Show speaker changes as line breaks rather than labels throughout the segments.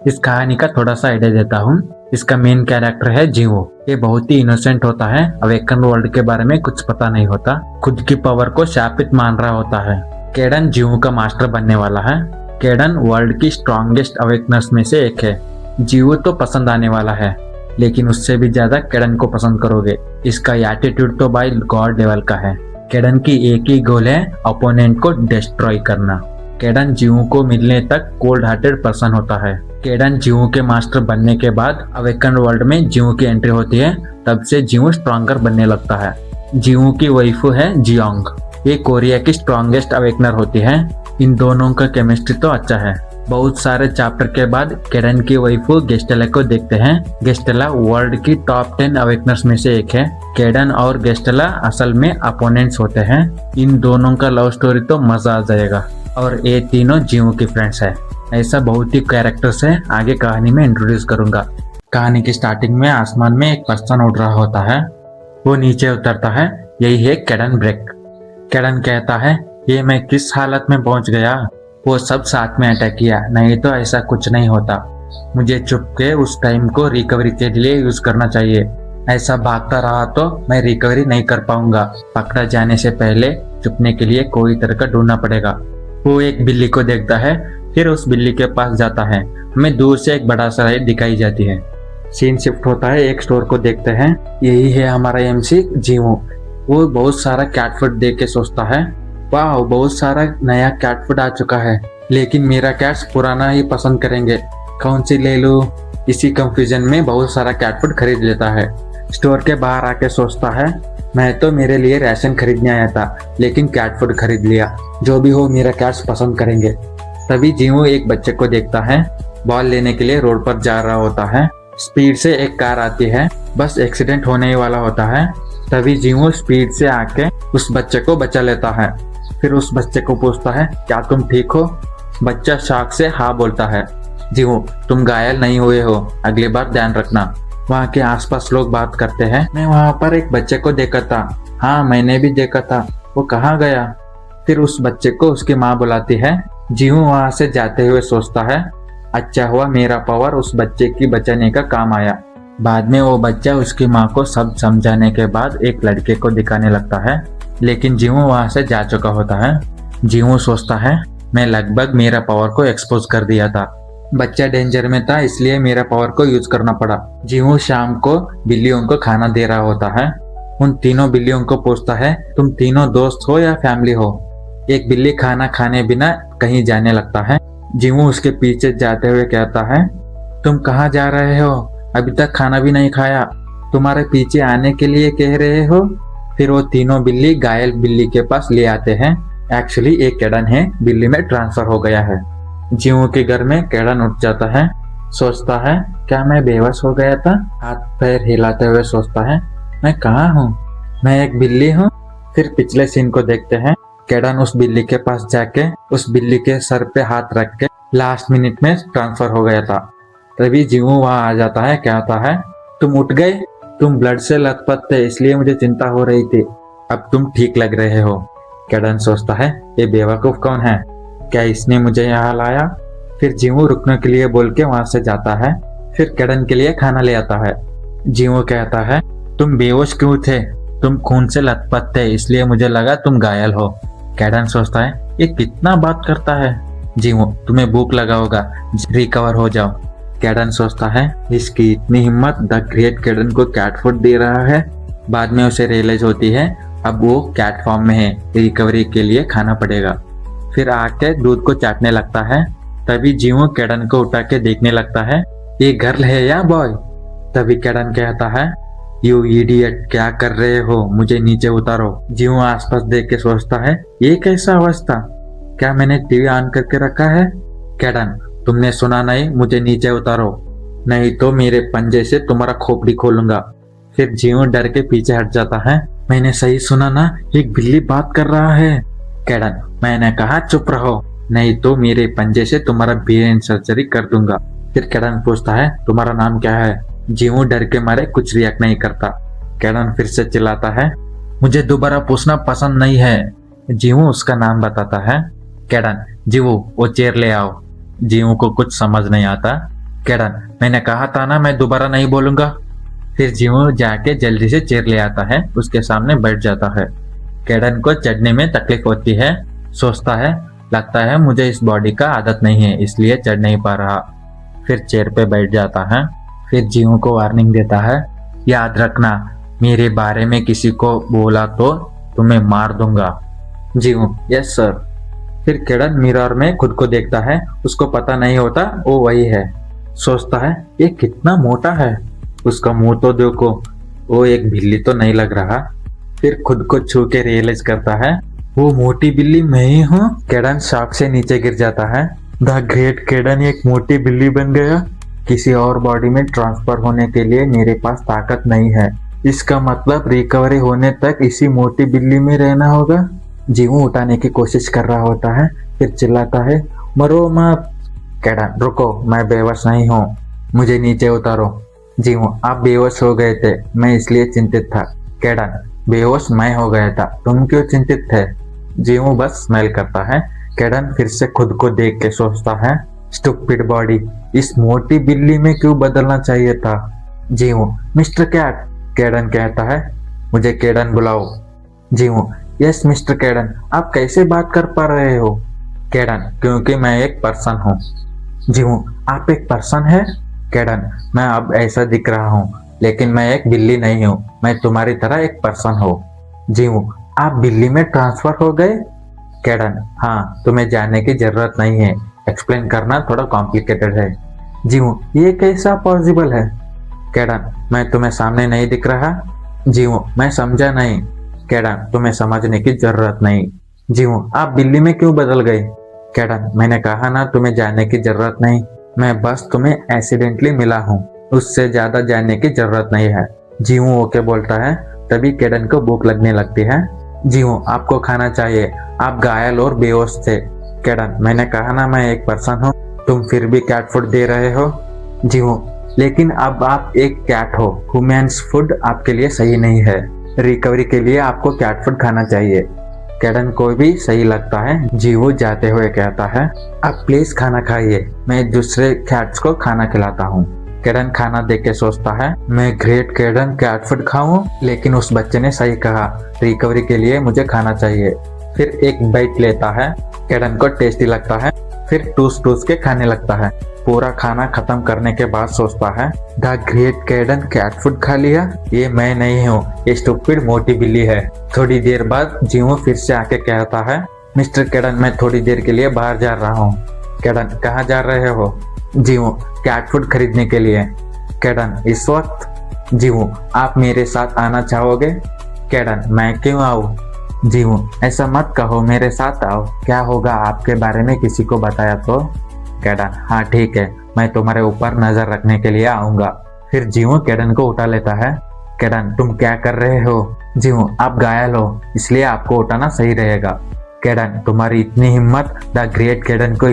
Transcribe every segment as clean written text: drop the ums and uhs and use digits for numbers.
इस कहानी का थोड़ा सा आइडिया देता हूँ। इसका मेन कैरेक्टर है जीवो। ये बहुत ही इनोसेंट होता है, अवेकन वर्ल्ड के बारे में कुछ पता नहीं होता, खुद की पावर को शापित मान रहा होता है। केडन जीवो का मास्टर बनने वाला है। केडन वर्ल्ड की स्ट्रॉन्गेस्ट अवेकनर्स में से एक है। जीवो तो पसंद आने वाला है, लेकिन उससे भी ज्यादा केडन को पसंद करोगे। इसका एटीट्यूड तो भाई गॉड लेवल का है। केडन की एक ही गोल है, अपोनेंट को डिस्ट्रॉय करना। केडन जीवो को मिलने तक कोल्ड हार्टेड पर्सन होता है। केडन जीवो के मास्टर बनने के बाद अवेकन वर्ल्ड में जीवो की एंट्री होती है। तब से जीवो स्ट्रॉन्गर बनने लगता है। जीवो की वाइफू है जियोंग। ये कोरिया की स्ट्रॉन्गेस्ट अवेकनर होती है। इन दोनों का केमिस्ट्री तो अच्छा है। बहुत सारे चैप्टर के बाद केडन की वाइफू गेस्टेला को देखते हैं। गेस्टेला वर्ल्ड की टॉप 10 अवेकनर्स में से एक है। केडन और गेस्टेला असल में अपोनेंट्स होते हैं। इन दोनों का लव स्टोरी तो मजा आ जाएगा। और ये तीनों जीवो की फ्रेंड्स है। ऐसा बहुत ही कैरेक्टर्स है, आगे कहानी में इंट्रोड्यूस करूंगा। कहानी की स्टार्टिंग में आसमान में एक पर्सन उड़ रहा होता है। वो नीचे उतरता है। यही है केडन ब्रेक। केडन कहता है, ये मैं किस हालत में पहुंच गया। वो सब साथ में अटैक किया, नहीं तो ऐसा कुछ नहीं होता। मुझे चुप के उस टाइम को रिकवरी के लिए यूज करना चाहिए। ऐसा भागता रहा तो मैं रिकवरी नहीं कर पाऊंगा। पकड़ा जाने से पहले छुपने के लिए कोई तरह का ढूंढना पड़ेगा। वो एक बिल्ली को देखता है, फिर उस बिल्ली के पास जाता है। हमें दूर से एक बड़ा सा राइड दिखाई जाती है। सीन शिफ्ट होता है, एक स्टोर को देखते हैं। यही है हमारा एमसी जीवो। वो बहुत सारा कैट फूड देख के सोचता है, वाह बहुत सारा नया कैट फूड आ चुका है, लेकिन मेरा कैट्स पुराना ही पसंद करेंगे, कौन सी ले लूं। इसी कंफ्यूजन में बहुत सारा कैट फूड खरीद लेता है। स्टोर के बाहर आके सोचता है, मैं तो मेरे लिए राशन खरीदने आया था, लेकिन कैट फूड खरीद लिया। जो भी हो मेरा कैट्स पसंद करेंगे। तभी जीवो एक बच्चे को देखता है, बॉल लेने के लिए रोड पर जा रहा होता है। स्पीड से एक कार आती है, बस एक्सीडेंट होने ही वाला होता है। तभी जीवो स्पीड से आके उस बच्चे को बचा लेता है। फिर उस बच्चे को पूछता है, क्या तुम ठीक हो। बच्चा शॉक से हाँ बोलता है। जीवो, तुम घायल नहीं हुए हो, अगली बार ध्यान रखना। वहाँ के आसपास लोग बात करते हैं, मैं वहाँ पर एक बच्चे को देखा था। हाँ मैंने भी देखा था, वो कहाँ गया। फिर उस बच्चे को उसकी माँ बुलाती है। जीवो वहाँ से जाते हुए सोचता है, अच्छा हुआ मेरा पावर उस बच्चे की बचाने का काम आया। बाद में वो बच्चा उसकी माँ को सब समझाने के बाद एक लड़के को दिखाने लगता है, लेकिन जीवो वहाँ से जा चुका होता है। जीवो सोचता है, मैं लगभग मेरा पावर को एक्सपोज कर दिया था। बच्चा डेंजर में था, इसलिए मेरा पावर को यूज करना पड़ा। जीवो शाम को बिल्लियों को खाना दे रहा होता है। उन तीनों बिल्लियों को पूछता है, तुम तीनों दोस्त हो या फैमिली हो। एक बिल्ली खाना खाने बिना कहीं जाने लगता है। जीवो उसके पीछे जाते हुए कहता है, तुम कहाँ जा रहे हो, अभी तक खाना भी नहीं खाया, तुम्हारे पीछे आने के लिए कह रहे हो। फिर वो तीनों बिल्ली घायल बिल्ली के पास ले आते हैं। एक्चुअली एक केडन है, बिल्ली में ट्रांसफर हो गया है। जीवो के घर में केडन उठ जाता है। सोचता है, क्या मैं बेहोश हो गया था। हाथ पैर हिलाते हुए सोचता है, मैं कहाँ हूँ, मैं एक बिल्ली हूँ। फिर पिछले सीन को देखते हैं। केडन उस बिल्ली के पास जाके उस बिल्ली के सर पे हाथ रख के लास्ट मिनट में ट्रांसफर हो गया था। तभी जीवो वहाँ आ जाता है, कहता है, तुम उठ गए, तुम ब्लड से लथपथ थे, इसलिए मुझे चिंता हो रही थी, अब तुम ठीक लग रहे हो। केडन सोचता है, ये बेवकूफ कौन है, क्या इसने मुझे यहाँ लाया। फिर जीवो रुकने के लिए बोल के वहां से जाता है। फिर केडन के लिए खाना ले आता है। जीवो कहता है, तुम बेहोश क्यों थे, तुम खून से लथपथ थे, इसलिए मुझे लगा तुम घायल हो। केडन सोचता है, ये कितना बात करता है। जीवो, तुम्हें भूख लगा होगा, रिकवर हो जाओ। केडन सोचता है, इसकी इतनी हिम्मत, द ग्रेट केडन को कैट फूड दे रहा है। बाद में उसे रियलाइज होती है, अब वो कैट फॉर्म में है, रिकवरी के लिए खाना पड़ेगा। फिर आके दूध को चाटने लगता है। तभी जीवो केडन को उठा के देखने लगता है, ये गर्ल है या बॉय। तभी केडन कहता है, यू इडियट, क्या कर रहे हो, मुझे नीचे उतारो। जीवो आसपास देख के सोचता है, ये कैसा अवस्था, क्या मैंने टीवी ऑन करके रखा है। केडन, तुमने सुना नहीं, मुझे नीचे उतारो, नहीं तो मेरे पंजे से तुम्हारा खोपड़ी खोलूंगा। फिर जीवो डर के पीछे हट जाता है। मैंने सही सुना ना, एक बिल्ली बात कर रहा है। केडन, मैंने कहा चुप रहो, नहीं तो मेरे पंजे से तुम्हारा ब्रेन सर्जरी कर दूंगा। फिर केडन पूछता है, तुम्हारा नाम क्या है। जीवो डर के मारे कुछ रिएक्ट नहीं करता। केडन फिर से चिल्लाता है, मुझे दोबारा पूछना पसंद नहीं है। जीवो उसका नाम बताता है। केडन, जीवो वो चेयर ले आओ। जीवो को कुछ समझ नहीं आता। केडन, मैंने कहा था ना मैं दोबारा नहीं बोलूंगा। फिर जीवो जाके जल्दी से चेयर ले आता है, उसके सामने बैठ जाता है। केडन को चढ़ने में तकलीफ होती है, सोचता है लगता है मुझे इस बॉडी का आदत नहीं है इसलिए चढ़ नहीं पा रहा। फिर चेयर पे बैठ जाता है। फिर जीवो को वार्निंग देता है, याद रखना मेरे बारे में किसी को बोला तो तुम्हें मार दूंगा। जीवो, यस सर। फिर केडन मिरर में खुद को देखता है, उसको पता नहीं होता वो वही है। सोचता है ये कितना मोटा है, उसका मुंह तो देखो, वो एक बिल्ली तो नहीं लग रहा। फिर खुद को छू के रियलाइज करता है वो मोटी बिल्ली मैं ही हूँ। केडन शॉक से नीचे गिर जाता है। द ग्रेट केडन एक मोटी बिल्ली बन गया। किसी और बॉडी में ट्रांसफर होने के लिए मेरे पास ताकत नहीं है, इसका मतलब रिकवरी होने तक इसी मोटी बिल्ली में रहना होगा। जीवो उठाने की कोशिश कर रहा होता है, फिर चिल्लाता है मरो मत। केडन, रुको, मैं बेहोश नहीं हूँ, मुझे नीचे उतारो। जीवो, आप बेहोश हो गए थे, मैं इसलिए चिंतित था। केडन, बेहोश मैं हो गया था, तुम क्यों चिंतित थे? जीवो बस स्माइल करता है। केडन फिर से खुद को देख के सोचता है, स्टूपिड बॉडी, इस मोटी बिल्ली में क्यों बदलना चाहिए था। जीवो, मिस्टर कैट। केडन कहता है, मुझे केडन बुलाओ। जीवो, यस मिस्टर केडन, आप कैसे बात कर पा रहे हो? केडन, क्योंकि मैं एक पर्सन हूँ। जीवो, आप एक पर्सन है? केडन, मैं अब ऐसा दिख रहा हूँ, लेकिन मैं एक बिल्ली नहीं हूँ, मैं तुम्हारी तरह एक पर्सन हूँ। जीवो, आप बिल्ली में ट्रांसफर हो गए? केडन, हाँ, तुम्हें जानने की जरूरत नहीं है, एक्सप्लेन करना थोड़ा कॉम्प्लिकेटेड है। जीवो, ये कैसा पॉसिबल है? केडन, मैं तुम्हें सामने नहीं दिख रहा? जीवो, मैं समझा नहीं। केडन, तुम्हें समझने की जरूरत नहीं। जीवो, आप बिल्ली में क्यों बदल गए? केडन, मैंने कहा ना तुम्हें जानने की जरूरत नहीं, मैं बस तुम्हें एक्सीडेंटली मिला हूँ, उससे ज्यादा जानने की जरूरत नहीं है। जीवो ओके बोलता है। तभी केडन को भूख लगने लगती है। जीवो, आपको खाना चाहिए, आप घायल और बेहोश थे। केडन, मैंने कहा ना मैं एक पर्सन हूँ, तुम फिर भी कैट फूड दे रहे हो। जीवो, लेकिन अब आप एक कैट हो, ह्यूमन्स फूड आपके लिए सही नहीं है, रिकवरी के लिए आपको कैट फूड खाना चाहिए। केडन को भी सही लगता है। जीवो जाते हुए कहता है, अब प्लीज खाना खाइए, मैं दूसरे कैट्स को खाना खिलाता हूँ। केडन खाना देख के सोचता है, मैं ग्रेट केडन कैट फूड खाऊं, लेकिन उस बच्चे ने सही कहा, रिकवरी के लिए मुझे खाना चाहिए। फिर एक बाइट लेता है, केडन को टेस्टी लगता है, फिर टूस टूस के खाने लगता है। पूरा खाना खत्म करने के बाद सोचता है, द ग्रेट केडन कैट फूड खा लिया, ये मैं नहीं हूँ, ये स्टूपिड मोटी बिल्ली है। थोड़ी देर बाद जीवो फिर से आके कहता है, मिस्टर केडन, मैं थोड़ी देर के लिए बाहर जा रहा हूँ। केडन, कहाँ जा रहे हो? जीवो, कैट फूड खरीदने के लिए। केडन, इस वक्त? जीवो, आप मेरे साथ आना चाहोगे? केडन, मैं क्यों आऊँ? जीवो, ऐसा मत कहो, मेरे साथ आओ, क्या होगा आपके बारे में किसी को बताया तो? केडन, हाँ ठीक है, मैं तुम्हारे ऊपर नजर रखने के लिए आऊंगा। फिर जीवो केडन को उठा लेता है। केडन, तुम क्या कर रहे हो? जीवो, आप घायल हो, इसलिए आपको उठाना सही रहेगा। केडन, तुम्हारी इतनी हिम्मत, द ग्रेट केडन को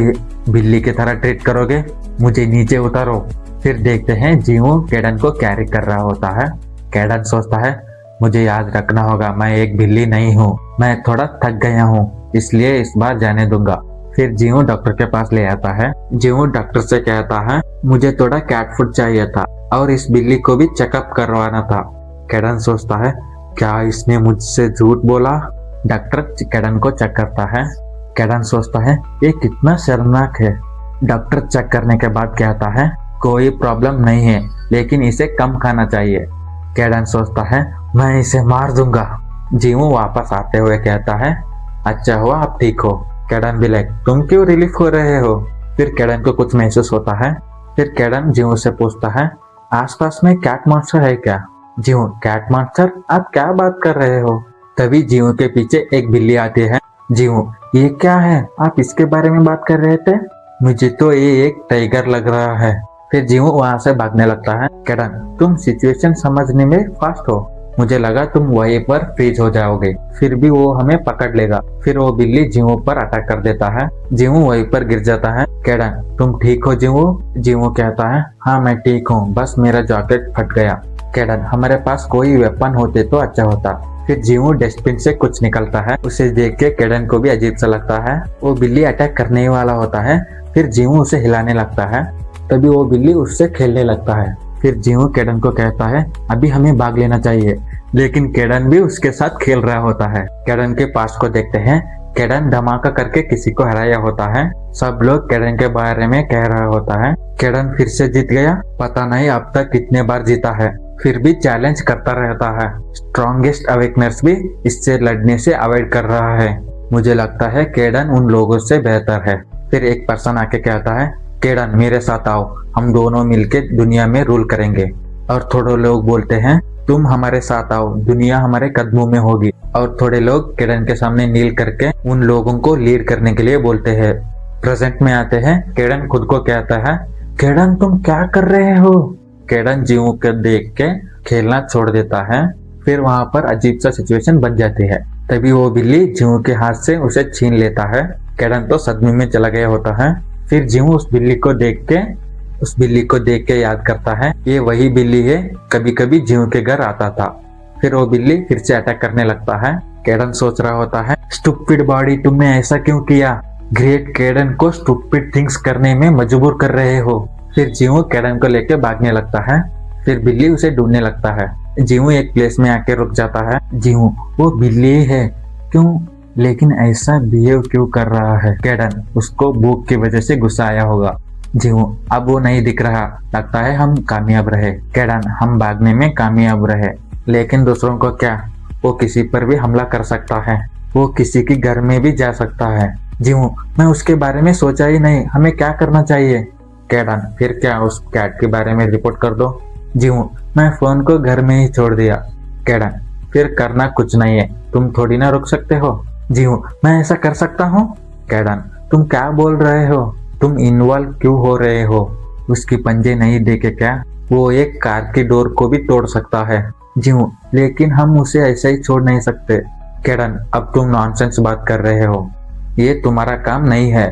बिल्ली की तरह ट्रीट करोगे? मुझे नीचे उतारो। फिर देखते हैं जीवो केडन को कैरी कर रहा होता है। केडन सोचता है, मुझे याद रखना होगा, मैं एक बिल्ली नहीं हूँ, मैं थोड़ा थक गया हूँ, इसलिए इस बार जाने दूंगा। फिर जीवो डॉक्टर के पास ले आता है। जीवो डॉक्टर से कहता है, मुझे थोड़ा कैट फूड चाहिए था और इस बिल्ली को भी चेकअप करवाना था। केडन सोचता है, क्या इसने मुझसे झूठ बोला? डॉक्टर केडन को चेक करता है। केडन सोचता है, ये कितना शर्मनाक है। डॉक्टर चेक करने के बाद कहता है, कोई प्रॉब्लम नहीं है, लेकिन इसे कम खाना चाहिए। केडन सोचता है, मैं इसे मार दूंगा। जीवो वापस आते हुए कहता है, अच्छा हुआ आप ठीक हो। केडन भी लाइक, तुम क्यों रिलीफ हो रहे हो? फिर केडन को कुछ महसूस होता है। फिर केडन जीवो से पूछता है, आसपास में कैट मॉन्स्टर है क्या? जीवो, कैट मॉन्स्टर? आप क्या बात कर रहे हो? तभी जीवो के पीछे एक बिल्ली आती है। जीवो, ये क्या है, आप इसके बारे में बात कर रहे थे? मुझे तो ये एक टाइगर लग रहा है। फिर जीवो वहां से भागने लगता है। केडन, तुम सिचुएशन समझने में फास्ट हो, मुझे लगा तुम वहीं पर फ्रीज हो जाओगे, फिर भी वो हमें पकड़ लेगा। फिर वो बिल्ली जीवो पर अटैक कर देता है। जीवो वहीं पर गिर जाता है। केडन, तुम ठीक हो जीवो? जीवो कहता है, हाँ मैं ठीक हूँ, बस मेरा जैकेट फट गया। केडन, हमारे पास कोई वेपन होते तो अच्छा होता। फिर जीवो डस्टबिन से कुछ निकलता है, उसे देख के केडन को भी अजीब सा लगता है। वो बिल्ली अटैक करने वाला होता है। फिर जीवो उसे हिलाने लगता है। तभी वो बिल्ली उससे खेलने लगता है। फिर जीवो केडन को कहता है अभी हमें भाग लेना चाहिए, लेकिन केडन भी उसके साथ खेल रहा होता है। केडन के पास को देखते हैं। केडन धमाका करके किसी को हराया होता है। सब लोग केडन के बारे में कह रहा होता है केडन फिर से जीत गया, पता नहीं अब तक कितने बार जीता है, फिर भी चैलेंज करता रहता है। स्ट्रॉन्गेस्ट अवेकनर्स भी इससे लड़ने से अवॉइड कर रहा है। मुझे लगता है केडन उन लोगों से बेहतर है। फिर एक पर्सन आके कहता है केडन मेरे साथ आओ, हम दोनों मिलके दुनिया में रूल करेंगे। और थोड़े लोग बोलते हैं तुम हमारे साथ आओ, दुनिया हमारे कदमों में होगी। और थोड़े लोग केडन के सामने नील करके उन लोगों को लीड करने के लिए बोलते हैं। प्रेजेंट में आते हैं। केडन खुद को कहता है केडन तुम क्या कर रहे हो। केडन जीवों को देख के खेलना छोड़ देता है। फिर वहां पर अजीब सा सिचुएशन बन जाती है। तभी वो बिल्ली जीवों के हाथ से उसे छीन लेता है। केडन तो सदमे में चला गया होता है। फिर जीवो उस बिल्ली को देख के याद करता है ये वही बिल्ली है कभी कभी जीवों के घर आता था। फिर वो बिल्ली फिर से अटैक करने लगता है। केडन सोच रहा होता है स्टूपिड बॉडी तुमने ऐसा क्यों किया, ग्रेट केडन को स्टूपिड थिंग्स करने में मजबूर कर रहे हो। फिर जीवो केडन को लेके भागने लगता है। फिर बिल्ली उसे ढूंढने लगता है। जीवो एक प्लेस में आके रुक जाता है। जीवो वो बिल्ली है क्यों, लेकिन ऐसा बिहेव क्यों कर रहा है। केडन उसको भूख की वजह से गुस्सा आया होगा। जीवो अब वो नहीं दिख रहा, लगता है हम कामयाब रहे। केडन हम भागने में कामयाब रहे, लेकिन दूसरों को क्या, वो किसी पर भी हमला कर सकता है, वो किसी के घर में भी जा सकता है। जीवो मैं उसके बारे में सोचा ही नहीं, हमें क्या करना चाहिए। केडन फिर क्या उस कैट के बारे में रिपोर्ट कर दो। जीवो मैं फोन को घर में ही छोड़ दिया। केडन फिर करना कुछ नहीं है, तुम थोड़ी ना रुक सकते हो। जीवो मैं ऐसा कर सकता हूँ। केडन तुम क्या बोल रहे हो, तुम इन्वॉल्व क्यों हो रहे हो। उसकी पंजे नहीं देखे क्या, वो एक कार की डोर को भी तोड़ सकता है। जीवो लेकिन हम उसे ऐसे ही छोड़ नहीं सकते। केडन अब तुम नॉनसेंस बात कर रहे हो, ये तुम्हारा काम नहीं है।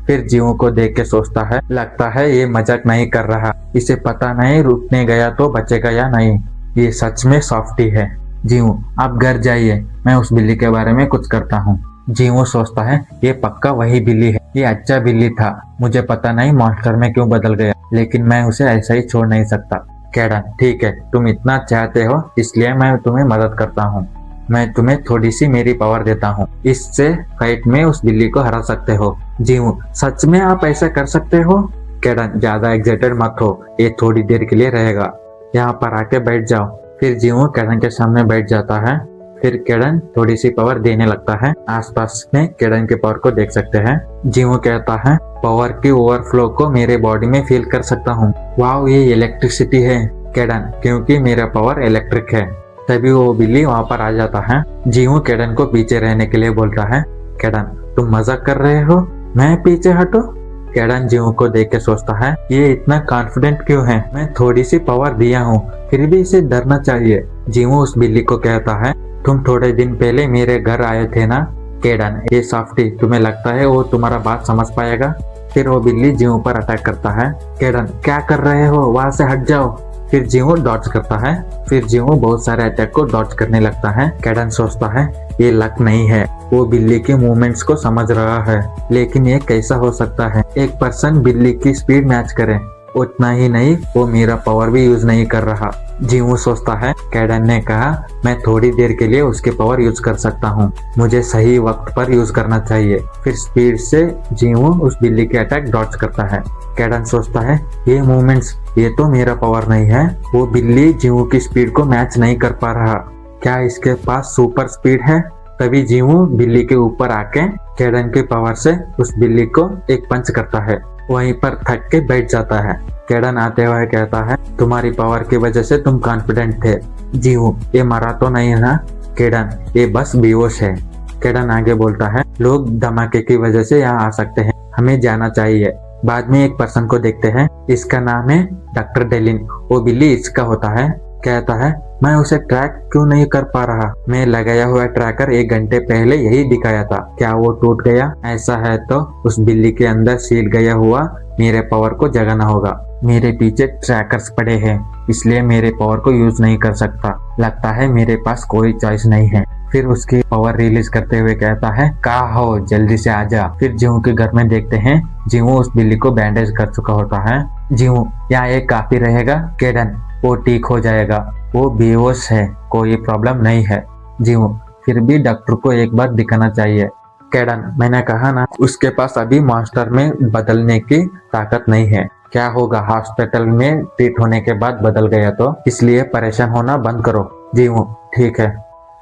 फिर जीवो को देख के सोचता है लगता है ये मजाक नहीं कर रहा, इसे पता नहीं रुकने गया तो बचेगा या नहीं, ये सच में सॉफ्टी है। जीवो आप घर जाइए, मैं उस बिल्ली के बारे में कुछ करता हूँ। जीवो सोचता है ये पक्का वही बिल्ली है, ये अच्छा बिल्ली था, मुझे पता नहीं मॉन्स्टर में क्यों बदल गया, लेकिन मैं उसे ऐसा ही छोड़ नहीं सकता। केडन ठीक है तुम इतना चाहते हो इसलिए मैं तुम्हें मदद करता हूँ, मैं तुम्हें थोड़ी सी मेरी पावर देता हूँ, इससे फाइट में उस बिल्ली को हरा सकते हो। जीवो सच में आप ऐसा कर सकते हो। केडन ज्यादा एक्साइटेड मत हो, ये थोड़ी देर के लिए रहेगा, यहाँ पर आके बैठ जाओ। फिर जीवो केडन के सामने बैठ जाता है। फिर केडन थोड़ी सी पावर देने लगता है। आसपास में केडन के पावर को देख सकते हैं। जीवो कहता है पावर की ओवरफ्लो को मेरे बॉडी में फील कर सकता हूँ। वाओ ये इलेक्ट्रिसिटी है। केडन क्योंकि मेरा पावर इलेक्ट्रिक है। तभी वो बिल्ली वहाँ पर आ जाता है। जीवो केडन को पीछे रहने के लिए बोलता है केडन तुम मजाक कर रहे हो, मैं पीछे हटो। केडन जीवो को देख के सोचता है ये इतना कॉन्फिडेंट क्यों है, मैं थोड़ी सी पावर दिया हूँ फिर भी इसे डरना चाहिए। जीवो उस बिल्ली को कहता है तुम थोड़े दिन पहले मेरे घर आए थे ना। केडन ये सॉफ्टी तुम्हें लगता है वो तुम्हारा बात समझ पाएगा। फिर वो बिल्ली जीवो पर अटैक करता है। केडन क्या कर रहे हो, वहां से हट जाओ। फिर जीवो डॉज करता है। फिर जीवो बहुत सारे अटैक को डॉज करने लगता है। केडन सोचता है ये लक नहीं है, वो बिल्ली के मूवमेंट्स को समझ रहा है, लेकिन ये कैसा हो सकता है एक पर्सन बिल्ली की स्पीड मैच करे, उतना ही नहीं वो मेरा पावर भी यूज नहीं कर रहा। जीवो सोचता है केडन ने कहा मैं थोड़ी देर के लिए उसके पावर यूज कर सकता हूँ, मुझे सही वक्त पर यूज करना चाहिए। फिर स्पीड से जीवो उस बिल्ली के अटैक डॉज करता है। केडन सोचता है ये मूवमेंट्स ये तो मेरा पावर नहीं है, वो बिल्ली जीवो की स्पीड को मैच नहीं कर पा रहा, क्या इसके पास सुपर स्पीड है। तभी जीवो बिल्ली के ऊपर आके केडन के पावर से उस बिल्ली को एक पंच करता है, वहीं पर थक के बैठ जाता है। केडन आते हुए कहता है तुम्हारी पावर की वजह से तुम कॉन्फिडेंट थे। जीवो ये मरा तो नहीं है ना। केडन ये बस बेहोश है। केडन आगे बोलता है लोग धमाके की वजह से यहाँ आ सकते हैं, हमें जाना चाहिए। बाद में एक पर्सन को देखते हैं, इसका नाम है डॉक्टर डेलिन, वो बिल्ली इसका होता है। कहता है मैं उसे ट्रैक क्यों नहीं कर पा रहा, मैं लगाया हुआ ट्रैकर 1 घंटे पहले यही दिखाया था, क्या वो टूट गया? ऐसा है तो उस बिल्ली के अंदर सील गया हुआ मेरे पावर को जगाना होगा। मेरे पीछे ट्रैकर्स पड़े हैं, इसलिए मेरे पावर को यूज नहीं कर सकता। लगता है मेरे पास कोई चॉइस नहीं है। फिर उसकी पावर रिलीज करते हुए कहता है कहाँ हो, जल्दी से आजा। फिर जीवू के घर में देखते हैं जीवू उस बिल्ली को बैंडेज कर चुका होता है। जीवू यहाँ एक काफी रहेगा केडन, वो ठीक हो जाएगा, वो बेहोश है, कोई प्रॉब्लम नहीं है। जीवू फिर भी डॉक्टर को एक बार दिखाना चाहिए। केडन मैंने कहा ना उसके पास अभी मॉन्स्टर में बदलने की ताकत नहीं है, क्या होगा हॉस्पिटल में ट्रीट होने के बाद बदल गया तो, इसलिए परेशान होना बंद करो। जीवू ठीक है।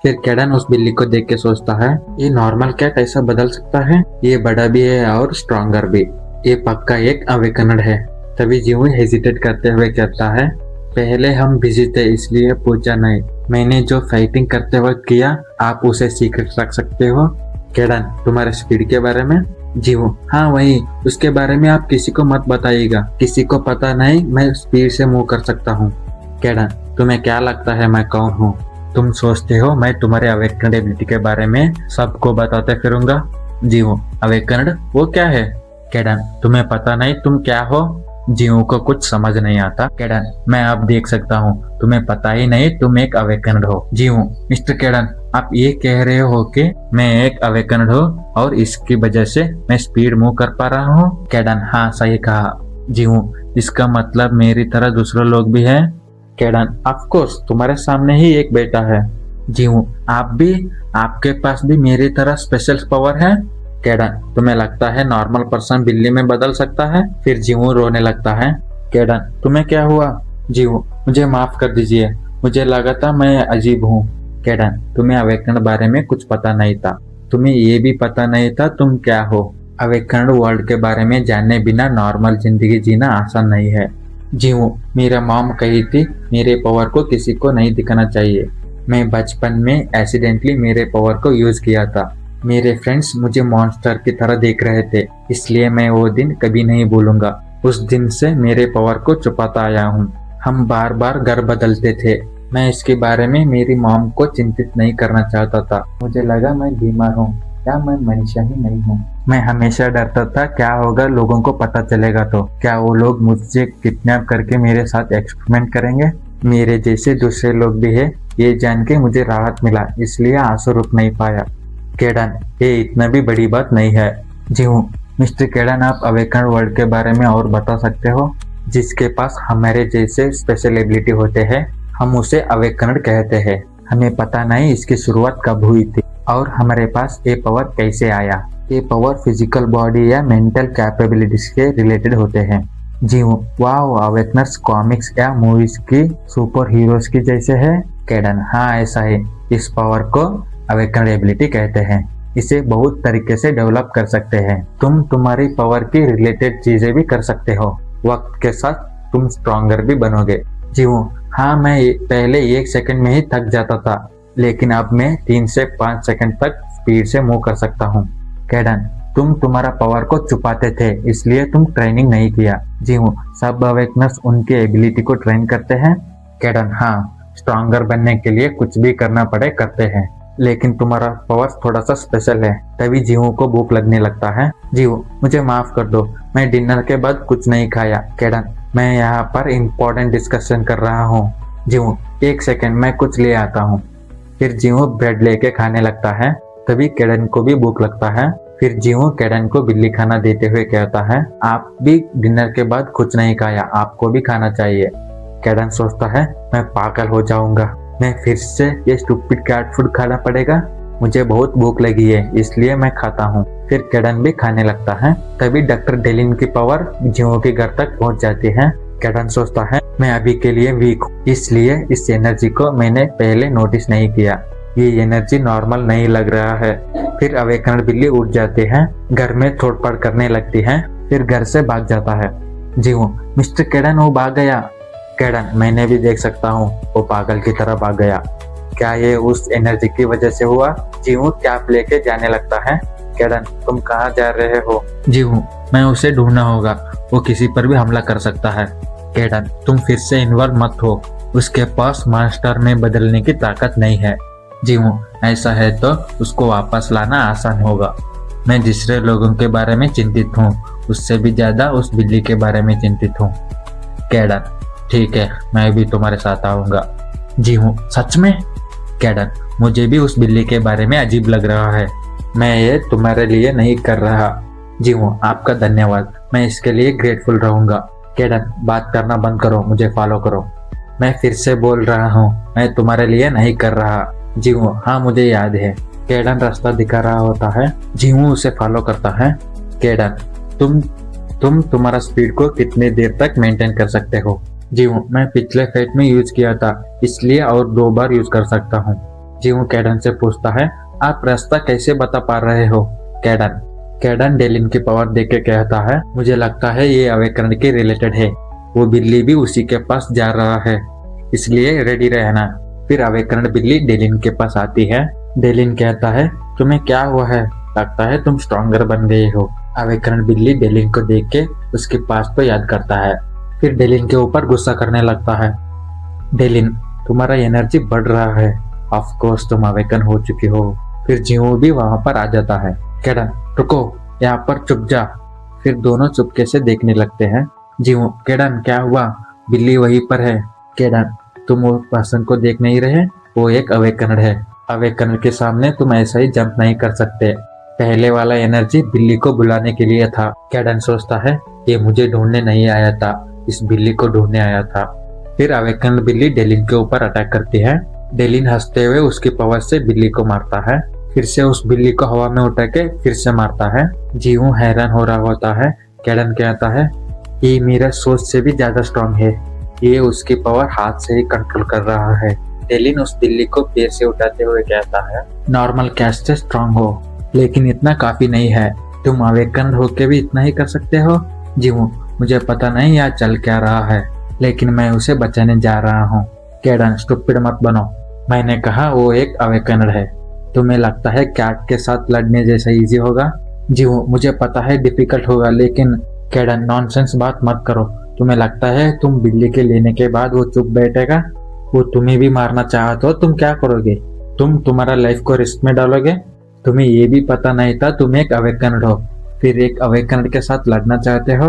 फिर केडन उस बिल्ली को देख के सोचता है ये नॉर्मल कैट ऐसा बदल सकता है, ये बड़ा भी है और स्ट्रॉन्गर भी, ये पक्का एक अवेकनड है। तभी जीवू हेजिटेट करते हुए कहता है पहले हम बिजी थे इसलिए पूछा नहीं, मैंने जो फाइटिंग करते वक्त किया आप उसे सीक्रेट रख सकते हो। केडन तुम्हारे स्पीड के बारे में? जीवू हाँ वही, उसके बारे में आप किसी को मत बताइएगा, किसी को पता नहीं मैं स्पीड से मूव कर सकता हूँ। केडन तुम्हें क्या लगता है मैं कौन हूँ? तुम सोचते हो मैं तुम्हारे अवेकनड एबिलिटी के बारे में सबको बताते फिरूंगा? जीवू अवेकनड वो क्या है? केडन तुम्हें पता नहीं तुम क्या हो? जीवू को कुछ समझ नहीं आता। केडन मैं अब देख सकता हूँ, तुम्हें पता ही नहीं तुम एक अवेकनड हो। जीवू मिस्टर केडन आप ये कह रहे हो कि मैं एक अवेकनड हूँ और इसकी वजह से मैं स्पीड मूव कर पा रहा हूँ? केडन हाँ सही कहा। जीवू इसका मतलब मेरी तरह दूसरे लोग भी हैं? केडन ऑफ कोर्स तुम्हारे सामने ही एक बेटा है। जीवू आप भी, आपके पास भी मेरी तरह स्पेशल पावर है? केडन तुम्हें लगता है नॉर्मल पर्सन बिल्ली में बदल सकता है? फिर जीवू रोने लगता है। केडन तुम्हें क्या हुआ? जीवू मुझे माफ कर दीजिए, मुझे लगा था मैं अजीब हूँ। केडन तुम्हें अवेकनड बारे में कुछ पता नहीं था, तुम्हें ये भी पता नहीं था तुम क्या हो। अवेकनड वर्ल्ड के बारे में जाने बिना नॉर्मल जिंदगी जीना आसान नहीं है। जीवू मेरा मॉम कही थी मेरे पावर को किसी को नहीं दिखाना चाहिए, मैं बचपन में एक्सीडेंटली मेरे पावर को यूज किया था, मेरे फ्रेंड्स मुझे मॉन्स्टर की तरह देख रहे थे, इसलिए मैं वो दिन कभी नहीं भूलूंगा। उस दिन से मेरे पावर को छुपाता आया हूँ। हम बार बार घर बदलते थे, मैं इसके बारे में मेरी मॉम को चिंतित नहीं करना चाहता था, मुझे लगा मैं बीमार हूँ या मैं मनुष्य ही नहीं हूँ। मैं हमेशा डरता था क्या होगा लोगों को पता चलेगा तो, क्या वो लोग मुझसे किडनैप करके मेरे साथ एक्सपेरिमेंट करेंगे? मेरे जैसे दूसरे लोग भी है, ये जान के मुझे राहत मिला, इसलिए आंसू रुक नहीं पाया। केडन ये इतना भी बड़ी बात नहीं है। जीवू मिस्टर केडन आप अवेकनड वर्ल्ड के बारे में और बता सकते हो? जिसके पास हमारे जैसे स्पेशल एबिलिटी होते हैं हम उसे अवेकनड कहते हैं। हमें पता नहीं इसकी शुरुआत कब हुई थी और हमारे पास ये पावर कैसे आया। ये पावर फिजिकल बॉडी या मेंटल कैपेबिलिटीज के रिलेटेड होते हैं। जीवू वाओ अवेकनर्स कॉमिक्स या मूवीज की सुपर हीरोज की जैसे है? केडन हाँ ऐसा है, इस पावर को अवेकनड एबिलिटी कहते हैं, इसे बहुत तरीके से डेवलप कर सकते हैं। तुम तुम्हारी पावर की रिलेटेड चीजें भी कर सकते हो, वक्त के साथ तुम स्ट्रॉन्गर भी बनोगे। जीवू हाँ मैं पहले 1 सेकंड में ही थक जाता था, लेकिन अब मैं 3 से 5 सेकंड तक स्पीड से मूव कर सकता हूँ। केडन तुम तुम्हारा पावर को छुपाते थे इसलिए तुम ट्रेनिंग नहीं किया। जीवू सब अवेकनर्स उनके एबिलिटी को ट्रेन करते हैं? केडन हाँ स्ट्रॉन्गर बनने के लिए कुछ भी करना पड़े करते हैं, लेकिन तुम्हारा पावर थोड़ा सा स्पेशल है। तभी जीवू को भूख लगने लगता है। जीवू मुझे माफ कर दो, मैं डिनर के बाद कुछ नहीं खाया। केडन मैं यहाँ पर इम्पोर्टेंट डिस्कशन कर रहा हूँ। जीवू 1 सेकंड मैं कुछ ले आता हूँ। फिर जीवू ब्रेड लेके खाने लगता है। तभी केडन को भी भूख लगता है। फिर जीवू केडन को बिल्ली खाना देते हुए कहता है आप भी डिनर के बाद कुछ नहीं खाया, आपको भी खाना चाहिए। केडन सोचता है मैं पागल हो जाऊंगा, मैं फिर से ये स्टूपिड कैट फूड खाना पड़ेगा, मुझे बहुत भूख लगी है इसलिए मैं खाता हूँ। फिर केडन भी खाने लगता है। तभी डॉक्टर डेलिन की पावर जीवू के घर तक पहुँच जाती है। केडन सोचता है मैं अभी के लिए वीक हूँ, इसलिए इस एनर्जी को मैंने पहले नोटिस नहीं किया, ये एनर्जी नॉर्मल नहीं लग रहा है। फिर अवेकनड बिल्ली उठ जाती है, घर में तोड़फोड़ करने लगती है, फिर घर से भाग जाता है। जीवू मिस्टर केडन वो भाग गया। केडन मैंने भी देख सकता हूँ, वो पागल की तरह भाग गया, क्या ये उस एनर्जी की वजह से हुआ? जीवू कैप लेके जाने लगता है। केडन तुम कहाँ जा रहे हो? जीवू मैं उसे ढूंढना होगा, वो किसी पर भी हमला कर सकता है। केडन तुम फिर से इन्वॉल्व मत हो, उसके पास मास्टर में बदलने की ताकत नहीं है। जीवू, ऐसा है तो उसको वापस लाना आसान होगा। मैं दूसरे लोगों के बारे में चिंतित हूँ, उससे भी ज्यादा उस बिल्ली के बारे में चिंतित हूँ। कैडन, ठीक है, मैं भी तुम्हारे साथ आऊंगा। जीवू, सच में? कैडन, मुझे भी उस बिल्ली के बारे में अजीब लग रहा है। मैं ये तुम्हारे लिए नहीं कर रहा। जीवू, आपका धन्यवाद, मैं इसके लिए ग्रेटफुल रहूंगा। कैडन, बात करना बंद करो, मुझे फॉलो करो। मैं फिर से बोल रहा हूँ, मैं तुम्हारे लिए नहीं कर रहा। जीवू, हाँ मुझे याद है। कैडन रास्ता दिखा रहा होता है। जीवू उसे फॉलो करता है। कैडन, तुम्हारा स्पीड को कितने देर तक मेंटेन कर सकते हो? जीवू, मैं पिछले फाइट में यूज किया था, इसलिए और 2 बार यूज कर सकता हूँ। जीवू कैडन से पूछता है, आप रास्ता कैसे बता पा रहे हो? कैडन डेलिन की पावर देख के कहता है, मुझे लगता है ये अवेकरण के रिलेटेड है। वो बिल्ली भी उसी के पास जा रहा है, इसलिए रेडी रहना। फिर अवेकरण बिल्ली डेलिन के पास आती है। डेलिन कहता है, तुम्हें क्या हुआ है? लगता है तुम स्ट्रॉन्गर बन गए हो। अवेकरण बिल्ली डेलिन को देख के उसके पास तो याद करता है, फिर डेलिन के ऊपर गुस्सा करने लगता है। डेलिन, तुम्हारा एनर्जी बढ़ रहा है, ऑफ कोर्स तुम अवेकन हो चुकी हो। फिर जीवू भी वहां पर आ जाता है। कैडन, रुको, यहाँ पर चुप जा। फिर दोनों चुपके से देखने लगते हैं। जीवू, कैडन क्या हुआ? बिल्ली वहीं पर है। कैडन, तुम वो पर्सन को देख नहीं रहे? वो एक अवेकनर है। अवेकनर के सामने तुम ऐसा ही जंप नहीं कर सकते। पहले वाला एनर्जी बिल्ली को बुलाने के लिए था। कैडन सोचता है, ये मुझे ढूंढने नहीं आया था, इस बिल्ली को ढूंढने आया था। फिर अवेकनर बिल्ली डेलिन के ऊपर अटैक करती है। डेलिन हंसते हुए उसकी पावर से बिल्ली को मारता है, फिर से उस बिल्ली को हवा में उठा के फिर से मारता है। जीवू हैरान हो रहा होता है। कैडन कहता है, ये मेरा सोच से भी ज्यादा स्ट्रांग है, ये उसकी पावर हाथ से ही कंट्रोल कर रहा है। डेलिन उस बिल्ली को पैर से उठाते हुए कहता है, नॉर्मल कैस्ट से स्ट्रांग हो, लेकिन इतना काफी नहीं है। तुम अवेकन होके भी इतना ही कर सकते हो? जीवू, मुझे पता नहीं यहाँ चल क्या रहा है, लेकिन मैं उसे बचाने जा रहा हूँ। कैडन, स्टूपिड मत बनो, मैंने कहा वो एक अवेकनर है। तुम्हें लगता है कैट के साथ लड़ने जैसा इजी होगा? जीवू, मुझे पता है डिफिकल्ट होगा, लेकिन कैडन नॉनसेंस बात मत करो। तुम्हें लगता है तुम बिल्ली के लेने के बाद वो चुप बैठेगा? वो तुम्हें भी मारना चाहा तो तुम क्या करोगे? तुम तुम्हारा लाइफ को रिस्क में डालोगे? तुम्हें ये भी पता नहीं था तुम एक अवेकनर हो, फिर एक अवेकनर के साथ लड़ना चाहते हो?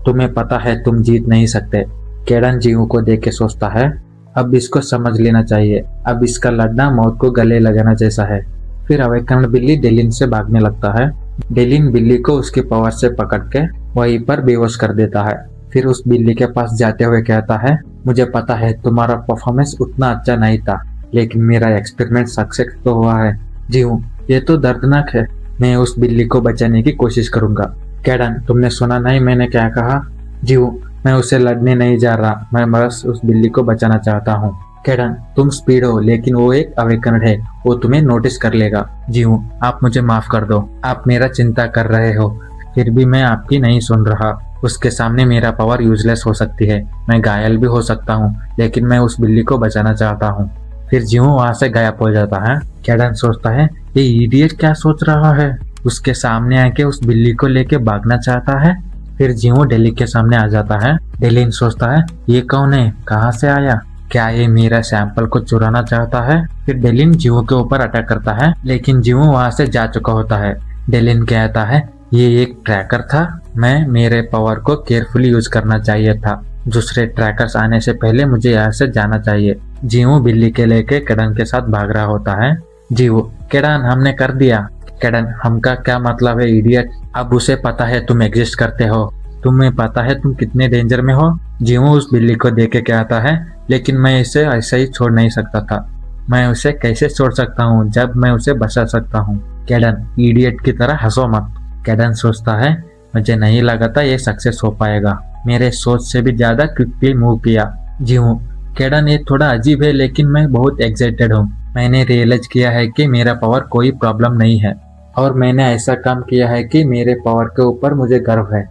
तुम्हें पता है तुम जीत नहीं सकते। कैडन जीवू को देख के सोचता है, अब इसको समझ लेना चाहिए, अब इसका लड़ना मौत को गले लगाना जैसा है। फिर अवेकनर बिल्ली डेलिन से भागने लगता है। डेलिन बिल्ली को उसके पावर से पकड़ के वहीं पर बेहोश कर देता है। फिर उस बिल्ली के पास जाते हुए कहता है, मुझे पता है तुम्हारा परफॉर्मेंस उतना अच्छा नहीं था, लेकिन मेरा एक्सपेरिमेंट सक्सेस तो हुआ है। जीवू, ये तो दर्दनाक है, मैं उस बिल्ली को बचाने की कोशिश करूंगा। कैडन, तुमने सुना नहीं मैंने क्या कहा? जीवू, मैं उसे लड़ने नहीं जा रहा, मैं बस उस बिल्ली को बचाना चाहता हूँ। कैडन, तुम स्पीड हो, लेकिन वो एक अवेकनर है, वो तुम्हें नोटिस कर लेगा। जीवू, आप मुझे माफ कर दो, आप मेरा चिंता कर रहे हो, फिर भी मैं आपकी नहीं सुन रहा। उसके सामने मेरा पावर यूजलेस हो सकती है, मैं घायल भी हो सकता हूँ, लेकिन मैं उस बिल्ली को बचाना चाहता हूँ। फिर जीवू वहां से गायब हो जाता है। कैडन सोचता है, ये इडियट क्या सोच रहा है, उसके सामने आके उस बिल्ली को लेके भागना चाहता है। फिर जीवू डेलिन के सामने आ जाता है। डेलिन सोचता है, ये कौन है, कहाँ से आया, क्या ये मेरा सैंपल को चुराना चाहता है? फिर डेलिन जीवू के ऊपर अटैक करता है, लेकिन जीवू वहां से जा चुका होता है। डेलिन कहता है, ये एक ट्रैकर था, मैं मेरे पावर को केयरफुली यूज करना चाहिए था, दूसरे ट्रैकर्स आने से पहले मुझे यहाँ से जाना चाहिए। जीवू बिल्ली के लेके कैडन के साथ भाग रहा होता है। जीवू, कैडन हमने कर दिया। कैडन, हम का क्या मतलब है इडियट, अब उसे पता है तुम एग्जिस्ट करते हो, तुम्हें पता है तुम कितने डेंजर में हो। जीवू उस बिल्ली को देख के कहता है, लेकिन मैं इसे ऐसे ही छोड़ नहीं सकता था, मैं उसे कैसे छोड़ सकता हूँ जब मैं उसे बचा सकता हूँ। कैडन, इडियट की तरह हंसो मत। कैडन सोचता है, मुझे नहीं लगा था ये सक्सेस हो पाएगा, मेरे सोच से भी ज्यादा क्विकली मूव किया। जीवू, कैडन ये थोड़ा अजीब है, लेकिन मैं बहुत एक्साइटेड हूँ, मैंने रियलाइज किया है कि मेरा पावर कोई प्रॉब्लम नहीं है, और मैंने ऐसा काम किया है कि मेरे पावर के ऊपर मुझे गर्व है।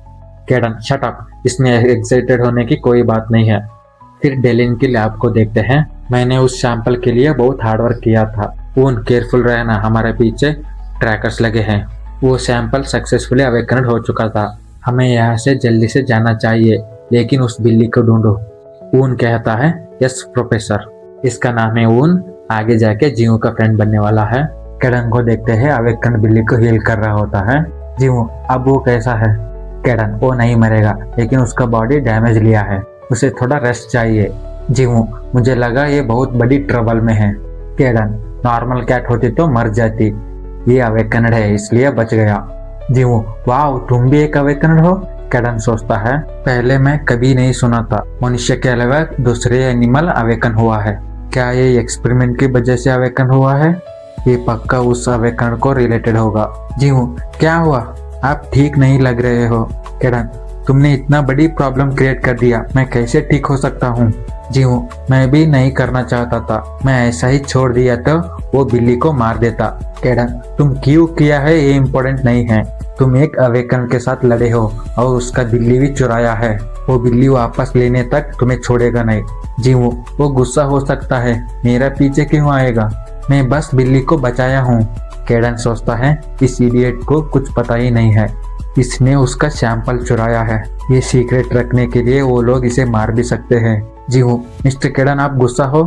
कैडन, शट अप, इसमें एक्साइटेड होने की कोई बात नहीं है। फिर डेलिन की लैब को देखते हैं। मैंने उस सैंपल के लिए बहुत हार्डवर्क किया था, पूर्ण केयरफुल रहना, हमारे पीछे ट्रैकर्स लगे हैं। वो सैंपल सक्सेसफुली अवेकन हो चुका था, हमें यहाँ से जल्दी से जाना चाहिए, लेकिन उस बिल्ली को ढूंढो। पूर्ण कहता है, यस प्रोफेसर। इसका नाम है ऊन, आगे जाके जीवू का फ्रेंड बनने वाला है। केडन को देखते हैं अवेकन बिल्ली को हील कर रहा होता है। जीवू, अब वो कैसा है? केडन, वो नहीं मरेगा, लेकिन उसका बॉडी डैमेज लिया है, उसे थोड़ा रेस्ट चाहिए। जीवू, मुझे लगा ये बहुत बड़ी ट्रबल में है। केडन, नॉर्मल कैट होती तो मर जाती, ये अवेकनड है इसलिए बच गया। जीवू, वाह, तुम भी एक अवेकनड हो? केडन सोचता है, पहले मैं कभी नहीं सुना था मनुष्य के अलावा दूसरे एनिमल अवेकन हुआ है। क्या ये एक्सपेरिमेंट की वजह से अवेकन हुआ है? ये पक्का उस अवेकन को रिलेटेड होगा। जीवू, क्या हुआ? आप ठीक नहीं लग रहे हो। केडन, तुमने इतना बड़ी प्रॉब्लम क्रिएट कर दिया, मैं कैसे ठीक हो सकता हूँ? जीवू, मैं भी नहीं करना चाहता था, मैं ऐसा ही छोड़ दिया तो वो बिल्ली को मार देता। केडन, तुम क्यों किया है ये इम्पोर्टेंट नहीं है, तुम एक अवेकन के साथ लड़े हो और उसका बिल्ली भी चुराया है, वो बिल्ली वापस लेने तक तुम्हें छोड़ेगा नहीं। जीवू, वो गुस्सा हो सकता है, मेरा पीछे क्यों आएगा, मैं बस बिल्ली को बचाया हूँ। केडन सोचता है, इस इडियट को कुछ पता ही नहीं है, इसने उसका सैंपल चुराया है, ये सीक्रेट रखने के लिए वो लोग इसे मार भी सकते हैं। जीवू, मिस्टर केडन, आप गुस्सा हो,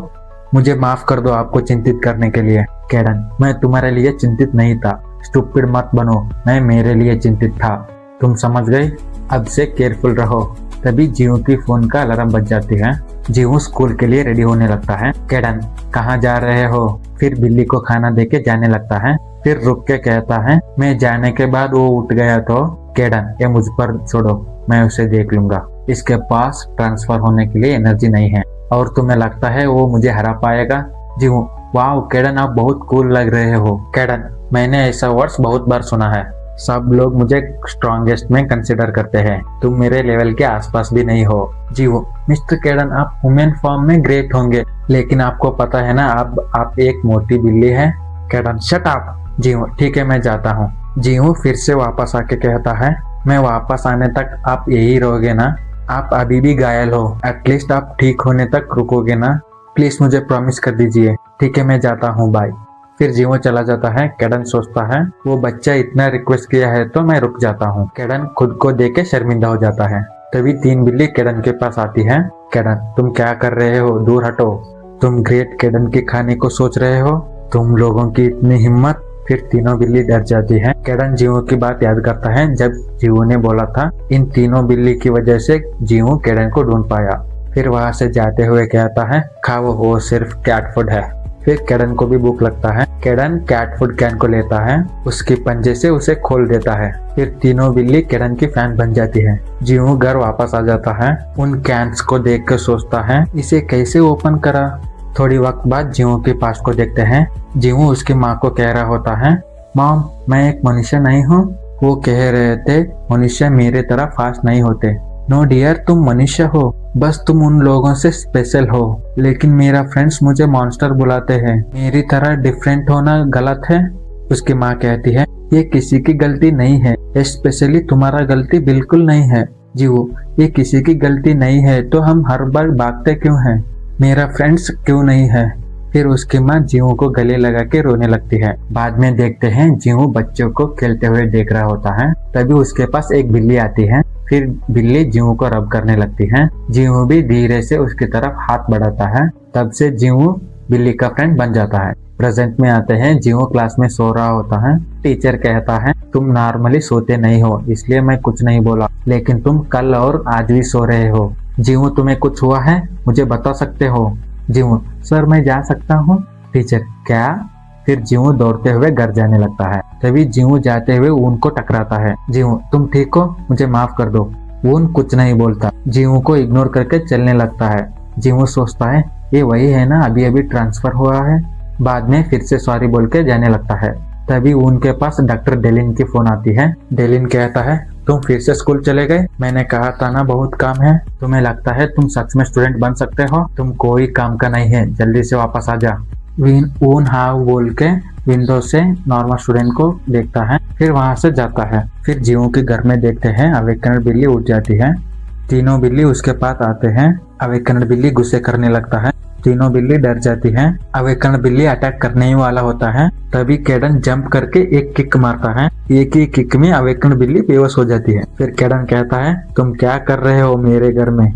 मुझे माफ कर दो आपको चिंतित करने के लिए। केडन, मैं तुम्हारे लिए चिंतित नहीं था, स्टूपिड मत बनो, मैं मेरे लिए चिंतित था, तुम समझ गए, अब से केयरफुल रहो। तभी जीवू की फोन का अलार्म बज जाती है। जीवू स्कूल के लिए रेडी होने लगता है। केडन, कहाँ जा रहे हो? फिर बिल्ली को खाना देके जाने लगता है, फिर रुक के कहता है, मैं जाने के बाद वो उठ गया तो? केडन, ये मुझ पर छोड़ो, मैं उसे देख लूंगा, इसके पास ट्रांसफर होने के लिए एनर्जी नहीं है और तुम्हें लगता है वो मुझे हरा पाएगा? जीवू, वाह केडन, आप बहुत कूल लग रहे हो। केडन, मैंने ऐसा वर्ड्स बहुत बार सुना है, सब लोग मुझे स्ट्रॉन्गेस्ट में कंसिडर करते हैं, तुम मेरे लेवल के आसपास भी नहीं हो। जीवू, मिस्टर केडन, आप ह्यूमन फॉर्म में ग्रेट होंगे, लेकिन आपको पता है ना आप एक मोटी बिल्ली है। केडन, शट अप। जीवू, ठीक है, मैं जाता हूँ। जीवू फिर से वापस आके कहता है, मैं वापस आने तक आप यही रहोगे ना? आप अभी भी घायल हो, एटलीस्ट आप ठीक होने तक रुकोगे ना? प्लीज मुझे प्रॉमिस कर दीजिए। ठीक है, मैं जाता हूँ, बाय। फिर जीवो चला जाता है। केडन सोचता है, वो बच्चा इतना रिक्वेस्ट किया है तो मैं रुक जाता हूँ। केडन खुद को देख के शर्मिंदा हो जाता है। तभी 3 बिल्ली केडन के पास आती है। केडन, तुम क्या कर रहे हो, दूर हटो, तुम ग्रेट केडन के खाने को सोच रहे हो, तुम लोगों की इतनी हिम्मत। फिर तीनों बिल्ली डर जाती है। केडन जीवो की बात याद करता है, जब जीवो ने बोला था इन तीनों बिल्ली की वजह से जीवो केडन को ढूंढ पाया। फिर वहां से जाते हुए कहता है, खाओ, वो सिर्फ कैट फूड है। फिर केडन को भी भूख लगता है। केडन कैट फूड कैन को लेता है, उसके पंजे से उसे खोल देता है। फिर तीनों बिल्ली केडन की फैन बन जाती है। जीवो घर वापस आ जाता है, उन कैन्स को देख कर सोचता है, इसे कैसे ओपन करा। थोड़ी वक्त बाद जीवो के पास को देखते हैं। जीवो उसकी माँ को कह रहा होता है, मॉम, मैं एक मनुष्य नहीं हूँ। वो कह रहे थे, मनुष्य मेरे तरह फास्ट नहीं होते। नो डियर, तुम मनुष्य हो, बस तुम उन लोगों से स्पेशल हो, लेकिन मेरा फ्रेंड्स मुझे मॉन्स्टर बुलाते हैं, मेरी तरह डिफरेंट होना गलत है। उसकी माँ कहती है, ये किसी की गलती नहीं है, स्पेशली तुम्हारा गलती बिल्कुल नहीं है। जीवो, ये किसी की गलती नहीं है तो हम हर बार भागते क्यों हैं, मेरा फ्रेंड्स क्यों नहीं है। फिर उसकी माँ जीवो को गले लगा के रोने लगती है। बाद में देखते हैं जीवो बच्चों को खेलते हुए देख रहा होता है। तभी उसके पास एक बिल्ली आती है। फिर बिल्ली जीवो को रब करने लगती है। जीवो भी धीरे से उसकी तरफ हाथ बढ़ाता है। तब से जीवो बिल्ली का फ्रेंड बन जाता है। प्रेजेंट में आते हैं। जीवो क्लास में सो रहा होता है। टीचर कहता है, तुम नॉर्मली सोते नहीं हो, इसलिए मैं कुछ नहीं बोला, लेकिन तुम कल और आज भी सो रहे हो। जीवो, तुम्हें कुछ हुआ है, मुझे बता सकते हो। जीवो, सर मैं जा सकता हूँ। टीचर, क्या? फिर जीवो दौड़ते हुए घर जाने लगता है। तभी जीवो जाते हुए ऊन को टकराता है। जीवो, तुम ठीक हो, मुझे माफ कर दो। ऊन कुछ नहीं बोलता, जीवो को इग्नोर करके चलने लगता है। जीवो सोचता है, ये वही है ना, अभी अभी ट्रांसफर हुआ है। बाद में फिर से सॉरी बोल के जाने लगता है। तभी उनके पास डॉक्टर डेलिन की फोन आती है। डेलिन कहता है, तुम फिर से स्कूल चले गए, मैंने कहा था ना बहुत काम है। तुम्हें लगता है तुम सच में स्टूडेंट बन सकते हो, तुम कोई काम का नहीं है, जल्दी से वापस आ जा। ऊन हाउ बोल के विंडो से नॉर्मल स्टूडेंट को देखता है, फिर वहां से जाता है। फिर जीवो के घर में देखते हैं अवेकनड बिल्ली उठ जाती है। तीनों बिल्ली उसके पास आते हैं। अवेकनड बिल्ली गुस्से करने लगता है। तीनों बिल्ली डर जाती हैं। अवेकनड बिल्ली अटैक करने ही वाला होता है। तभी केडन जंप करके एक किक मारता है। एक ही किक में अवेकनड बिल्ली बेहोश हो जाती है। फिर केडन कहता है, तुम क्या कर रहे हो मेरे घर में।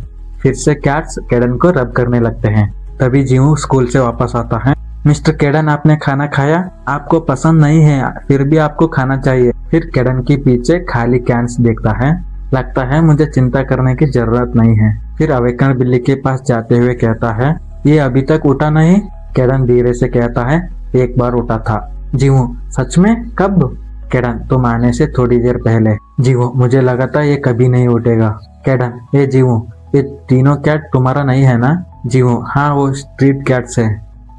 फिर से कैट्स केडन को रब करने लगते हैं। तभी जीवू स्कूल से वापस आता है। मिस्टर केडन, आपने खाना खाया? आपको पसंद नहीं है, फिर भी आपको खाना चाहिए। फिर केडन के पीछे खाली कैंस देखता है। लगता है मुझे चिंता करने की जरूरत नहीं है। फिर अवेकन बिल्ली के पास जाते हुए कहता है, ये अभी तक उठा नहीं? केडन धीरे से कहता है, एक बार उठा था। जीवू, सच में? कब? केडन, तुम आने से थोड़ी देर पहले। जीवू, मुझे लगा था ये कभी नहीं उठेगा। केडन, ये जीवू, ये तीनों कैट तुम्हारा नहीं है ना? जीवू, हाँ, वो स्ट्रीट कैट्स है।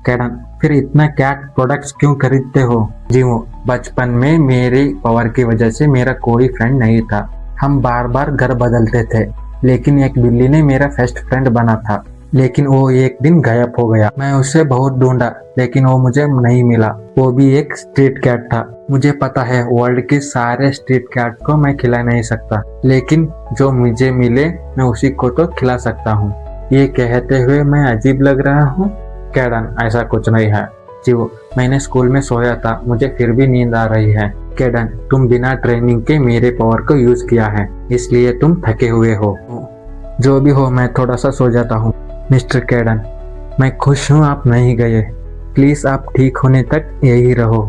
केडन, फिर इतना कैट प्रोडक्ट्स क्यों खरीदते हो? जीवू, बचपन में मेरी पावर की वजह से मेरा कोई फ्रेंड नहीं था। हम बार बार घर बदलते थे, लेकिन एक बिल्ली ने मेरा बेस्ट फ्रेंड बना था। लेकिन वो एक दिन गायब हो गया। मैं उसे बहुत ढूंढा, लेकिन वो मुझे नहीं मिला। वो भी एक स्ट्रीट कैट था। मुझे पता है वर्ल्ड के सारे स्ट्रीट कैट को मैं खिला नहीं सकता, लेकिन जो मुझे मिले मैं उसी को तो खिला सकता हूँ। ये कहते हुए मैं अजीब लग रहा हूँ? केडन, ऐसा कुछ नहीं है। जीवू, मैंने स्कूल में सोया था, मुझे फिर भी नींद आ रही है। केडन, तुम बिना ट्रेनिंग के मेरे पावर को यूज किया है, इसलिए तुम थके हुए हो। जो भी हो, मैं थोड़ा सा सो जाता हूँ। मिस्टर केडन, मैं खुश हूँ आप नहीं गए। प्लीज आप ठीक होने तक यही रहो।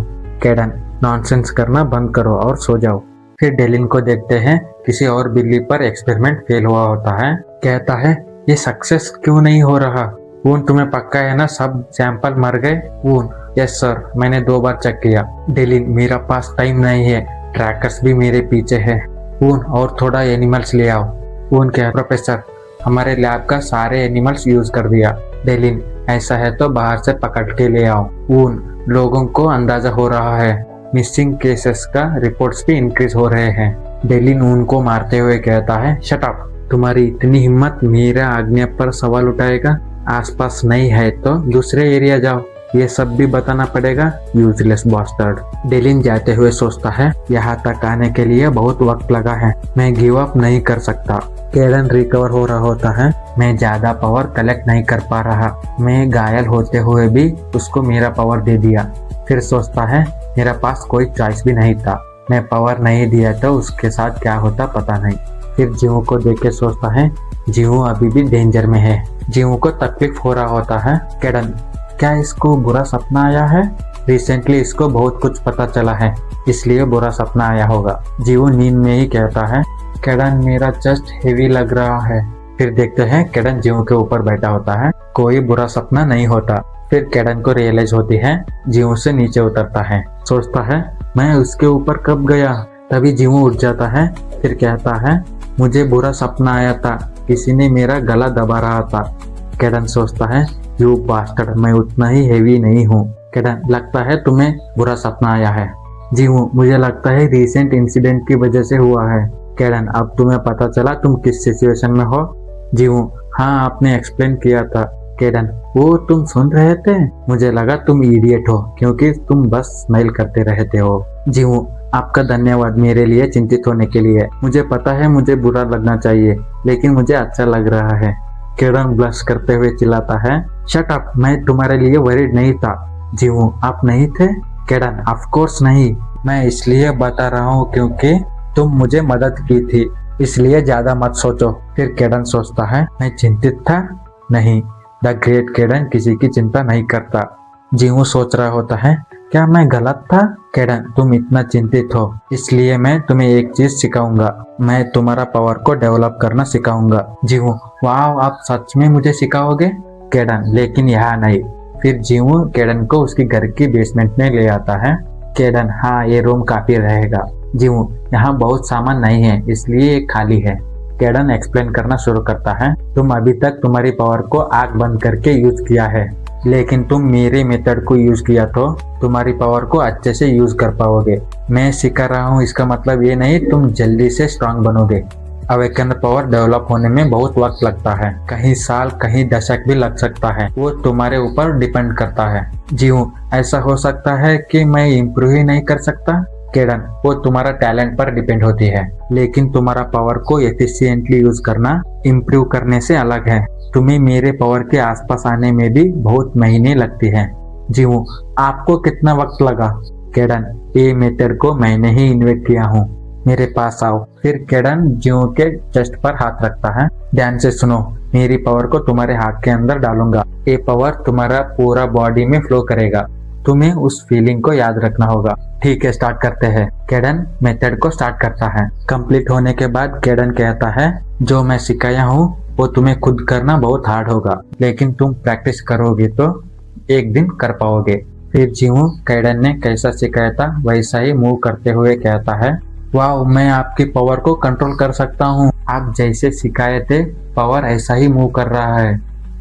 केडन, नॉनसेंस करना बंद करो और सो जाओ। फिर डेलिन को देखते हैं। किसी और बिल्ली पर एक्सपेरिमेंट फेल हुआ होता है। कहता है, ये सक्सेस क्यों नहीं हो रहा? वून, तुम्हें पक्का है ना सब सैंपल मर गए? वून, यस सर, मैंने 2 बार चेक किया। डेलिन, मेरा पास टाइम नहीं है, ट्रैकर्स भी मेरे पीछे है। वून, और थोड़ा एनिमल्स ले आओ। वून, क्या प्रोफेसर, हमारे लैब का सारे एनिमल्स यूज कर दिया। डेलिन, ऐसा है तो बाहर से पकड़ के ले आओ। वून, लोगों को अंदाजा हो रहा है मिसिंग केसेस का रिपोर्ट्स भी इंक्रीज हो रहे हैं। डेलिन वून को मारते हुए कहता है, शट अप, तुम्हारी इतनी हिम्मत मेरा आज्ञा पर सवाल उठाएगा? आसपास नहीं है तो दूसरे एरिया जाओ, ये सब भी बताना पड़ेगा? Useless bastard. डेलिन जाते हुए सोचता है, यहाँ तक आने के लिए बहुत वक्त लगा है, मैं गिव अप नहीं कर सकता। केडन रिकवर हो रहा होता है। मैं ज्यादा पावर कलेक्ट नहीं कर पा रहा, मैं घायल होते हुए भी उसको मेरा पावर दे दिया। फिर सोचता है, मेरा पास कोई चॉइस भी नहीं था, मैं पावर नहीं दिया तो उसके साथ क्या होता पता नहीं। फिर जीवू को देख के सोचता है, जीवू अभी भी डेंजर में है। जीवू को तकलीफ हो रहा होता है। केडन, क्या इसको बुरा सपना आया है? रिसेंटली इसको बहुत कुछ पता चला है, इसलिए बुरा सपना आया होगा। जीवू नींद में ही कहता है, केडन, मेरा चेस्ट हेवी लग रहा है। फिर देखते हैं केडन जीवू के ऊपर बैठा होता है। कोई बुरा सपना नहीं होता। फिर केडन को रियलाइज होती है। जीवू से नीचे उतरता है। सोचता है, मैं उसके ऊपर कब गया? तभी जीवू उठ जाता है। फिर कहता है, मुझे बुरा सपना आया था, किसी ने मेरा गला दबा रहा था। केडन सोचता है, यू बास्टर्ड, मैं उतना ही हेवी नहीं हूँ। केडन, लगता है तुम्हें बुरा सपना आया है। जीवू, मुझे लगता है रिसेंट इंसिडेंट की वजह से हुआ है। केडन, अब तुम्हें पता चला तुम किस सिचुएशन में हो? जीवू, हाँ, आपने एक्सप्लेन किया था। केडन, वो तुम सुन रहे थे? मुझे लगा तुम इडियट हो, क्योंकि तुम बस स्माइल करते रहते हो। जीवू, आपका धन्यवाद मेरे लिए चिंतित होने के लिए। मुझे पता है मुझे बुरा लगना चाहिए, लेकिन मुझे अच्छा लग रहा है। केडन ब्लश करते हुए चिल्लाता है, शट अप, मैं तुम्हारे लिए वरीड नहीं था। जीवू, आप नहीं थे? केडन, ऑफ कोर्स नहीं, मैं इसलिए बता रहा हूँ क्योंकि तुम मुझे मदद की थी, इसलिए ज्यादा मत सोचो। फिर केडन सोचता है, मैं चिंतित था? नहीं, द ग्रेट केडन किसी की चिंता नहीं करता। जीवू सोच रहा होता है, क्या मैं गलत था? केडन, तुम इतना चिंतित हो, इसलिए मैं तुम्हें एक चीज सिखाऊंगा, मैं तुम्हारा पावर को डेवलप करना सिखाऊंगा। जीवू, वाह, आप सच में मुझे सिखाओगे? केडन, लेकिन यहाँ नहीं। फिर जीवू केडन को उसके घर की बेसमेंट में ले आता है। केडन, हाँ, ये रूम काफी रहेगा। जीवू, यहाँ बहुत सामान नहीं है, इसलिए ये खाली है। केडन एक्सप्लेन करना शुरू करता है, तुम अभी तक तुम्हारी पावर को आग बंद करके यूज किया है, लेकिन तुम मेरे मेथड को यूज किया तो तुम्हारी पावर को अच्छे से यूज कर पाओगे। मैं सिखा रहा हूँ, इसका मतलब ये नहीं तुम जल्दी से स्ट्रांग बनोगे। अवेकन पावर डेवलप होने में बहुत वक्त लगता है, कहीं साल कहीं दशक भी लग सकता है, वो तुम्हारे ऊपर डिपेंड करता है। जीवू, ऐसा हो सकता है कि मैं इम्प्रूव ही नहीं कर सकता? केडन, वो तुम्हारा टैलेंट पर डिपेंड होती है, लेकिन तुम्हारा पावर को एफिशिएंटली यूज करना इम्प्रूव करने से अलग है। तुम्हें मेरे पावर के आसपास आने में भी बहुत महीने लगती हैं। जीवू, आपको कितना वक्त लगा? केडन, ये मेथड को मैंने ही इन्वेंट किया हूँ, मेरे पास आओ। फिर केडन जियो के चेस्ट पर हाथ रखता है। ध्यान से सुनो, मेरी पावर को तुम्हारे हाथ के अंदर डालूंगा। ये पावर तुम्हारा पूरा बॉडी में फ्लो करेगा। तुम्हें उस फीलिंग को याद रखना होगा। ठीक है, स्टार्ट करते हैं। केडन मेथड को स्टार्ट करता है। कंप्लीट होने के बाद केडन कहता है, जो मैं सिखाया हूँ वो तुम्हें खुद करना बहुत हार्ड होगा, लेकिन तुम प्रैक्टिस करोगे तो एक दिन कर पाओगे। फिर जियो केडन ने कैसा सिखाया था वैसा ही मूव करते हुए कहता है, वाह, मैं आपकी पावर को कंट्रोल कर सकता हूँ। आप जैसे सिखाए थे पावर ऐसा ही मूव कर रहा है।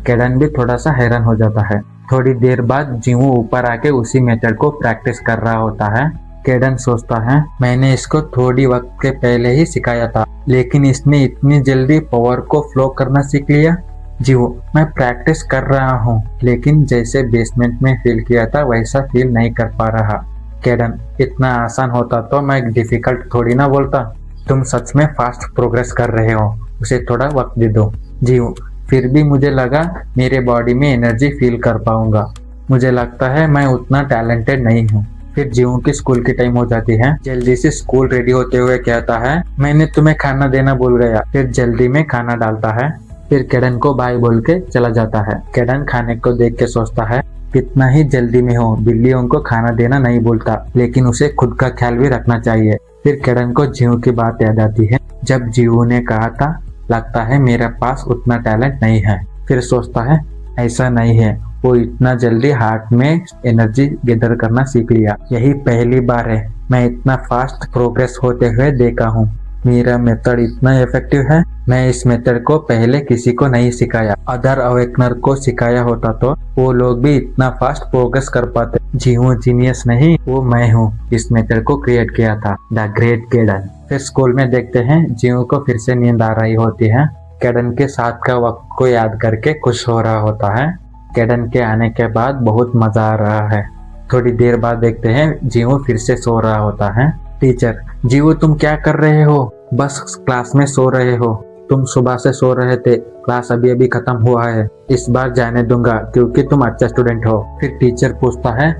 केडन भी थोड़ा सा हैरान हो जाता है। थोड़ी देर बाद जियो ऊपर आके उसी मेथड को प्रैक्टिस कर रहा होता है। केडन सोचता है, मैंने इसको थोड़ी वक्त के पहले ही सिखाया था, लेकिन इसने इतनी जल्दी पावर को फ्लो करना सीख लिया। जियो, मैं प्रैक्टिस कर रहा हूँ, लेकिन जैसे बेसमेंट में फील किया था वैसा फील नहीं कर पा रहा। केडन, इतना आसान होता तो मैं डिफिकल्ट थोड़ी ना बोलता। तुम सच में फास्ट प्रोग्रेस कर रहे हो, उसे थोड़ा वक्त दे दो। जियो, फिर भी मुझे लगा मेरे बॉडी में एनर्जी फील कर पाऊंगा। मुझे लगता है मैं उतना टैलेंटेड नहीं हूँ। फिर जियो की स्कूल की टाइम हो जाती है। जल्दी से स्कूल रेडी होते हुए कहता है, मैंने तुम्हें खाना देना भूल गया। फिर जल्दी में खाना डालता है। फिर केडन को बाय बोल के चला जाता है। केडन खाने को देख के सोचता है, कितना ही जल्दी में हो, बिल्लियों को खाना देना नहीं भूलता, लेकिन उसे खुद का ख्याल भी रखना चाहिए। फिर केडन को जियो की बात याद आती है, जब जियो ने कहा था, लगता है मेरे पास उतना टैलेंट नहीं है। फिर सोचता है, ऐसा नहीं है, वो इतना जल्दी हार्ट में एनर्जी गैदर करना सीख लिया। यही पहली बार है मैं इतना फास्ट प्रोग्रेस होते हुए देखा हूँ। मेरा मेथड इतना इफेक्टिव है। मैं इस मेथड को पहले किसी को नहीं सिखाया। अदर अवेकनर को सिखाया होता तो वो लोग भी इतना फास्ट प्रोग्रेस कर पाते। जियो जीनियस नहीं, वो मैं हूँ, इस मेथड को क्रिएट किया था। द ग्रेट केडन। फिर स्कूल में देखते हैं जियो को फिर से नींद आ रही होती है। केडन के साथ का वक्त को याद करके खुश हो रहा होता है। केडन के आने के बाद बहुत मजा आ रहा है। थोड़ी देर बाद देखते हैं जियो फिर से सो रहा होता है। टीचर, जियो तुम क्या कर रहे हो? बस क्लास में सो रहे हो। तुम सुबह से सो रहे थे, क्लास अभी अभी खत्म हुआ है। इस बार जाने दूंगा क्योंकि तुम अच्छा स्टूडेंट हो। फिर टीचर पूछता है,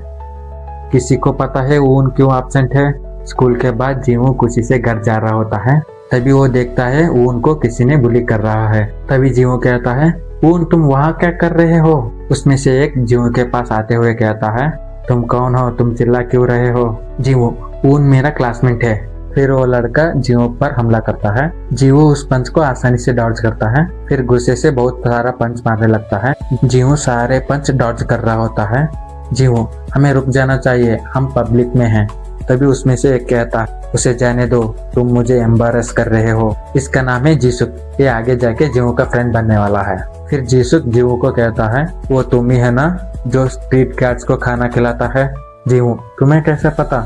किसी को पता है ऊन क्यों एब्सेंट है? स्कूल के बाद जियो खुशी से घर जा रहा होता है। तभी वो देखता है ऊन को किसी ने बुली कर रहा है। तभी जियो कहता है, ऊन तुम वहाँ क्या कर रहे हो? उसमें से एक जियो के पास आते हुए कहता है, तुम कौन हो? तुम चिल्ला क्यों रहे हो? जियो, ऊन मेरा क्लासमेट है। फिर वो लड़का जियो पर हमला करता है। जियो उस पंच को आसानी से डॉज करता है। फिर गुस्से से बहुत सारा पंच मारने लगता है। जियो सारे पंच डॉज कर रहा होता है। जियो, हमें रुक जाना चाहिए, हम पब्लिक में हैं। तभी उसमें से एक कहता, उसे जाने दो, तुम मुझे एम्बारस कर रहे हो। इसका नाम है जीसुक, ये आगे जाके जियो का फ्रेंड बनने वाला है। फिर जीसुक जियो को कहता है, वो तुम ही है ना जो स्ट्रीट कैट्स को खाना खिलाता है? जियो, तुम्हें कैसे पता?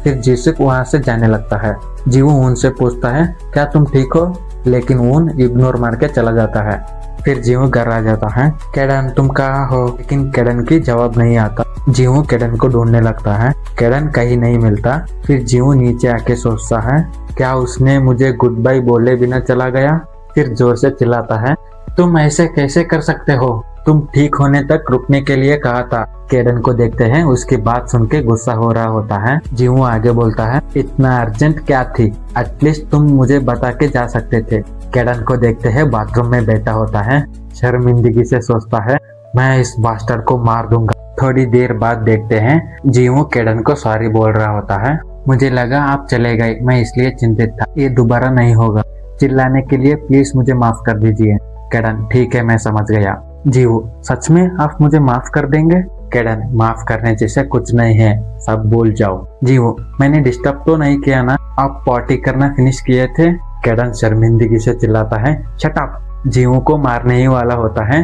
फिर जीसुक वहाँ से जाने लगता है। जियो ऊन से पूछता है, क्या तुम ठीक हो? लेकिन ऊन इग्नोर मार के चला जाता है। फिर जियो घर आ जाता है। केडन, तुम कहाँ हो? लेकिन केडन की जवाब नहीं आता। जियो केडन को ढूंढने लगता है। केडन कहीं नहीं मिलता। फिर जियो नीचे आके सोचता है, क्या उसने मुझे गुड बाय बोले बिना चला गया? फिर जोर से चिल्लाता है, तुम ऐसे कैसे कर सकते हो? तुम ठीक होने तक रुकने के लिए कहा था। केडन को देखते हैं, उसकी बात सुन के गुस्सा हो रहा होता है। जियो आगे बोलता है, इतना अर्जेंट क्या थी? एटलीस्ट तुम मुझे बता के जा सकते थे। केडन को देखते हैं, बाथरूम में बैठा होता है। शर्मिंदगी से सोचता है, मैं इस बास्टर को मार दूंगा। थोड़ी देर बाद देखते हैं जियो केडन को सॉरी बोल रहा होता है। मुझे लगा आप चले गए, मैं इसलिए चिंतित था। ये दोबारा नहीं होगा। चिल्लाने के लिए प्लीज मुझे माफ कर दीजिए। केडन, ठीक है, मैं समझ गया। जियो, सच में आप मुझे माफ कर देंगे? केडन, माफ करने जैसे कुछ नहीं है, सब भूल जाओ। जियो, मैंने डिस्टर्ब तो नहीं किया ना? आप पार्टी करना फिनिश किए थे? केडन शर्मिंदगी से चिल्लाता है, शट अप। जियो को मारने ही वाला होता है।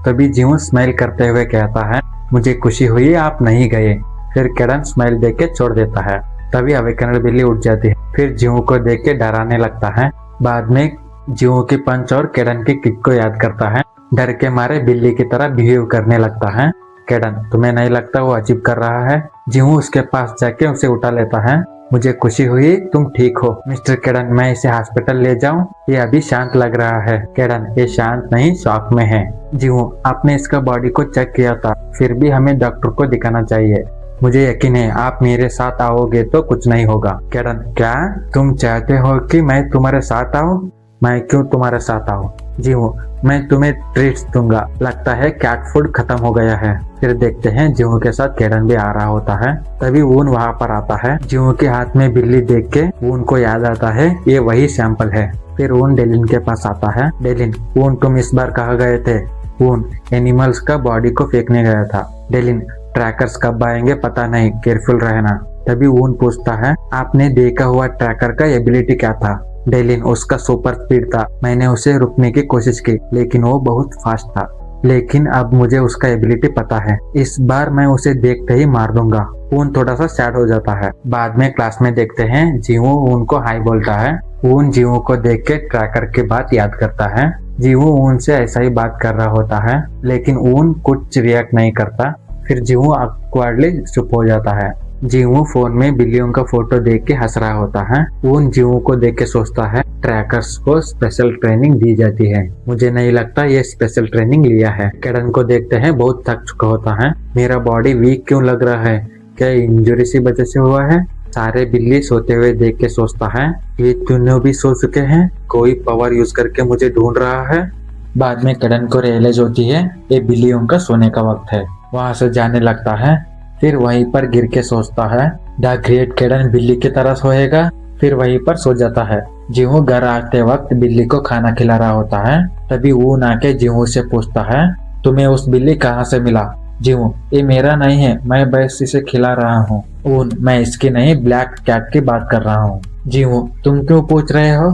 तभी जियो स्माइल करते हुए कहता है, मुझे खुशी हुई आप नहीं गए। फिर केडन स्माइल देख के छोड़ देता है। तभी अवेकनर बिल्ली उठ जाती है। फिर जियो को देख के डराने लगता है। बाद में जियो की पंच और केडन की किक को याद करता है। डर के मारे बिल्ली की तरह बिहेव करने लगता है। केडन, तुम्हें नहीं लगता वो अजीब कर रहा है? जियो उसके पास जाके उसे उठा लेता है। मुझे खुशी हुई तुम ठीक हो। मिस्टर केडन, मैं इसे हॉस्पिटल ले जाऊं? ये अभी शांत लग रहा है। केडन, ये शांत नहीं, शॉक में है। जियो, आपने इसका बॉडी को चेक किया था, फिर भी हमें डॉक्टर को दिखाना चाहिए। मुझे यकीन है आप मेरे साथ आओगे तो कुछ नहीं होगा। केडन, क्या तुम चाहते हो कि मैं तुम्हारे साथ आऊं? मैं क्यों तुम्हारे साथ आऊं? जीवू, मैं तुम्हें ट्रीट्स दूंगा। लगता है कैट फूड खत्म हो गया है। फिर देखते हैं जीवू के साथ केडन भी आ रहा होता है। तभी वून वहाँ पर आता है। जीवू के हाथ में बिल्ली देख के वून को याद आता है ये वही सैंपल है। फिर वून डेलिन के पास आता है। डेलिन, वून तुम इस बार कहाँ गए थे? वून, एनिमल्स का बॉडी को फेंकने गया था। डेलिन, ट्रैकर्स कब आएंगे पता नहीं, केयरफुल रहना। तभी वून पूछता है आपने देखा हुआ ट्रैकर का एबिलिटी क्या था? डेलिन, उसका सुपर स्पीड था। मैंने उसे रुकने की कोशिश की लेकिन वो बहुत फास्ट था। लेकिन अब मुझे उसका एबिलिटी पता है, इस बार मैं उसे देखते ही मार दूंगा। वून थोड़ा सा सैड हो जाता है। बाद में क्लास में देखते हैं जीवू वून को हाई बोलता है। वून जीवू को देख के ट्रैकर की बात याद करता है। जीवू वून से ऐसा ही बात कर रहा होता है लेकिन वून कुछ रिएक्ट नहीं करता। फिर जीवू ऑकवर्डली चुप हो जाता है। जीवू फोन में बिल्लियों का फोटो देख के हंस रहा होता है। वून जीवू को देख के सोचता है ट्रैकर्स को स्पेशल ट्रेनिंग दी जाती है। मुझे नहीं लगता ये स्पेशल ट्रेनिंग लिया है। केडन को देखते हैं बहुत थक चुका होता है। मेरा बॉडी वीक क्यों लग रहा है? क्या इंजरी की वजह से हुआ है? सारे बिल्ली सोते हुए देख के सोचता है ये तीनों भी सो चुके हैं, कोई पावर यूज करके मुझे ढूंढ रहा है। बाद में केडन को रियलाइज होती है ये बिल्लियों का सोने का वक्त है। वहां से जाने लगता है। फिर वहीं पर गिर के सोचता है द ग्रेट केडन बिल्ली की तरह सोएगा। फिर वहीं पर सो जाता है। जीवू घर आते वक्त बिल्ली को खाना खिला रहा होता है। तभी वून आके जीवू से पूछता है तुम्हें उस बिल्ली कहाँ से मिला? जीवू, ये मेरा नहीं है, मैं बस इसे खिला रहा हूँ। वून, मैं इसकी नहीं ब्लैक कैट की बात कर रहा हूँ। जीवू, तुम क्यों पूछ रहे हो?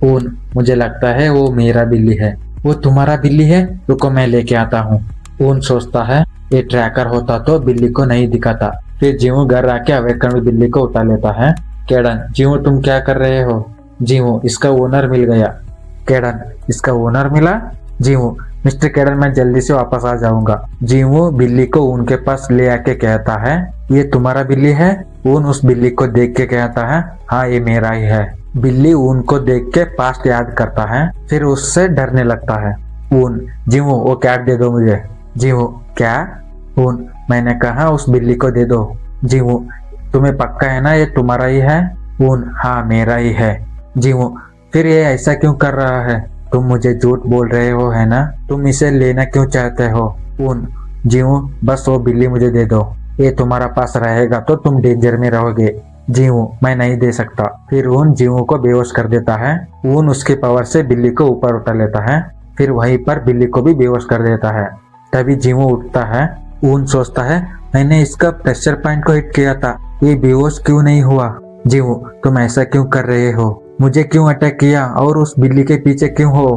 वून, मुझे लगता है वो मेरा बिल्ली है। वो तुम्हारा बिल्ली है? रुको मैं लेके आता हूँ। वून सोचता है ये ट्रैकर होता तो बिल्ली को नहीं दिखाता। फिर जीवू घर आके अवेकन बिल्ली को उठा लेता है। केडन, जीवू तुम क्या कर रहे हो? जीवू, इसका ओनर मिल गया। केडन, इसका ओनर मिला? जीवू, मिस्टर केडन मैं जल्दी से वापस आ जाऊंगा। जीवू बिल्ली को उनके पास ले आके कहता है ये तुम्हारा बिल्ली है? ऊन उस बिल्ली को देख के कहता है हाँ ये मेरा ही है। बिल्ली ऊन को देख के पास्ट याद करता है। फिर उससे डरने लगता है। ऊन, जीवू वो कैट दे दो मुझे। जीवू, क्या? ऊन, मैंने कहा उस बिल्ली को दे दो। जीवू, तुम्हें पक्का है ना ये तुम्हारा ही है? ऊन, हाँ मेरा ही है। जीवू, फिर ये ऐसा क्यों कर रहा है? तुम मुझे झूठ बोल रहे हो है ना? तुम इसे लेना क्यों चाहते हो? ऊन, जीवू बस वो बिल्ली मुझे दे दो, ये तुम्हारा पास रहेगा तो तुम डेंजर में रहोगे। जीवू, मैं नहीं दे सकता। फिर ऊन जीवू को बेहोश कर देता है। ऊन उसके पावर से बिल्ली को ऊपर उठा लेता है। फिर वहीं पर बिल्ली को भी बेहोश कर देता है। तभी जीवू उठता है। ऊन सोचता है मैंने इसका प्रेशर पॉइंट को हिट किया था, ये बेहोश क्यों नहीं हुआ? जीवू, तुम ऐसा क्यों कर रहे हो? मुझे क्यों अटैक किया और उस बिल्ली के पीछे क्यों हो?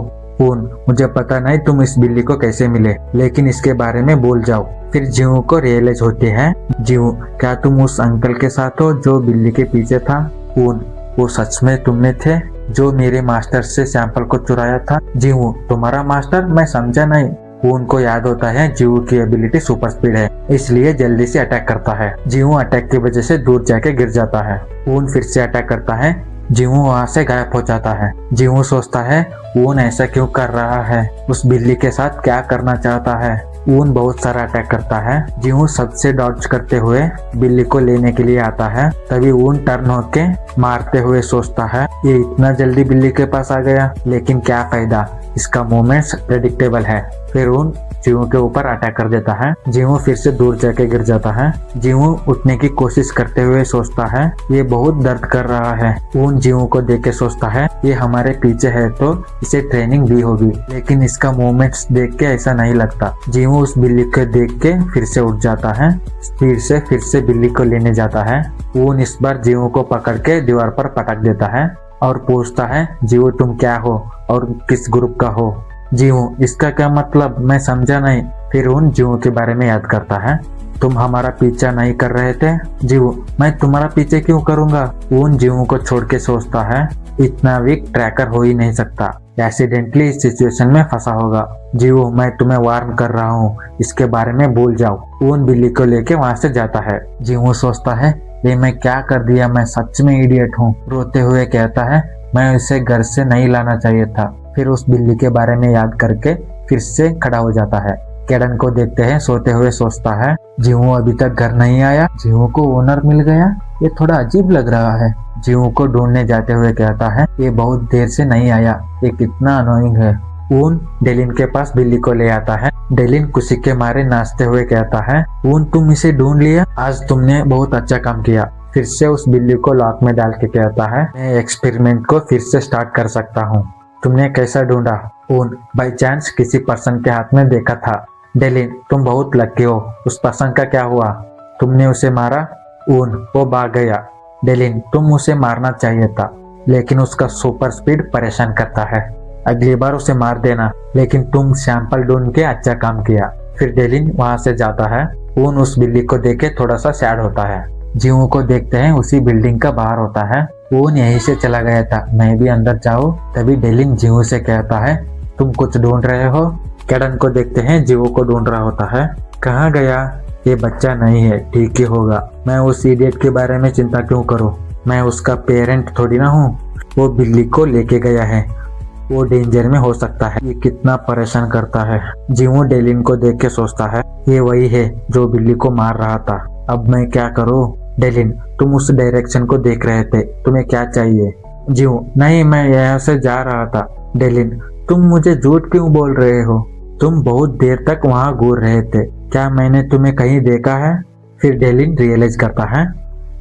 ऊन, मुझे पता नहीं तुम इस बिल्ली को कैसे मिले, लेकिन इसके बारे में भूल जाओ। फिर जीवू को रियलाइज होती है। जीवू, क्या तुम उस अंकल के साथ हो जो बिल्ली के पीछे था? ऊन, वो सच में तुमने थे जो मेरे मास्टर से सैंपल को चुराया था? जीवू, तुम्हारा मास्टर? मैं समझा नहीं। ऊन को याद होता है जीवू की एबिलिटी सुपर स्पीड है, इसलिए जल्दी से अटैक करता है। जीवू अटैक की वजह से दूर जाके गिर जाता है। ऊन फिर से अटैक करता है। जीवू वहाँ से गायब हो जाता है। जीवू सोचता है ऊन ऐसा क्यों कर रहा है, उस बिल्ली के साथ क्या करना चाहता है। ऊन बहुत सारा अटैक करता है। जीवू सबसे डॉज करते हुए बिल्ली को लेने के लिए आता है। तभी ऊन टर्न होके मारते हुए सोचता है ये इतना जल्दी बिल्ली के पास आ गया, लेकिन क्या फायदा, इसका मूवमेंट्स प्रेडिक्टेबल है। फिर ऊन जीवू के ऊपर अटैक कर देता है। जीवू फिर से दूर जाके गिर जाता है। जीवू उठने की कोशिश करते हुए सोचता है ये बहुत दर्द कर रहा है। ऊन जीवू को देख के सोचता है ये हमारे पीछे है तो इसे ट्रेनिंग दी होगी, लेकिन इसका मूवमेंट्स देख के ऐसा नहीं लगता। जीवू उस बिल्ली को देख के फिर से उठ जाता है। स्पीड से फिर से बिल्ली को लेने जाता है। ऊन इस बार जीवू को पकड़ के दीवार पर पटक देता है और पूछता है जीवू तुम क्या हो और किस ग्रुप का हो? जीवू, इसका क्या मतलब, मैं समझा नहीं। फिर ऊन जीवू के बारे में याद करता है। तुम हमारा पीछा नहीं कर रहे थे? जीवू, मैं तुम्हारा पीछे क्यों करूंगा? ऊन जीवू को छोड़ के सोचता है इतना वीक ट्रैकर हो ही नहीं सकता, एक्सीडेंटली इस सिचुएशन में फंसा होगा। जीवू, मैं तुम्हें वार्न कर रहा हूँ, इसके बारे में भूल जाओ। ऊन बिल्ली को लेके वहां से जाता है। जीवू सोचता है ये मैं क्या कर दिया, मैं सच में इडियट हूँ। रोते हुए कहता है मैं इसे घर से नहीं लाना चाहिए था। फिर उस बिल्ली के बारे में याद करके फिर से खड़ा हो जाता है। केडन को देखते हैं सोते हुए सोचता है, जीवू अभी तक घर नहीं आया, जीवू को ओनर मिल गया, ये थोड़ा अजीब लग रहा है। जीवू को ढूंढने जाते हुए कहता है, ये बहुत देर से नहीं आया, ये कितना अनोइंग है। ऊन डेलिन के पास बिल्ली को ले आता है। डेलिन खुशी के मारे नाचते हुए कहता है, ऊन तुम इसे ढूंढ लिया, आज तुमने बहुत अच्छा काम किया। फिर से उस बिल्ली को लॉक में डाल के कहता है, मैं एक्सपेरिमेंट को फिर से स्टार्ट कर सकता हूँ। तुमने कैसा ढूंढा? ऊन बाई चांस किसी पर्सन के हाथ में देखा था। डेलिन तुम बहुत लकी हो, उस पर्सन का क्या हुआ? तुमने उसे मारा? ऊन वो भाग गया। डेलिन तुम उसे मारना चाहिए था, लेकिन उसका सुपर स्पीड परेशान करता है, अगली बार उसे मार देना, लेकिन तुम सैंपल ढूंढ के अच्छा काम किया। फिर डेलिन वहां से जाता है। ऊन उस बिल्ली को देख के थोड़ा सा सैड होता है। जीवू को देखते हैं उसी बिल्डिंग का बाहर होता है। ऊन यहीं से चला गया था, मैं भी अंदर जाऊँ। तभी डेलिन जीवू से कहता है, तुम कुछ ढूंढ रहे हो? केडन को देखते हैं जीवू को ढूंढ रहा होता है। कहाँ गया? ये बच्चा नहीं है, ठीक ही होगा, मैं उस इडियट के बारे में चिंता क्यों करूँ, मैं उसका पेरेंट थोड़ी ना हूँ। वो बिल्ली को लेके गया है, वो डेंजर में हो सकता है, ये कितना परेशान करता है। जीवू डेलिन को देख के सोचता है, ये वही है जो बिल्ली को मार रहा था, अब मैं क्या करूँ? डेलिन तुम उस डायरेक्शन को देख रहे थे, तुम्हें क्या चाहिए? जीवू नहीं, मैं यहाँ से जा रहा था। डेलिन तुम मुझे झूठ क्यों बोल रहे हो? तुम बहुत देर तक वहाँ घूर रहे थे, क्या मैंने तुम्हें कहीं देखा है? फिर डेलिन रियलाइज करता है,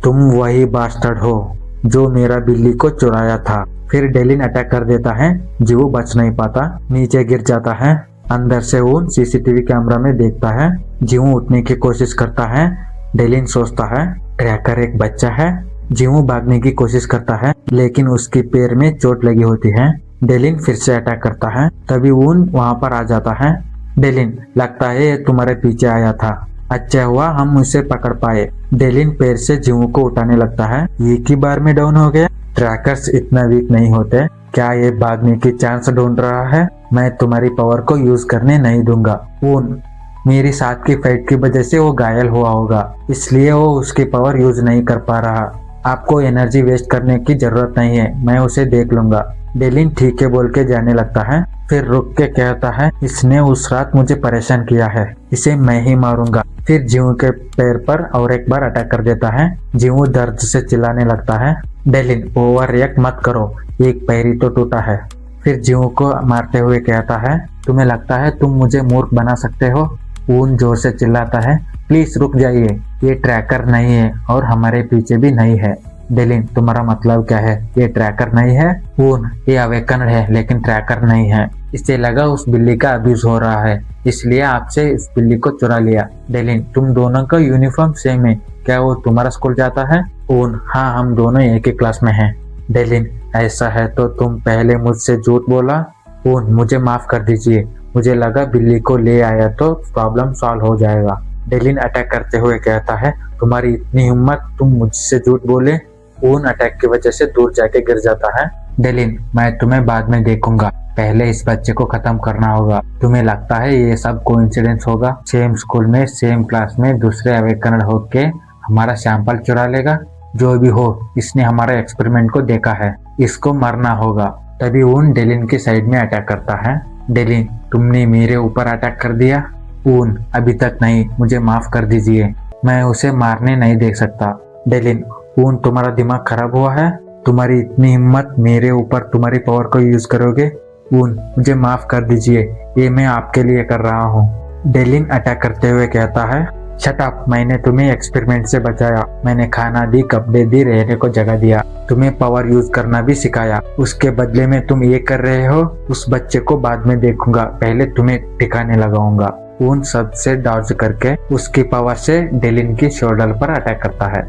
तुम वही बास्टर्ड हो जो मेरा बिल्ली को चुराया था। फिर डेलिन अटैक कर देता है। जीवू बच नहीं पाता, नीचे गिर जाता है। अंदर से ऊन सीसीटीवी कैमरा में देखता है। जीवू उठने की कोशिश करता है। डेलिन सोचता है, ट्रैकर एक बच्चा है। जीवू भागने की कोशिश करता है, लेकिन उसकी पैर में चोट लगी होती है। डेलिन फिर से अटैक करता है। तभी ऊन वहां पर आ जाता है। डेलिन लगता है ये तुम्हारे पीछे आया था, अच्छा हुआ हम उसे पकड़ पाए। डेलिन पैर से जीवू को उठाने लगता है। एक ही बार में डाउन हो गया। ट्रैकर्स इतना वीक नहीं होते, क्या ये भागने की चांस ढूंढ रहा है? मैं तुम्हारी पावर को यूज करने नहीं दूंगा। ऊन मेरी साथ की फाइट की वजह से वो घायल हुआ होगा, इसलिए वो उसकी पावर यूज नहीं कर पा रहा। आपको एनर्जी वेस्ट करने की जरूरत नहीं है, मैं उसे देख लूंगा। डेलिन ठीक है बोल के जाने लगता है। फिर रुक के कहता है, इसने उस रात मुझे परेशान किया है, इसे मैं ही मारूंगा। फिर जीवू के पैर पर और एक बार अटैक कर देता है। जीवू दर्द से चिल्लाने लगता है। डेलिन ओवर रिएक्ट मत करो, एक पैर ही तो टूटा है। फिर जीवू को मारते हुए कहता है, तुम्हें लगता है तुम मुझे मूर्ख बना सकते हो? ऊन जोर से चिल्लाता है, प्लीज रुक जाइए, ये ट्रैकर नहीं है और हमारे पीछे भी नहीं है। डेलिन तुम्हारा मतलब क्या है? ये ट्रैकर नहीं है? ऊन ये अवेकन है लेकिन ट्रैकर नहीं है, इससे लगा उस बिल्ली का अब्यूज हो रहा है, इसलिए आपसे इस बिल्ली को चुरा लिया। डेलिन तुम दोनों का यूनिफॉर्म सेम है, क्या वो तुम्हारा स्कूल जाता है? ऊन हाँ, हम दोनों एक ही क्लास में हैं। डेलिन ऐसा है तो तुम पहले मुझसे झूठ बोला। ऊन मुझे माफ कर दीजिए, मुझे लगा बिल्ली को ले आया तो प्रॉब्लम सॉल्व हो जाएगा। डेलिन अटैक करते हुए कहता है, तुम्हारी इतनी हिम्मत, तुम मुझसे झूठ बोले? ऊन अटैक की वजह से दूर जाके गिर जाता है। डेलिन मैं तुम्हें बाद में देखूंगा, पहले इस बच्चे को खत्म करना होगा। तुम्हें लगता है ये सब कोइंसिडेंस होगा? सेम स्कूल में सेम क्लास में दूसरे अवेकन होके हमारा सैंपल चुरा लेगा? जो भी हो, इसने हमारा एक्सपेरिमेंट को देखा है, इसको मरना होगा। तभी ऊन डेलिन की साइड में अटैक करता है। डेलिन तुमने मेरे ऊपर अटैक कर दिया। ऊन अभी तक नहीं, मुझे माफ कर दीजिए, मैं उसे मारने नहीं देख सकता। डेलिन ऊन तुम्हारा दिमाग खराब हुआ है? तुम्हारी इतनी हिम्मत, मेरे ऊपर तुम्हारी पावर को यूज करोगे? ऊन मुझे माफ कर दीजिए, ये मैं आपके लिए कर रहा हूँ। डेलिन अटैक करते हुए कहता है, शट अप, मैंने तुम्हें एक्सपेरिमेंट से बचाया, मैंने खाना दी, कपड़े दी, रहने को जगह दिया, तुम्हें पावर यूज करना भी सिखाया, उसके बदले में तुम ये कर रहे हो? उस बच्चे को बाद में देखूंगा, पहले तुम्हें ठिकाने लगाऊंगा। ऊन सबसे डॉज करके उसकी पावर से डेलिन की शोल्डर पर अटैक करता है,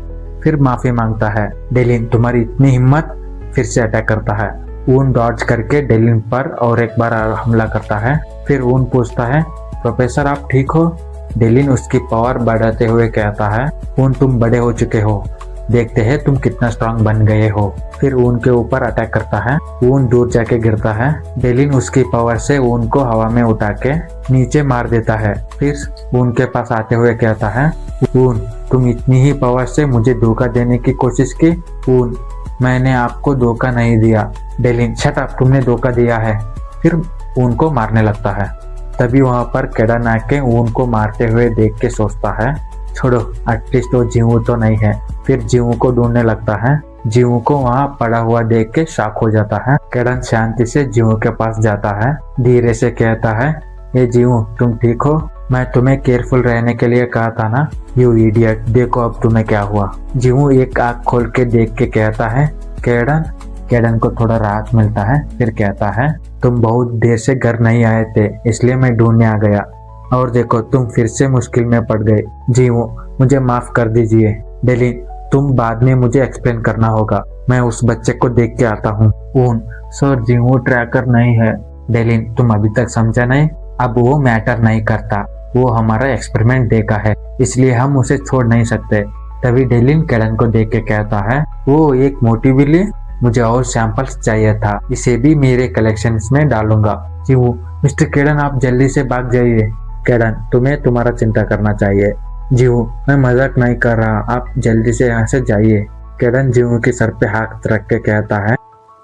फिर माफी मांगता है। डेलिन तुम्हारी इतनी हिम्मत, फिर से अटैक करता है। ऊन डॉज करके डेलिन पर और एक बार हमला करता है। फिर ऊन पूछता है, प्रोफेसर आप ठीक हो? डेलिन उसकी पावर बढ़ाते हुए कहता है, ऊन तुम बड़े हो चुके हो, देखते हैं तुम कितना स्ट्रांग बन गए हो। फिर ऊन के ऊपर अटैक करता है। ऊन दूर जाके गिरता है। डेलिन उसकी पावर से ऊन को हवा में उठा के नीचे मार देता है। फिर ऊन के पास आते हुए कहता है, ऊन तुम इतनी ही पावर से मुझे धोखा देने की कोशिश की? ऊन मैंने आपको धोखा नहीं दिया। डेलिन शट अप, तुमने धोखा दिया है। फिर ऊन को मारने लगता है। तभी वहाँ पर केडन आके ऊन को मारते हुए देख के सोचता है, छोड़ो एटलीस्ट वो जीवू तो नहीं है। फिर जीवू को ढूंढने लगता है। जीवू को वहाँ पड़ा हुआ देख के शॉक हो जाता है। केडन शांति से जीवू के पास जाता है, धीरे से कहता है, ये जीवू तुम ठीक हो? मैं तुम्हें केयरफुल रहने के लिए कहा था ना। यू इडियट, देखो अब तुम्हें क्या हुआ। जीवू एक आँख खोल के देख के कहता है, केडन। केडन को थोड़ा राहत मिलता है। फिर कहता है, तुम बहुत देर से घर नहीं आए थे इसलिए मैं ढूंढने आ गया, और देखो तुम फिर से मुश्किल में पड़ गए। जीवू मुझे माफ कर दीजिए। डेलिन तुम बाद में मुझे एक्सप्लेन करना होगा, मैं उस बच्चे को देख के आता हूँ। ऊन सर जीवू ट्रैकर नहीं है। डेलिन तुम अभी तक समझा नहीं, अब वो मैटर नहीं करता, वो हमारा एक्सपेरिमेंट देखा है इसलिए हम उसे छोड़ नहीं सकते। तभी डेलिन केडन को देख के कहता है, वो एक मोटी बिल्ली, मुझे और सैंपल्स चाहिए था, इसे भी मेरे कलेक्शन में डालूंगा। जीवू मिस्टर केडन आप जल्दी से भाग जाइए। केडन तुम्हें तुम्हारा चिंता करना चाहिए। जीवू मैं मजाक नहीं कर रहा, आप जल्दी से यहाँ से जाइए। केडन जीवू के सर पे हाथ रख के कहता है,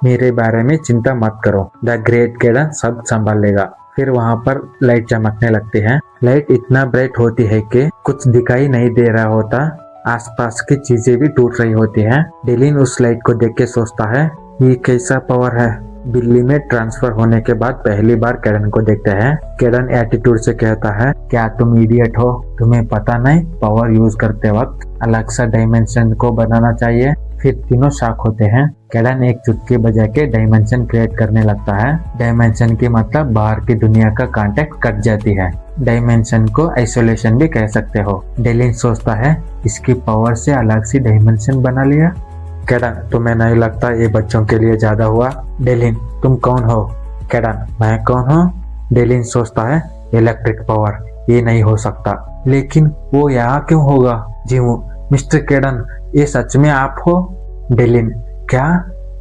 मेरे बारे में चिंता मत करो, द ग्रेट केडन सब संभाल लेगा। फिर वहाँ पर लाइट चमकने लगती है। लाइट इतना ब्राइट होती है कि कुछ दिखाई नहीं दे रहा होता, आसपास की चीजें भी टूट रही होती हैं। डेलिन उस लाइट को देख के सोचता है, ये कैसा पावर है। बिल्ली में ट्रांसफर होने के बाद पहली बार केडन को देखते हैं। केडन एटीट्यूड से कहता है, क्या तुम इडियट हो? तुम्हें पता नहीं पावर यूज करते वक्त अलग सा डायमेंशन को बनाना चाहिए। फिर तीनों शॉक होते हैं। केडन एक चुटकी बजा के डायमेंशन क्रिएट करने लगता है। डायमेंशन की मतलब बाहर की दुनिया का कांटेक्ट कट जाती है। डायमेंशन को आइसोलेशन भी कह सकते हो। डेलिन सोचता है, इसकी पावर से अलग सी डायमेंशन बना लिया। केडन तुम्हें नहीं लगता ये बच्चों के लिए ज्यादा हुआ? डेलिन तुम कौन हो? केडन मैं कौन हूँ? डेलिन सोचता है, इलेक्ट्रिक पावर, ये नहीं हो सकता। लेकिन वो यहाँ क्यों होगा? जीवू मिस्टर केडन ये सच में आप हो? डेलिन क्या?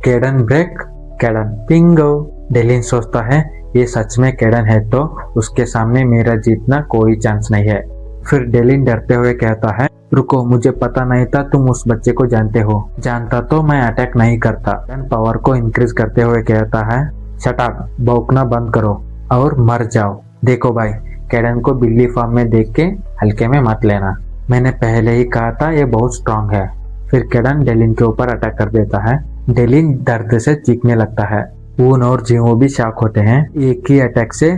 केडन ब्रेक। केडन पिंगो। डेलिन सोचता है, ये सच में केडन है तो उसके सामने मेरा जीतना कोई चांस नहीं है। फिर डेलिन डरते हुए कहता है, रुको मुझे पता नहीं था तुम उस बच्चे को जानते हो, जानता तो मैं अटैक नहीं करता। पावर को इंक्रीज करते हुए कहता है, शट अप, भौंकना बंद करो और मर जाओ। देखो भाई, केडन को बिल्ली फार्म में देख के हल्के में मत लेना, मैंने पहले ही कहा था ये बहुत स्ट्रांग है। फिर केडन डेलिन के ऊपर अटैक कर देता है। डेलिन दर्द से चीखने लगता है। ऊन और जीवो भी शॉक होते हैं। एक ही अटैक से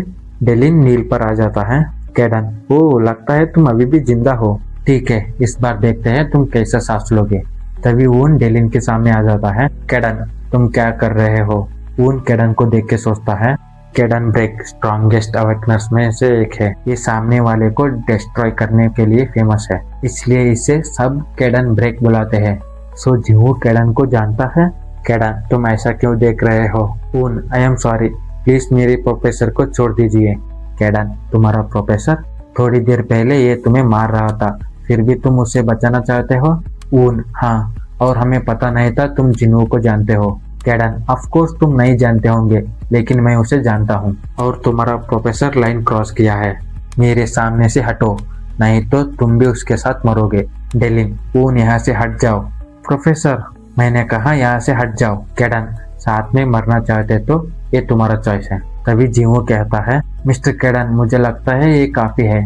डेलिन नील पर आ जाता है। केडन ओ लगता है तुम अभी भी जिंदा हो, ठीक है इस बार देखते हैं तुम कैसा सांस लोगे। तभी ऊन डेलिन के सामने आ जाता है। केडन तुम क्या कर रहे हो? ऊन केडन को देख के सोचता है, केडन ब्रेक स्ट्रॉन्गेस्ट अवेकनर्स में से एक है, ये सामने वाले को डिस्ट्रॉय करने के लिए फेमस है, इसलिए इसे सब केडन ब्रेक बुलाते हैं। सो जीवू केडन को जानता है। केडन तुम ऐसा क्यों देख रहे हो? ऊन आई एम सॉरी, प्लीज मेरे प्रोफेसर को छोड़ दीजिए। केडन तुम्हारा प्रोफेसर? थोड़ी देर पहले ये तुम्हें मार रहा था, फिर भी तुम उसे बचाना चाहते हो? ऊन हाँ, और हमें पता नहीं था तुम जिन्नू को जानते हो। केडन ऑफ कोर्स तुम नहीं जानते होंगे, लेकिन मैं उसे जानता हूँ, और तुम्हारा प्रोफेसर लाइन क्रॉस किया है। मेरे सामने से हटो, नहीं तो तुम भी उसके साथ मरोगे। डेलिन ऊन यहाँ से हट जाओ। प्रोफेसर मैंने कहा यहाँ से हट जाओ। केडन साथ में मरना चाहते तो ये तुम्हारा चॉइस है। तभी जीवो कहता है, मिस्टर केडन मुझे लगता है ये काफी है।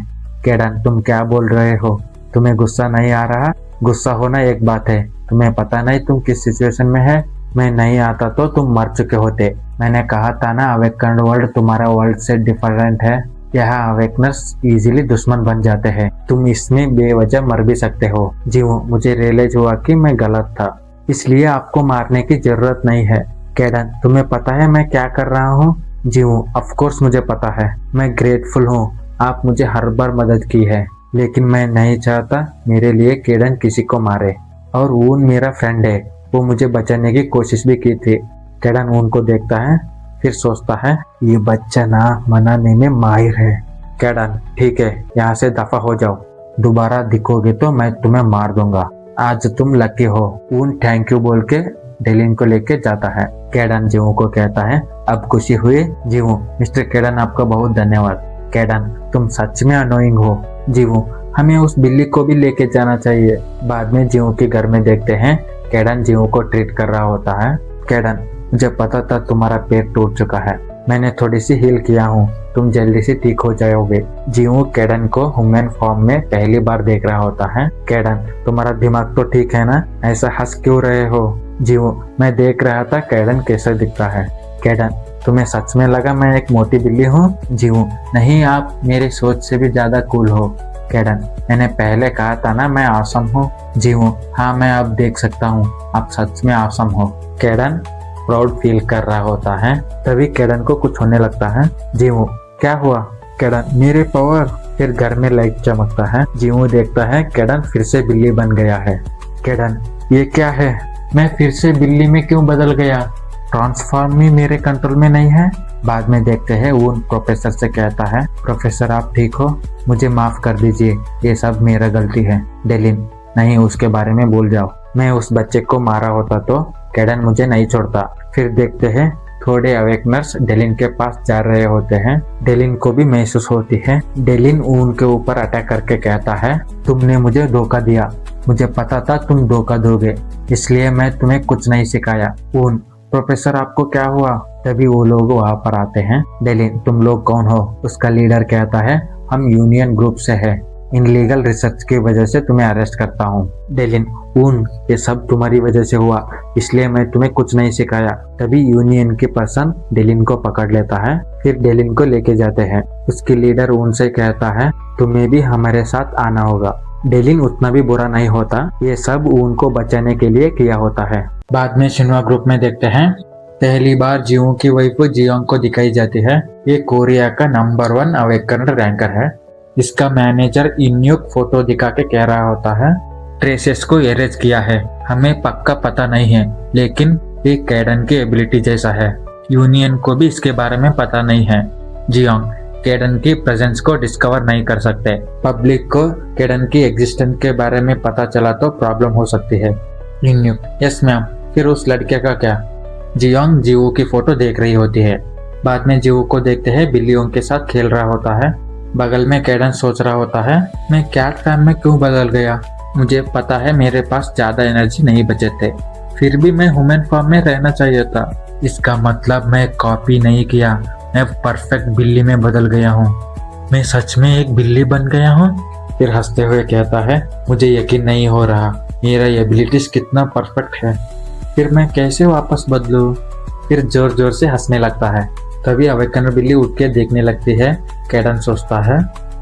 केडन तुम क्या बोल रहे हो? तुम्हें गुस्सा नहीं आ रहा? गुस्सा होना एक बात है, तुम्हें पता नहीं तुम किस सिचुएशन में है। मैं नहीं आता तो तुम मर चुके होते। मैंने कहा था ना अवेकन्ड वर्ल्ड तुम्हारा वर्ल्ड से डिफरेंट है, यहाँ अवेकनर्स इजीली दुश्मन बन जाते हैं, तुम इसमें बेवजह मर भी सकते हो। जीवो मुझे रियलाइज हुआ कि मैं गलत था, इसलिए आपको मारने की जरूरत नहीं है। केडन तुम्हें पता है मैं क्या कर रहा हूँ? जीवो ऑफ कोर्स मुझे पता है, मैं ग्रेटफुल हूँ, आप मुझे हर बार मदद की है, लेकिन मैं नहीं चाहता मेरे लिए केडन किसी को मारे। और ऊन मेरा फ्रेंड है, वो मुझे बचाने की कोशिश भी की थी। केडन ऊन को देखता है, फिर सोचता है ये बच्चा ना मनाने में माहिर है। केडन ठीक है यहाँ से दफा हो जाओ, दोबारा दिखोगे तो मैं तुम्हें मार दूंगा, आज तुम लकी हो। ऊन थैंक यू बोल के डेलिन को लेके जाता है। केडन जीवो को कहता है, अब खुशी हुई? जीवो मिस्टर केडन आपका बहुत धन्यवाद। केडन तुम सच में अनोइंग हो। जीवो हमें उस बिल्ली को भी लेके जाना चाहिए। बाद में जीवो के घर में देखते हैं केडन जीवो को ट्रीट कर रहा होता है। केडन मुझे पता था तुम्हारा पेट टूट चुका है, मैंने थोड़ी सी हील किया हूँ, तुम जल्दी से ठीक हो जाओगे। जीवू कैडन को ह्यूमन फॉर्म में पहली बार देख रहा होता है। कैडन, तुम्हारा दिमाग तो ठीक है ना, ऐसा हंस क्यों रहे हो? जीवू, मैं देख रहा था कैडन कैसा दिखता है। कैडन, तुम्हें सच में लगा मैं एक मोटी बिल्ली हूँ? जीवू, नहीं, आप मेरी सोच से भी ज्यादा कूल हो। कैडन, मैंने पहले कहा था ना मैं आसम हूँ। जीवू, हाँ, मैं अब देख सकता हूँ, आप सच में आसम हो। कैडन प्राउड फील कर रहा होता है। तभी कैडन को कुछ होने लगता है। जीवू, क्या हुआ? कैडन, मेरे पावर। फिर घर में लाइट चमकता है। जीवू देखता है कैडन फिर से बिल्ली बन गया है। कैडन, ये क्या है? मैं फिर से बिल्ली में क्यों बदल गया? ट्रांसफॉर्म ही मेरे कंट्रोल में नहीं है। बाद में देखते हैं वो प्रोफेसर से कहता है, प्रोफेसर आप ठीक हो? मुझे माफ कर दीजिए, ये सब मेरा गलती है। डेलिन, नहीं, उसके बारे में भूल जाओ। मैं उस बच्चे को मारा होता तो कैडन मुझे नहीं छोड़ता। फिर देखते हैं थोड़े अवेकनर्स डेलिन के पास जा रहे होते हैं। डेलिन को भी महसूस होती है। डेलिन उनके ऊपर अटैक करके कहता है, तुमने मुझे धोखा दिया, मुझे पता था तुम धोखा दोगे, इसलिए मैं तुम्हें कुछ नहीं सिखाया। उन प्रोफेसर आपको क्या हुआ? तभी वो लोग वहाँ पर आते हैं। डेलिन, तुम लोग कौन हो? उसका लीडर कहता है, हम यूनियन ग्रुप से है, इन लीगल रिसर्च की वजह से तुम्हें अरेस्ट करता हूँ। डेलिन, उन ये सब तुम्हारी वजह से हुआ, इसलिए मैं तुम्हें कुछ नहीं सिखाया। तभी यूनियन की पर्सन डेलिन को पकड़ लेता है। फिर डेलिन को लेके जाते हैं। उसकी लीडर उनसे कहता है, तुम्हें भी हमारे साथ आना होगा। डेलिन उतना भी बुरा नहीं होता, ये सब उनको बचाने के लिए किया होता है। बाद में शिन्वा ग्रुप में देखते हैं पहली बार जीवू की वाइफ जियोंग को दिखाई जाती है। ये कोरिया का नंबर 1 अवेकनर रैंकर है। इसका मैनेजर इन्यूक फोटो दिखा के कह रहा होता है, ट्रेसेस को एरेज किया है, हमें पक्का पता नहीं है, लेकिन ये कैडन की एबिलिटी जैसा है। यूनियन को भी इसके बारे में पता नहीं है। जियोंग, कैडन की प्रेजेंस को डिस्कवर नहीं कर सकते। पब्लिक को कैडन की एग्जिस्टेंस के बारे में पता चला तो प्रॉब्लम हो सकती है। इन्यूक, यस मैम। फिर उस लड़के का क्या? जियोंग जीवू की फोटो देख रही होती है। बाद में जीवू को देखते हैं बिल्लियों के साथ खेल रहा होता है। बगल में कैडन सोच रहा होता है, मैं कैट फॉर्म में क्यों बदल गया? मुझे पता है मेरे पास ज्यादा एनर्जी नहीं बचे थे, फिर भी मैं ह्यूमन फॉर्म में रहना चाहिए था। इसका मतलब मैं कॉपी नहीं किया, मैं परफेक्ट बिल्ली में बदल गया हूँ। मैं सच में एक बिल्ली बन गया हूँ। फिर हंसते हुए कहता है, मुझे यकीन नहीं हो रहा, मेरा एबिलिटीज कितना परफेक्ट है, फिर मैं कैसे वापस बदलूं? फिर जोर जोर से हंसने लगता है। तभी अवेकनर बिल्ली उठ के देखने लगती है। कैडन सोचता है,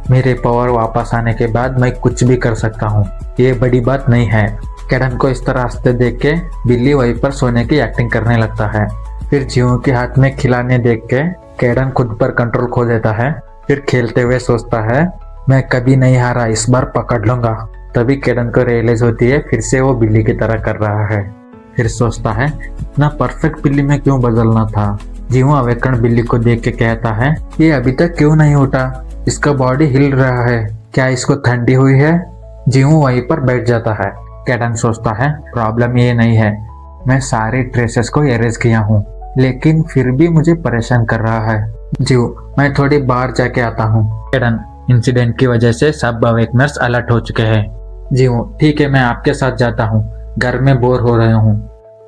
मेरे पावर वापस आने के बाद मैं कुछ भी कर सकता हूँ, ये बड़ी बात नहीं है। कैडन को इस तरह हंसते देख के बिल्ली वहीं पर सोने की एक्टिंग करने लगता है। फिर जीवों के हाथ में खिलाने देख के कैडन खुद पर कंट्रोल खो देता है। फिर खेलते हुए सोचता है, मैं कभी नहीं हारा, इस बार पकड़ लूंगा। तभी कैडन को रियलाइज होती है फिर से वो बिल्ली की तरह कर रहा है। फिर सोचता है, इतना परफेक्ट बिल्ली में क्यों बदलना था। जीवू अवेकन बिल्ली को देख के कहता है, ये अभी तक क्यों नहीं उठा? इसका बॉडी हिल रहा है, क्या इसको ठंडी हुई है? जीवू वहीं पर बैठ जाता है। कैडन सोचता है, प्रॉब्लम ये नहीं है, मैं सारे ट्रेसेस को एरेज किया हूँ, लेकिन फिर भी मुझे परेशान कर रहा है। जीवू, मैं थोड़ी बाहर जाके आता हूँ। कैडन, इंसिडेंट की वजह से सब अवेकनर्स अलर्ट हो चुके हैं। जीवू, ठीक है, मैं आपके साथ जाता हूँ, घर में बोर हो रहे हूँ।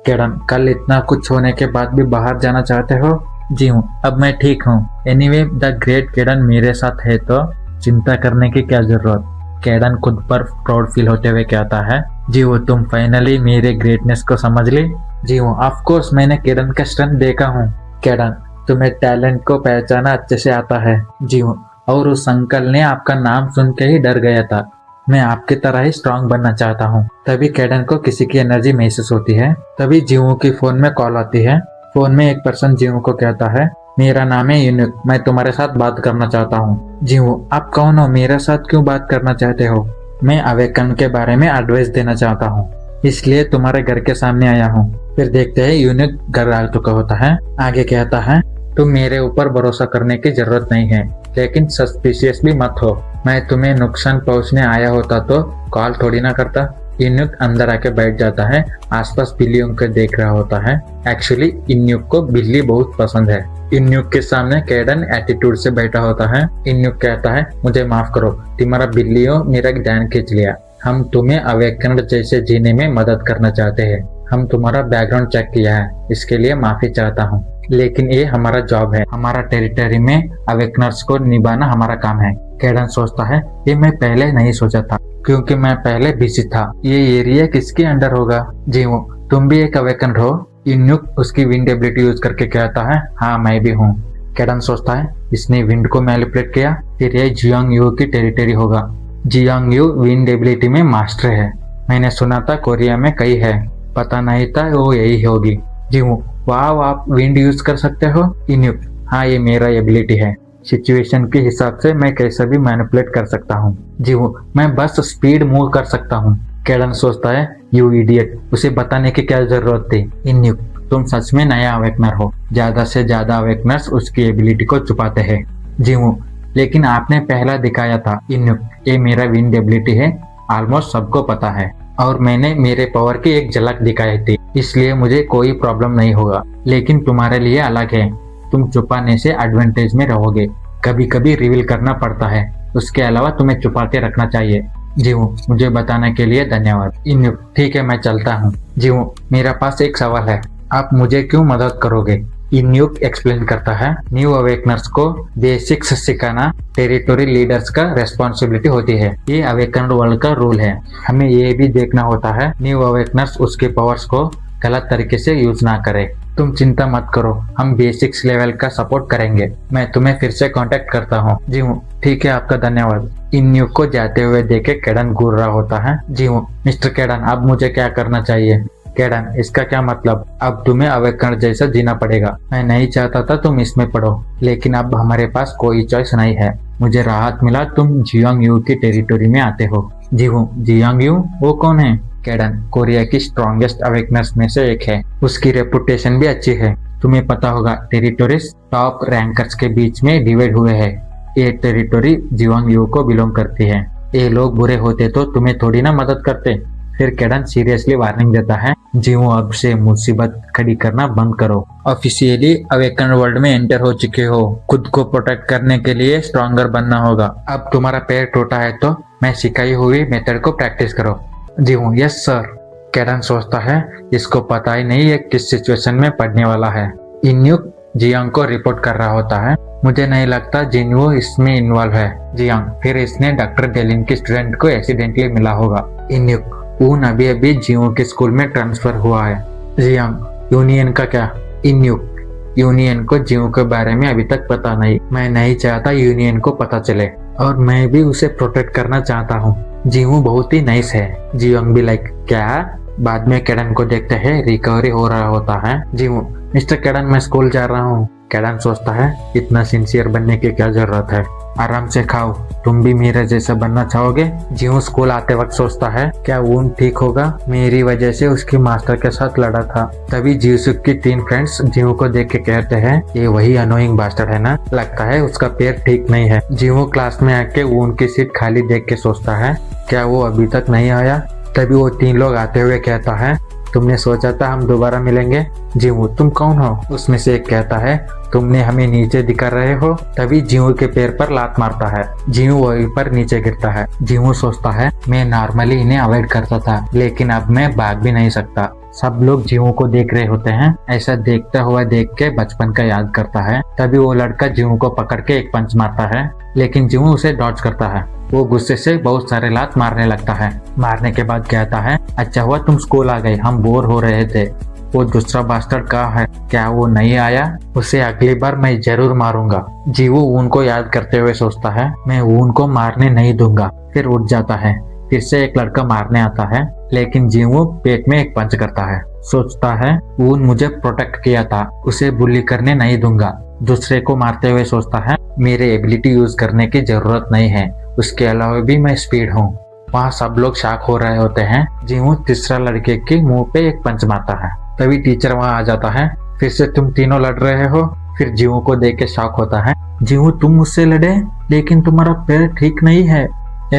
कैडन, कल इतना कुछ होने के बाद भी बाहर जाना चाहते हो? जीवू, अब मैं ठीक हूँ। एनीवे द ग्रेट कैडन मेरे साथ है तो चिंता करने की क्या जरूरत। कैडन खुद पर प्राउड फील होते हुए कहता है, जीवू, तुम फाइनली मेरे ग्रेटनेस को समझ ली। जीवू, ऑफ कोर्स मैंने कैडन का स्ट्रेंथ देखा हूँ। कैडन, तुम्हें टैलेंट को पहचाना अच्छे से आता है। जीवू, और उस अंकल ने आपका नाम सुन के ही डर गया था, मैं आपकी तरह ही स्ट्रांग बनना चाहता हूँ। तभी कैडन को किसी की एनर्जी महसूस होती है। तभी जीवू की फोन में कॉल आती है। फोन में एक पर्सन जीवू को कहता है, मेरा नाम है यूनिक, मैं तुम्हारे साथ बात करना चाहता हूँ। जीवू, आप कौन हो? मेरे साथ क्यों बात करना चाहते हो? मैं अवेकन के बारे में एडवाइस देना चाहता हूँ, इसलिए तुम्हारे घर के सामने आया हूँ। फिर देखते हैं यूनिक घर आ चुका होता है। आगे कहता है, तुम मेरे ऊपर भरोसा करने की जरूरत नहीं है, लेकिन सस्पिशियस भी मत हो। मैं तुम्हें नुकसान पहुंचने आया होता तो कॉल थोड़ी ना करता। इन्यूक अंदर आके बैठ जाता है, आसपास बिल्लियों को देख रहा होता है। एक्चुअली इन्यूक को बिल्ली बहुत पसंद है। इन्यूक के सामने कैडन एटीट्यूड से बैठा होता है। इन्यूक कहता है, मुझे माफ करो, तुम्हारा बिल्लियों मेरा ध्यान खींच लिया। हम तुम्हें अवेकन जैसे जीने में मदद करना चाहते हैं। हम तुम्हारा बैकग्राउंड चेक किया है, इसके लिए माफी चाहता हूँ, लेकिन ये हमारा जॉब है। हमारा टेरिटरी में अवेकनर्स को निभाना हमारा काम है। कैडन सोचता है, ये मैं पहले नहीं सोचा था, क्योंकि मैं पहले बिजी था। ये एरिया किसके अंडर होगा? जीवो, तुम भी एक अवेकनर हो? इन्युक उसकी विंड एबिलिटी यूज करके कहता है, हाँ मैं भी हूँ। कैडन सोचता है, इसने विंड को मैनिपुलेट किया, फिर ये जियांग यू की टेरिटरी होगा। जियांग यू विंड एबिलिटी में मास्टर है। मैंने सुना था कोरिया में कई है, पता नहीं था वो यही होगी। जीवो, वाह आप विंड यूज कर सकते हो? इन्युक, हाँ ये मेरा एबिलिटी है। सिचुएशन के हिसाब से मैं कैसे भी मैनिपुलेट कर सकता हूँ। जीवो, मैं बस स्पीड मूव कर सकता हूँ। कैडन सोचता है, यू इडियट, उसे बताने की क्या जरूरत थी? इन्युक, तुम सच में नया अवेकनर हो। ज्यादा से ज्यादा अवेकनर्स उसकी एबिलिटी को छुपाते हैं। जीवो, लेकिन आपने पहला दिखाया था। इन्युक, ये मेरा विंड एबिलिटी है, ऑलमोस्ट सबको पता है, और मैंने मेरे पावर की एक झलक दिखाई थी, इसलिए मुझे कोई प्रॉब्लम नहीं होगा। लेकिन तुम्हारे लिए अलग है, तुम छुपाने से एडवांटेज में रहोगे। कभी कभी रिवील करना पड़ता है, उसके अलावा तुम्हें छुपा के रखना चाहिए। जीवो, मुझे बताने के लिए धन्यवाद। इन्युक, ठीक है मैं चलता हूँ। जीवो, मेरा पास एक सवाल है, आप मुझे क्यों मदद करोगे? इन्युक एक्सप्लेन करता है, न्यू अवेकनर्स को बेसिक्स सिखाना टेरिटोरी लीडर्स का रेस्पॉन्सिबिलिटी होती है। ये अवेकनर वर्ल्ड का रूल है। हमें ये भी देखना होता है न्यू अवेकनर्स उसके पावर्स को गलत तरीके से यूज ना करे। तुम चिंता मत करो, हम बेसिक्स लेवल का सपोर्ट करेंगे। मैं तुम्हें फिर से कांटेक्ट करता हूँ। जी हूँ, ठीक है आपका धन्यवाद। इन्युक को जाते हुए देखे कैडन घूर रहा होता है। जी हूँ मिस्टर कैडन, अब मुझे क्या करना चाहिए? कैडन, इसका क्या मतलब? अब तुम्हें अवेकनर जैसा जीना पड़ेगा। मैं नहीं चाहता था तुम इसमें पढ़ो, लेकिन अब हमारे पास कोई चॉइस नहीं है। मुझे राहत मिला तुम जियांग यू की टेरिटोरी में आते हो। जी हूँ, जियांग यू वो कौन है? कैडन, कोरिया की स्ट्रॉन्गेस्ट अवेकनर्स में से एक है, उसकी रेपुटेशन भी अच्छी है। तुम्हें पता होगा टेरिटोरीज टॉप रैंकर्स के बीच में डिवाइड हुए हैं। ये टेरिटोरी जियांग यू को बिलोंग करती है। ये लोग बुरे होते तो तुम्हें थोड़ी ना मदद करते। फिर कैडन सीरियसली वार्निंग देता है, जीवो अब से मुसीबत खड़ी करना बंद करो। ऑफिशियली अवेकन वर्ल्ड में एंटर हो चुके हो, खुद को प्रोटेक्ट करने के लिए स्ट्रॉन्गर बनना होगा। अब तुम्हारा पैर टूटा है तो मैं सिखाई हुई मेथड को प्रैक्टिस करो। जीवो, यस सर। कैडन सोचता है, इसको पता ही नहीं है किस सिचुएशन में पड़ने वाला है। इन्युक जियांग को रिपोर्ट कर रहा होता है, मुझे नहीं लगता जिन्हो इसमें इन्वॉल्व है। जियांग, फिर इसने डॉक्टर डेलिन की स्टूडेंट को एक्सीडेंटली मिला होगा। इन्युक, ऊन अभी अभी जियो के स्कूल में ट्रांसफर हुआ है। जियांग, यूनियन का क्या? इन्युक, यूनियन को जियो के बारे में अभी तक पता नहीं। मैं नहीं चाहता यूनियन को पता चले, और मैं भी उसे प्रोटेक्ट करना चाहता हूँ। जियो बहुत ही नाइस है। जियांग भी लाइक, क्या? बाद में कैडन को देखते हैं रिकवरी हो रहा होता है। जियो, मिस्टर कैडन मैं स्कूल जा रहा हूँ। कैडन सोचता है, इतना सिंसियर बनने की क्या जरूरत है, आराम से खाओ, तुम भी मेरे जैसा बनना चाहोगे? जियो स्कूल आते वक्त सोचता है, क्या वून ठीक होगा? मेरी वजह से उसकी मास्टर के साथ लड़ा था। तभी जियोसुक की 3 फ्रेंड्स जियो को देख के कहते हैं, ये वही अनोइंग बास्टर्ड है ना, लगता है उसका पैर ठीक नहीं है। जियो क्लास में आके वून की सीट खाली देख के सोचता है, क्या वो अभी तक नहीं आया? तभी वो 3 लोग आते हुए कहता है, तुमने सोचा था हम दोबारा मिलेंगे? जीवो, तुम कौन हो? उसमें से एक कहता है, तुमने हमें नीचे दिखा रहे हो। तभी जीवो के पैर पर लात मारता है। जीवो वहीं पर नीचे गिरता है। जीवो सोचता है, मैं नॉर्मली इन्हें अवॉइड करता था, लेकिन अब मैं भाग भी नहीं सकता। सब लोग जीवो को देख रहे होते हैं। ऐसा देखता हुआ देख के बचपन का याद करता है। तभी वो लड़का जीवो को पकड़ के एक पंच मारता है, लेकिन जीवो उसे डॉज करता है। वो गुस्से से बहुत सारे लात मारने लगता है। मारने के बाद कहता है, अच्छा हुआ तुम स्कूल आ गए, हम बोर हो रहे थे। वो दूसरा बास्टर्ड कहाँ है? क्या वो नहीं आया? उसे अगली बार मैं जरूर मारूंगा। जीवो ऊन को याद करते हुए सोचता है, मैं ऊन को मारने नहीं दूंगा। फिर उठ जाता है। फिर से एक लड़का मारने आता है, लेकिन जीवो पेट में एक पंच करता है। सोचता है, ऊन मुझे प्रोटेक्ट किया था, उसे बुली करने नहीं दूंगा। दूसरे को मारते हुए सोचता है, मेरे एबिलिटी यूज करने की जरूरत नहीं है, उसके अलावा भी मैं स्पीड हूँ। वहाँ सब लोग शॉक हो रहे होते हैं। जीवो तीसरा लड़के के मुंह पे एक पंच मारता है। तभी टीचर वहाँ आ जाता है। फिर से तुम तीनों लड़ रहे हो? फिर जीवो को देख के शॉक होता है। जीवो, तुम मुझसे लड़े, लेकिन तुम्हारा पैर ठीक नहीं है।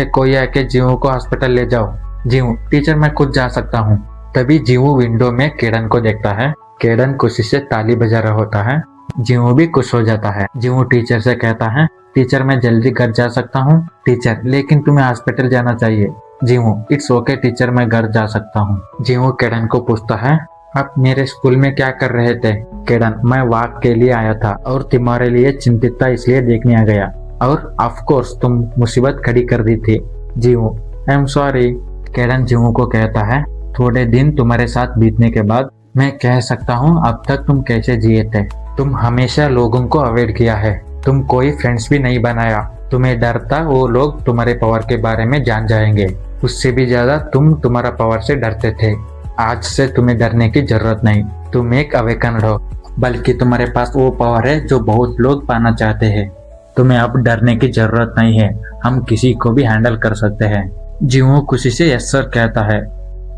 कोई आके जीवो को हॉस्पिटल ले जाओ। जीवो, टीचर मैं खुद जा सकता हूँ। तभी जीवो विंडो में कैडन को देखता है। कैडन खुशी से ताली बजा रहा होता है। जीवो भी खुश हो जाता है। जीवो टीचर से कहता है, टीचर मैं जल्दी घर जा सकता हूँ? टीचर, लेकिन तुम्हें हॉस्पिटल जाना चाहिए। जीवू, इट्स ओके टीचर, मैं घर जा सकता हूँ। जीवू केडन को पूछता है, आप मेरे स्कूल में क्या कर रहे थे? केडन, मैं वॉक के लिए आया था और तुम्हारे लिए चिंतित था इसलिए देखने आ गया, और ऑफ कोर्स तुम मुसीबत खड़ी कर दी थी। जीवू, आई एम सॉरी। केडन जीवू को कहता है, थोड़े दिन तुम्हारे साथ बीतने के बाद मैं कह सकता हूँ अब तक तुम कैसे जिए थे। तुम हमेशा लोगों को अवॉइड किया है, तुम कोई फ्रेंड्स भी नहीं बनाया। तुम्हें डर था वो लोग तुम्हारे पावर के बारे में जान जाएंगे, उससे भी ज्यादा तुम तुम्हारा पावर से डरते थे। आज से तुम्हें डरने की जरूरत नहीं, तुम एक अवेकन्ड हो, बल्कि तुम्हारे पास वो पावर है जो बहुत लोग पाना चाहते हैं। तुम्हें अब डरने की जरूरत नहीं है, हम किसी को भी हैंडल कर सकते हैं। जीवू खुशी से यस सर कहता है।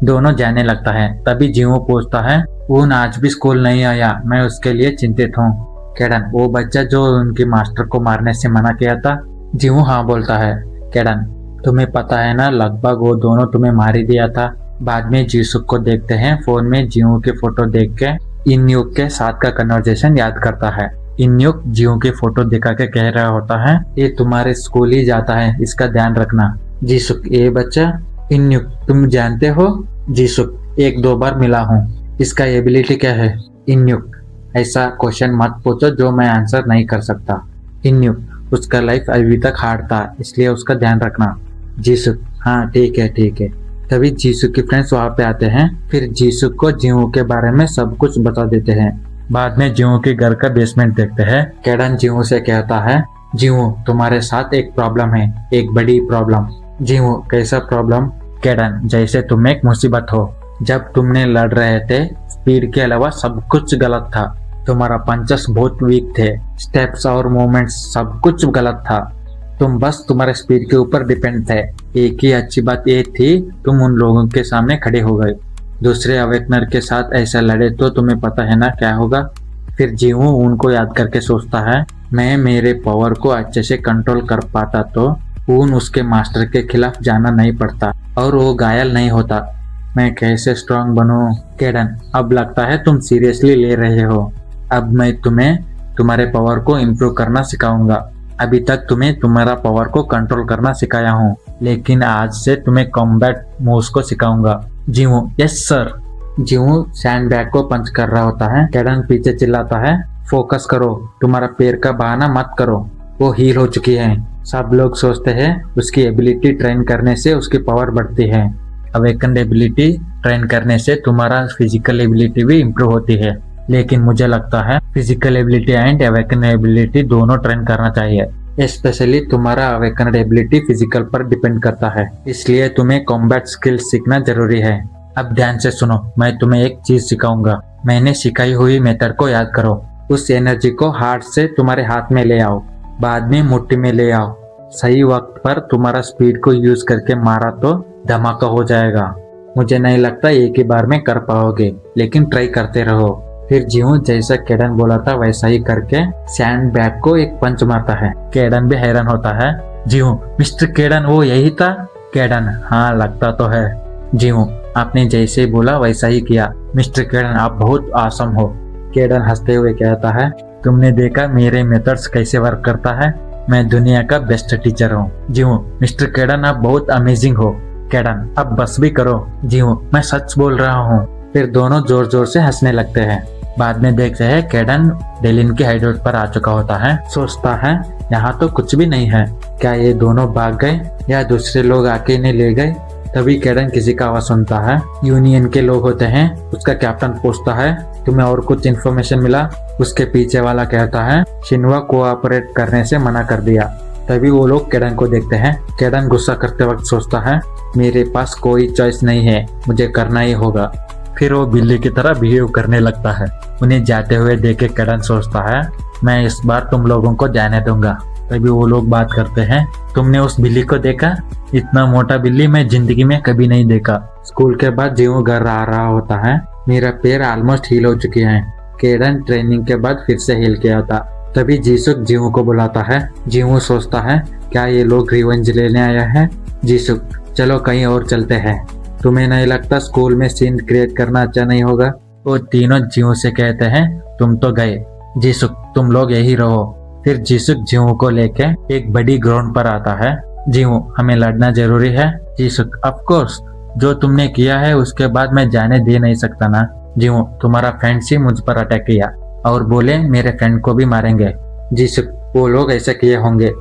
दोनों जाने लगता है। तभी जीवू पूछता है, वो आज भी स्कूल नहीं आया, मैं उसके लिए चिंतित हूँ। केडन, वो बच्चा जो उनके मास्टर को मारने से मना किया था? जीवू हाँ बोलता है। केडन, तुम्हें पता है ना, लगभग वो दोनों तुम्हें मार ही दिया था। बाद में जीसुक को देखते हैं, फोन में जीवू की फोटो देख के इन्युक के साथ का कन्वर्सेशन याद करता है। इन्युक जीवू की फोटो दिखा के कह रहा होता है, ये तुम्हारे स्कूल ही जाता है, इसका ध्यान रखना। जीसुक, ये बच्चा? इन्युक, तुम जानते हो? जीसुक, एक दो बार मिला हूँ। इसका एबिलिटी क्या है? इन्युक, ऐसा क्वेश्चन मत पूछो जो मैं आंसर नहीं कर सकता। इन्युक, उसका लाइफ अभी तक हार्ड था, इसलिए उसका ध्यान रखना। जीसुक, हाँ ठीक है ठीक है। तभी जीसुक के फ्रेंड्स वहाँ पे आते हैं, फिर जीसुक को जीवू के बारे में सब कुछ बता देते हैं। बाद में जीवू के घर का बेसमेंट देखते हैं। केडन जीवू से कहता है, जीवू तुम्हारे साथ एक प्रॉब्लम है, एक बड़ी प्रॉब्लम। जीवू, कैसा प्रॉब्लम? केडन, जैसे तुम एक मुसीबत हो। जब तुमने लड़ रहे थे, स्पीड के अलावा सब कुछ गलत था। तुम्हारा पंचेस बहुत वीक थे, स्टेप्स और मूवमेंट्स सब कुछ गलत था। तुम बस तुम्हारे स्पीड के ऊपर डिपेंड थे। एक ही अच्छी बात ये थी, तुम उन लोगों के सामने खड़े हो गए। दूसरे अवेकनर के साथ ऐसा लड़े तो तुम्हें पता है ना क्या होगा। फिर जीवू उनको याद करके सोचता है, मैं मेरे पावर को अच्छे से कंट्रोल कर पाता तो उन उसके मास्टर के खिलाफ जाना नहीं पड़ता और वो घायल नहीं होता। मैं कैसे स्ट्रांग बनूं? केडन, अब लगता है तुम सीरियसली ले रहे हो। अब मैं तुम्हें तुम्हारे पावर को इम्प्रूव करना सिखाऊंगा। अभी तक तुम्हें तुम्हारा पावर को कंट्रोल करना सिखाया हूँ, लेकिन आज से तुम्हें कॉम्बैट मूव्स को सिखाऊंगा। जीवू, यस सर। जीवू सैंडबैग को पंच कर रहा होता है। केडन पीछे चिल्लाता है, फोकस करो, तुम्हारा पैर का बहाना मत करो, वो हील हो चुकी है। सब लोग सोचते हैं उसकी एबिलिटी ट्रेन करने से उसकी पावर बढ़ती है। अवेकन एबिलिटी ट्रेन करने से तुम्हारा फिजिकल एबिलिटी भी इम्प्रूव होती है, लेकिन मुझे लगता है physical ability and awaken ability दोनों ट्रेन करना चाहिए। स्पेशली तुम्हारा अवेकन एबिलिटी फिजिकल पर डिपेंड करता है, इसलिए तुम्हें कॉम्बैट स्किल्स सीखना जरूरी है। अब ध्यान से सुनो, मैं तुम्हें एक चीज सिखाऊंगा। मैंने सिखाई हुई मेथड को याद करो। उस एनर्जी को हार्ट से तुम्हारे हाथ में ले आओ, बाद में मुट्ठी में ले आओ। सही वक्त पर तुम्हारा स्पीड को यूज करके मारा तो धमाका हो जाएगा। मुझे नहीं लगता एक ही बार में कर पाओगे, लेकिन ट्राई करते रहो। फिर जीवू जैसा केडन बोला था वैसा ही करके सैंड बैग को एक पंच मारता है। केडन भी हैरान होता है। जीवू, मिस्टर केडन वो यही था? केडन, हाँ लगता तो है। जीवू, आपने जैसे बोला वैसा ही किया। मिस्टर केडन, आप बहुत आसम हो। केडन हंसते हुए कहता है, तुमने देखा मेरे मेथड्स कैसे वर्क करता है? मैं दुनिया का बेस्ट टीचर हूँ। जीवू, मिस्टर केडन आप बहुत अमेजिंग हो। केडन, अब बस भी करो। जीवू, मैं सच बोल रहा हूँ। फिर दोनों जोर जोर से हंसने लगते हैं। बाद में देखते हैं केडन डेलिन के हाइडेआउट पर आ चुका होता है। सोचता है यहाँ तो कुछ भी नहीं है, क्या ये दोनों भाग गए या दूसरे लोग आके इन्हें ले गए? तभी केडन किसी का आवाज सुनता है। यूनियन के लोग होते हैं। उसका कैप्टन पूछता है, तुम्हें और कुछ इन्फॉर्मेशन मिला? उसके पीछे वाला कहता है, शिनवा कोऑपरेट करने से मना कर दिया। तभी वो लोग केडन को देखते हैं। केडन गुस्सा करते वक्त सोचता है, मेरे पास कोई चॉइस नहीं है, मुझे करना ही होगा। फिर वो बिल्ली की तरह बिहेव करने लगता है। उन्हें जाते हुए देख के केडन सोचता है, मैं इस बार तुम लोगों को जाने दूंगा। तभी वो लोग बात करते हैं, तुमने उस बिल्ली को देखा? इतना मोटा बिल्ली मैं जिंदगी में कभी नहीं देखा। स्कूल के बाद जीवू घर आ रहा होता है। मेरा पैर ऑलमोस्ट हील हो चुके हैं। केडन ट्रेनिंग के बाद फिर से हिल गया था। तभी जीसुक जीवू को बुलाता है। जीवू सोचता है, क्या ये लोग रिवेंज लेने आया है? जीसुक, चलो कहीं और चलते हैं। तुम्हें नहीं लगता स्कूल में सीन क्रिएट करना अच्छा नहीं होगा? वो तीनों जीवू से कहते हैं, तुम तो गए। जीसुक, तुम लोग यही रहो। फिर जीसुक जीवू को लेके एक बड़ी ग्राउंड पर आता है। जीवू, हमें लड़ना जरूरी है? जीसुक, ऑफ कोर्स, जो तुमने किया है उसके बाद मैं जाने दे नहीं सकता ना। जीवू, तुम्हारा फ्रेंड्स ही मुझ पर अटैक किया और बोले मेरे फ्रेंड को भी मारेंगे। जीसुक, वो लोग ऐसे किए होंगे,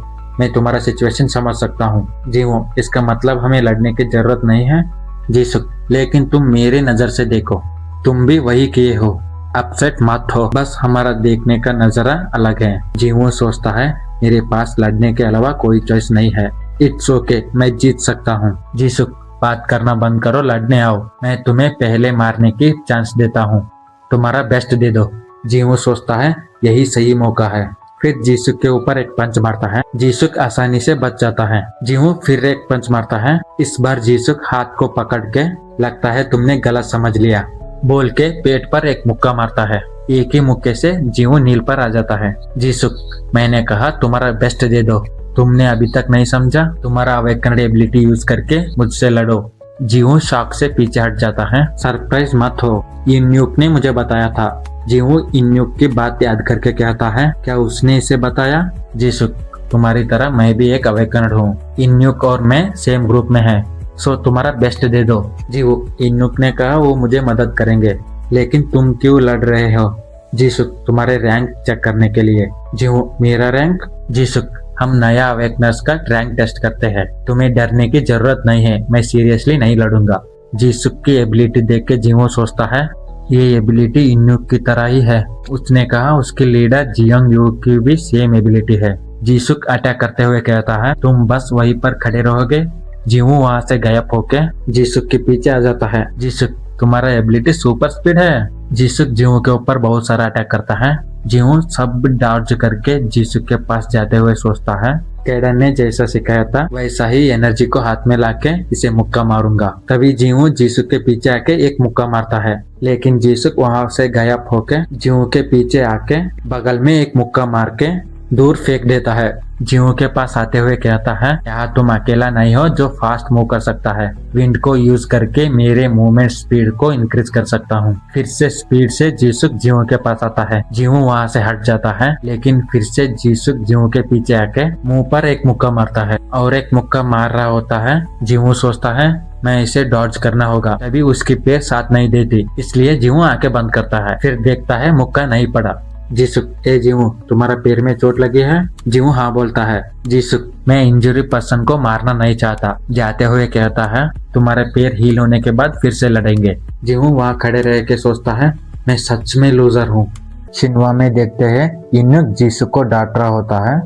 मैं तुम्हारा सिचुएशन समझ सकता हूँ। जीवू, इसका मतलब हमें लड़ने की जरूरत नहीं है? जीसुक, लेकिन तुम मेरे नजर से देखो, तुम भी वही किए हो। अपसेट मत हो, बस हमारा देखने का नजरा अलग है। जीवू सोचता है मेरे पास लड़ने के अलावा कोई चॉइस नहीं है। इट्स ओके, मैं जीत सकता हूँ। जीसुक, बात करना बंद करो, लड़ने आओ, मैं तुम्हें पहले मारने की चांस देता हूँ, तुम्हारा बेस्ट दे दो। जीवू सोचता है यही सही मौका है, फिर जीसुक के ऊपर एक पंच मारता है। जीसुक आसानी से बच जाता है। जीवू फिर एक पंच मारता है। इस बार जीसुक हाथ को पकड़ के लगता है तुमने गलत समझ लिया बोल के पेट पर एक मुक्का मारता है। एक ही मुक्के से जीवू नील पर आ जाता है। जीसुक, मैंने कहा तुम्हारा बेस्ट दे दो, तुमने अभी तक नहीं समझा? तुम्हारा अवेकन एबिलिटी यूज करके मुझसे लड़ो। जीवू शॉक से पीछे हट जाता है। सरप्राइज मत हो, इन्यूक ने मुझे बताया था। जीवू इन्यूक की बात याद करके कहता है, क्या उसने इसे बताया? जीसुक, तुम्हारी तरह मैं भी एक अवेकनर हूँ, इन्यूक और मैं सेम ग्रुप में हैं, सो तुम्हारा बेस्ट दे दो। जीवू, इन्यूक ने कहा वो मुझे मदद करेंगे, लेकिन तुम क्यों लड़ रहे हो? जीसुक, तुम्हारे रैंक चेक करने के लिए। जीवू, मेरा रैंक? जीसुक, हम नया अवेकनर्स का रैंक टेस्ट करते हैं, तुम्हें डरने की जरूरत नहीं है, मैं सीरियसली नहीं लड़ूंगा। जीसुक की एबिलिटी देख के जीवू सोचता है ये एबिलिटी इन्यूक की तरह ही है। उसने कहा उसके लीडर जियोंग यू की भी सेम एबिलिटी है। जीसुक अटैक करते हुए कहता है तुम बस वहीं पर खड़े रहोगे। जीवू वहां से गायब होके जीसुक के पीछे आ जाता है। जीसुक, तुम्हारा एबिलिटी सुपर स्पीड है। जीसुक जीवू के ऊपर बहुत सारा अटैक करता है। जीवू सब डॉज करके जीसुक के पास जाते हुए सोचता है कैडन ने जैसा सिखाया था वैसा ही एनर्जी को हाथ में लाके इसे मुक्का मारूंगा। तभी जीवू जीसुक के पीछे आके एक मुक्का मारता है, लेकिन जीसुक वहां से गायब होके जीवू के पीछे आके बगल में एक मुक्का मार के दूर फेंक देता है। जीवू के पास आते हुए कहता है यहाँ तुम अकेला नहीं हो जो फास्ट मूव कर सकता है, विंड को यूज करके मेरे मूवमेंट स्पीड को इंक्रीज कर सकता हूँ। फिर से स्पीड से जीसुक जीवू के पास आता है। जीवू वहाँ से हट जाता है, लेकिन फिर से जीसुक जीवू के पीछे आके मुंह पर एक मुक्का मारता है और एक मुक्का मार रहा होता है। जीवू सोचता है मैं इसे डॉज करना होगा, तभी उसकी पैर साथ नहीं देती, इसलिए जीवू आंखें बंद करता है। फिर देखता है मुक्का नहीं पड़ा। जीसुक, ए जीवू, तुम्हारा पैर में चोट लगी है? जीवू हाँ बोलता है। जीसुक, मैं इंजरी पर्सन को मारना नहीं चाहता, जाते हुए कहता है तुम्हारे पैर हील होने के बाद फिर से लड़ेंगे। जीवू वहाँ खड़े रह के सोचता है मैं सच में लूजर हूँ। शिनवा में देखते हैं इन्यूक जीसुक को डांट रहा होता है।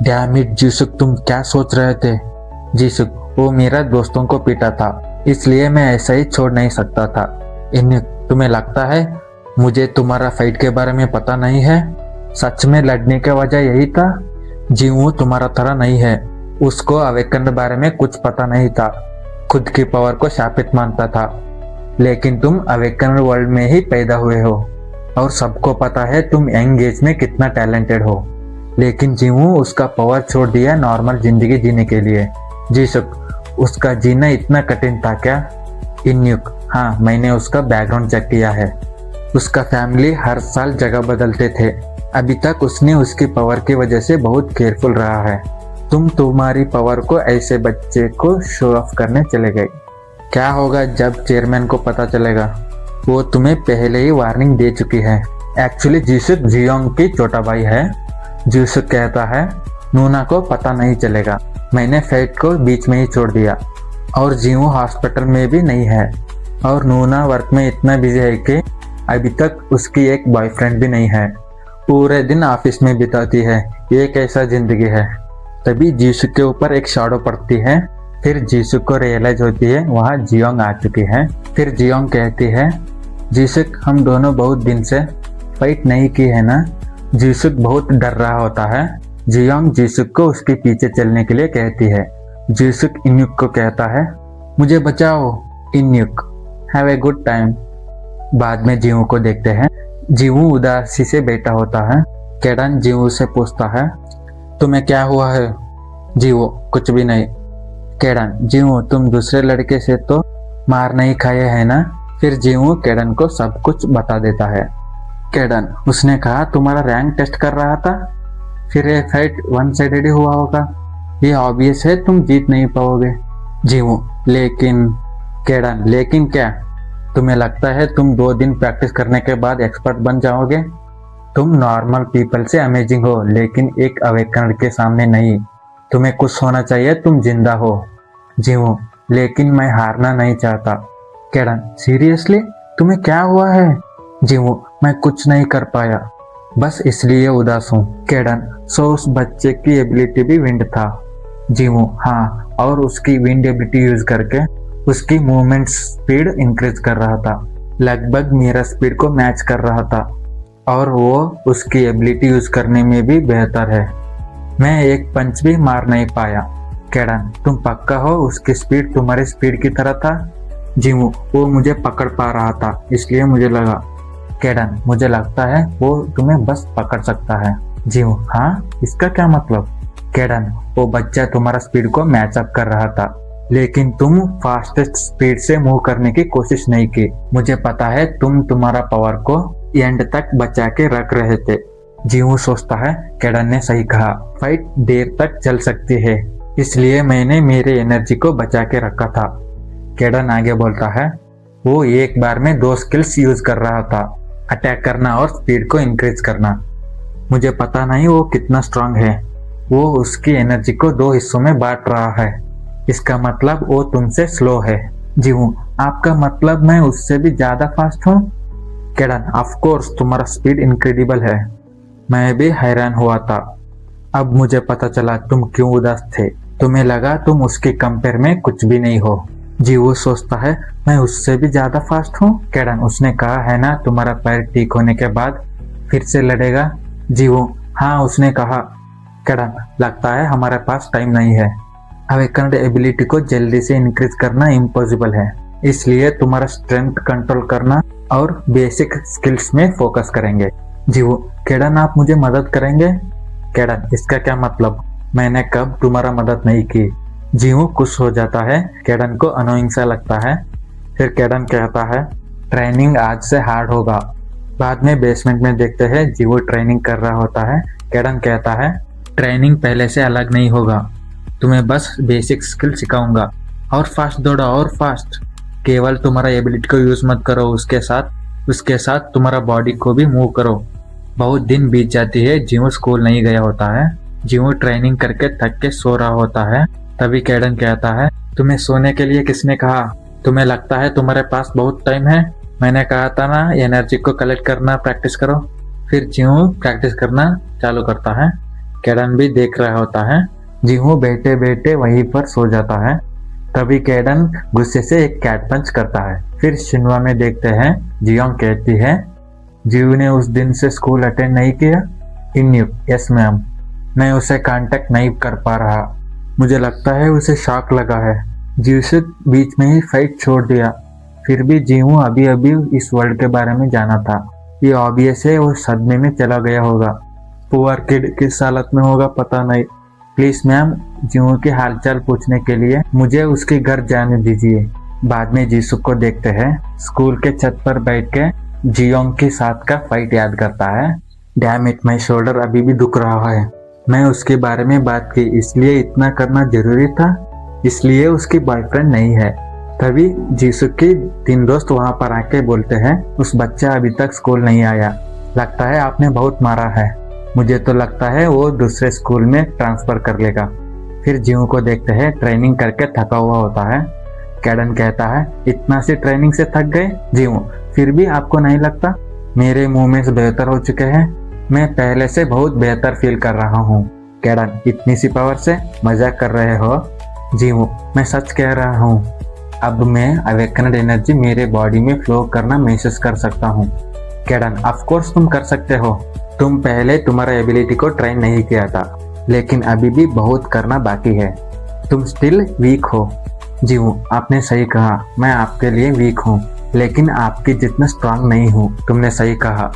डैम इट जीसुक, तुम क्या सोच रहे थे? जीसुक, वो मेरा दोस्तों को पीटा था, इसलिए मैं ऐसा ही छोड़ नहीं सकता था। इन्यूक, तुम्हें लगता है मुझे तुम्हारा फाइट के बारे में पता नहीं है? सच में लड़ने का वजह यही था? जीवू तुम्हारा तरह नहीं है, उसको अवेकन बारे में कुछ पता नहीं था, खुद की पावर को शापित मानता था, लेकिन तुम अवेकन वर्ल्ड में ही पैदा हुए हो और सबको पता है तुम यंग एज में कितना टैलेंटेड हो, लेकिन जीवू उसका पावर छोड़ दिया नॉर्मल जिंदगी जीने के लिए। जीसुक, उसका जीना इतना कठिन था क्या? इन्यूक, हाँ, मैंने उसका बैकग्राउंड चेक किया है, उसका फैमिली हर साल जगह बदलते थे, अभी तक उसने उसकी पावर की वजह से बहुत केयरफुल रहा है। तुम तुम्हारी पावर को ऐसे बच्चे को शो ऑफ करने चले गए, क्या होगा जब चेयरमैन को पता चलेगा? वो तुम्हें पहले ही वार्निंग दे चुकी है। एक्चुअली जीसुक जियोंग की छोटा भाई है। जीसुक कहता है नूना को पता नहीं चलेगा, मैंने फाइट को बीच में ही छोड़ दिया और जीवू हॉस्पिटल में भी नहीं है और नूना वर्क में इतना बिजी है कि अभी तक उसकी एक बॉयफ्रेंड भी नहीं है, पूरे दिन ऑफिस में बिताती है, ये कैसा जिंदगी है? तभी जीसुक के ऊपर एक शैडो पड़ती है। फिर जीसुक को रियलाइज होती है वहाँ जियोंग आ चुकी है। फिर जियोंग कहती है जीसुक, हम दोनों बहुत दिन से फाइट नहीं की है ना? जीसुक बहुत डर रहा होता है। जियोंग जीसुक को उसके पीछे चलने के लिए कहती है। जीसुक इन्यूक को कहता है मुझे बचाओ। इन्यूक, हैव ए गुड टाइम। बाद में जीवू को देखते हैं। जीवू उदासी से बैठा होता है। कैडन जीवू से पूछता है तुम्हें क्या हुआ है? जीवू, कुछ भी नहीं। कैडन, जीवू, तुम दूसरे लड़के से तो मार नहीं खाए है ना? फिर जीवू कैडन को सब कुछ बता देता है। कैडन, उसने कहा तुम्हारा रैंक टेस्ट कर रहा था, फिर ये फाइट वन साइडेड ही हुआ होगा, ये ऑब्वियस है तुम जीत नहीं पाओगे। जीवू, लेकिन केडन, लेकिन क्या? तुम्हें लगता है तुम 2 दिन प्रैक्टिस करने के बाद एक्सपर्ट बन जाओगे? तुम नॉर्मल पीपल से अमेजिंग हो, लेकिन एक अवेकनर के सामने नहीं। तुम्हें कुछ होना चाहिए, तुम जिंदा हो। जीवू, लेकिन मैं हारना नहीं चाहता। केडन, सीरियसली? तुम्हें क्या हुआ है? जीवू, मैं कुछ नहीं कर पाया, बस इसलिए उदास हूँ। केडन, सो उस बच्चे की एबिलिटी भी विंड था? जीवू, हाँ, और उसकी विंड एबिलिटी यूज करके उसकी मूवमेंट स्पीड इंक्रीज कर रहा था, लगभग मेरा स्पीड को मैच कर रहा था, और वो उसकी एबिलिटी यूज करने में भी बेहतर है। मैं एक पंच भी मार नहीं पाया। केडन, तुम पक्का हो उसकी स्पीड तुम्हारी स्पीड की तरह था? जीवू, वो मुझे पकड़ पा रहा था, इसलिए मुझे लगा। केडन, मुझे लगता है वो तुम्हें बस पकड़ सकता है। जीवू, हाँ, इसका क्या मतलब? केडन, वो बच्चा तुम्हारा स्पीड को मैचअप कर रहा था, लेकिन तुम फास्टेस्ट स्पीड से मूव करने की कोशिश नहीं की। मुझे पता है तुम तुम्हारा पावर को एंड तक बचा के रख रहे थे। जीवू सोचता है, केडन ने सही कहा, फाइट देर तक चल सकती है, इसलिए मैंने मेरे एनर्जी को बचा के रखा था। केडन आगे बोलता है, वो एक बार में 2 स्किल्स यूज कर रहा था, अटैक करना और स्पीड को इंक्रीज करना। मुझे पता नहीं वो कितना स्ट्रांग है। वो उसकी एनर्जी को 2 हिस्सों में बांट रहा है, इसका मतलब वो तुमसे स्लो है। जीवू, आपका मतलब मैं उससे भी ज्यादा फास्ट हूँ? केडन, ऑफ कोर्स तुम्हारा स्पीड इनक्रेडिबल है। मैं भी हैरान हुआ था। अब मुझे पता चला तुम क्यों उदास थे। तुम्हें लगा तुम उसके कंपेयर में कुछ भी नहीं हो। जीवू सोचता है, मैं उससे भी ज्यादा फास्ट हूँ? केडन, उसने कहा है ना तुम्हारा पैर ठीक होने के बाद फिर से लड़ेगा। जीवू, हाँ, उसने कहा। केडन, लगता है हमारे पास टाइम नहीं है। अवेकन्ड एबिलिटी को जल्दी से इंक्रीज करना इम्पॉसिबल है, इसलिए तुम्हारा स्ट्रेंथ कंट्रोल करना और बेसिक स्किल्स में फोकस करेंगे। जीवू, केडन, आप मुझे मदद करेंगे? केडन, इसका क्या मतलब? मैंने कब तुम्हारा मदद नहीं की। जीवू खुश हो जाता है। केडन को अनोइंग सा लगता है। फिर केडन कहता है, ट्रेनिंग आज से हार्ड होगा। बाद में बेसमेंट में देखते हैं जीवू ट्रेनिंग कर रहा होता है। केडन कहता है, ट्रेनिंग पहले से अलग नहीं होगा, तुम्हें बस बेसिक स्किल सिखाऊंगा। और फास्ट दौड़ो, और फास्ट। केवल तुम्हारा एबिलिटी को यूज मत करो, उसके साथ तुम्हारा बॉडी को भी मूव करो। बहुत दिन बीत जाती है, जीवू स्कूल नहीं गया होता है। जीवू ट्रेनिंग करके थक के सो रहा होता है। तभी केडन कहता है, तुम्हें सोने के लिए किसने कहा? तुम्हें लगता है तुम्हारे पास बहुत टाइम है? मैंने कहा था ना, एनर्जी को कलेक्ट करना प्रैक्टिस करो। फिर जीवू प्रैक्टिस करना चालू करता है। केडन भी देख रहा होता है। जीवू बैठे बैठे वहीं पर सो जाता है। तभी केडन गुस्से से एक कैट पंच करता है। फिर शिन्वा में देखते हैं, जियोंग कहती है, जीवू ने उस दिन से स्कूल अटेंड नहीं किया? इन्यू, यस मैम। मैं उसे कांटेक्ट नहीं कर पा रहा। मुझे लगता है उसे शॉक लगा है। जीव से बीच में ही फाइट छोड़ दिया। फिर भी जीवू अभी अभी इस वर्ल्ड के बारे में जाना था। ये ऑब्वियस है वो सदमे में चला गया होगा। पुअर किड किस हालत में होगा पता नहीं। प्लीज मैम, जीवू की हालचाल पूछने के लिए मुझे उसके घर जाने दीजिए। बाद में जीसुक को देखते हैं, स्कूल के छत पर बैठ के जियोंग के साथ का फाइट याद करता है। डैम इट, माई शोल्डर अभी भी दुख रहा है। मैं उसके बारे में बात की, इसलिए इतना करना जरूरी था? इसलिए उसकी बॉयफ्रेंड नहीं है। तभी जीसुक के 3 दोस्त वहां पर आके बोलते हैं, उस बच्चा अभी तक स्कूल नहीं आया, लगता है आपने बहुत मारा है। मुझे तो लगता है वो दूसरे स्कूल में ट्रांसफर कर लेगा। फिर जीवू को देखते हैं, ट्रेनिंग करके थका हुआ होता है। केडन कहता है, इतना सी ट्रेनिंग से थक गए? जीवू, फिर भी आपको नहीं लगता मेरे मूवमेंट्स बेहतर हो चुके हैं? मैं पहले से बहुत बेहतर फील कर रहा हूँ। केडन, इतनी सी पावर से मजाक कर रहे हो? जीवू, मैं सच कह रहा हूँ। अब मैं अवेकन्ड एनर्जी मेरे बॉडी में फ्लो करना महसूस कर सकता हूँ। केडन, ऑफ कोर्स तुम कर सकते हो। तुम पहले तुम्हारा एबिलिटी को ट्रेन नहीं किया था, लेकिन अभी भी बहुत करना बाकी है। तुम स्टिल वीक हो। जीवू, आपने सही कहा, मैं आपके लिए वीक हूँ, लेकिन आपकी जितना स्ट्रांग नहीं हूँ। तुमने सही कहा,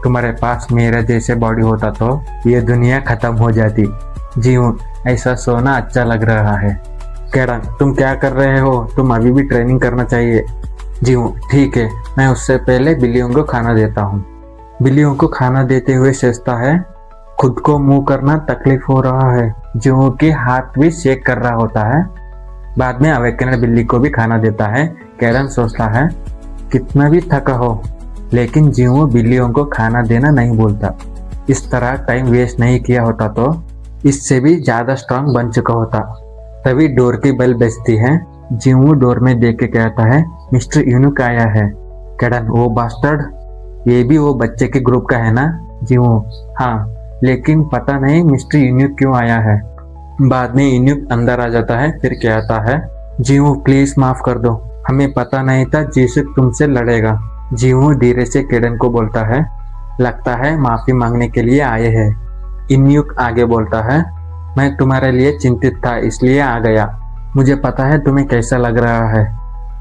तुम्हारे पास मेरे जैसे बॉडी होता तो ये दुनिया खत्म हो जाती। जीवू, ऐसा सोना अच्छा लग रहा है। केडन, तुम क्या कर रहे हो? तुम अभी भी ट्रेनिंग करना चाहिए। जीवू, ठीक है, मैं उससे पहले बिल्लियों को खाना देता हूँ। बिल्लियों को खाना देते हुए सोचता है, खुद को मूव करना तकलीफ हो रहा है। जीवू के हाथ भी शेक कर रहा होता है। बाद में अवेकनर बिल्ली को भी खाना देता है। कैडन सोचता है कितना भी थका हो लेकिन जीवू बिल्लियों को खाना देना नहीं बोलता। इस तरह टाइम वेस्ट नहीं किया होता तो इससे भी ज्यादा स्ट्रांग बन चुका होता। तभी डोर की बेल बजती है। जीवू डोर में देख के कहता है मिस्टर यूनुक आया है। कैडन वो बास्टर्ड, ये भी वो बच्चे के ग्रुप का है ना? जीवू हाँ, लेकिन पता नहीं मिस्टर यूनुक क्यों आया है। बाद में यूनुक अंदर आ जाता है। फिर कहता है जीवू प्लीज माफ कर दो, हमें पता नहीं था जीसुक तुमसे लड़ेगा। जीवू धीरे से कैडन को बोलता है लगता है माफी मांगने के लिए आए हैं। यूनुक आगे बोलता है मैं तुम्हारे लिए चिंतित था इसलिए आ गया। मुझे पता है तुम्हें कैसा लग रहा है।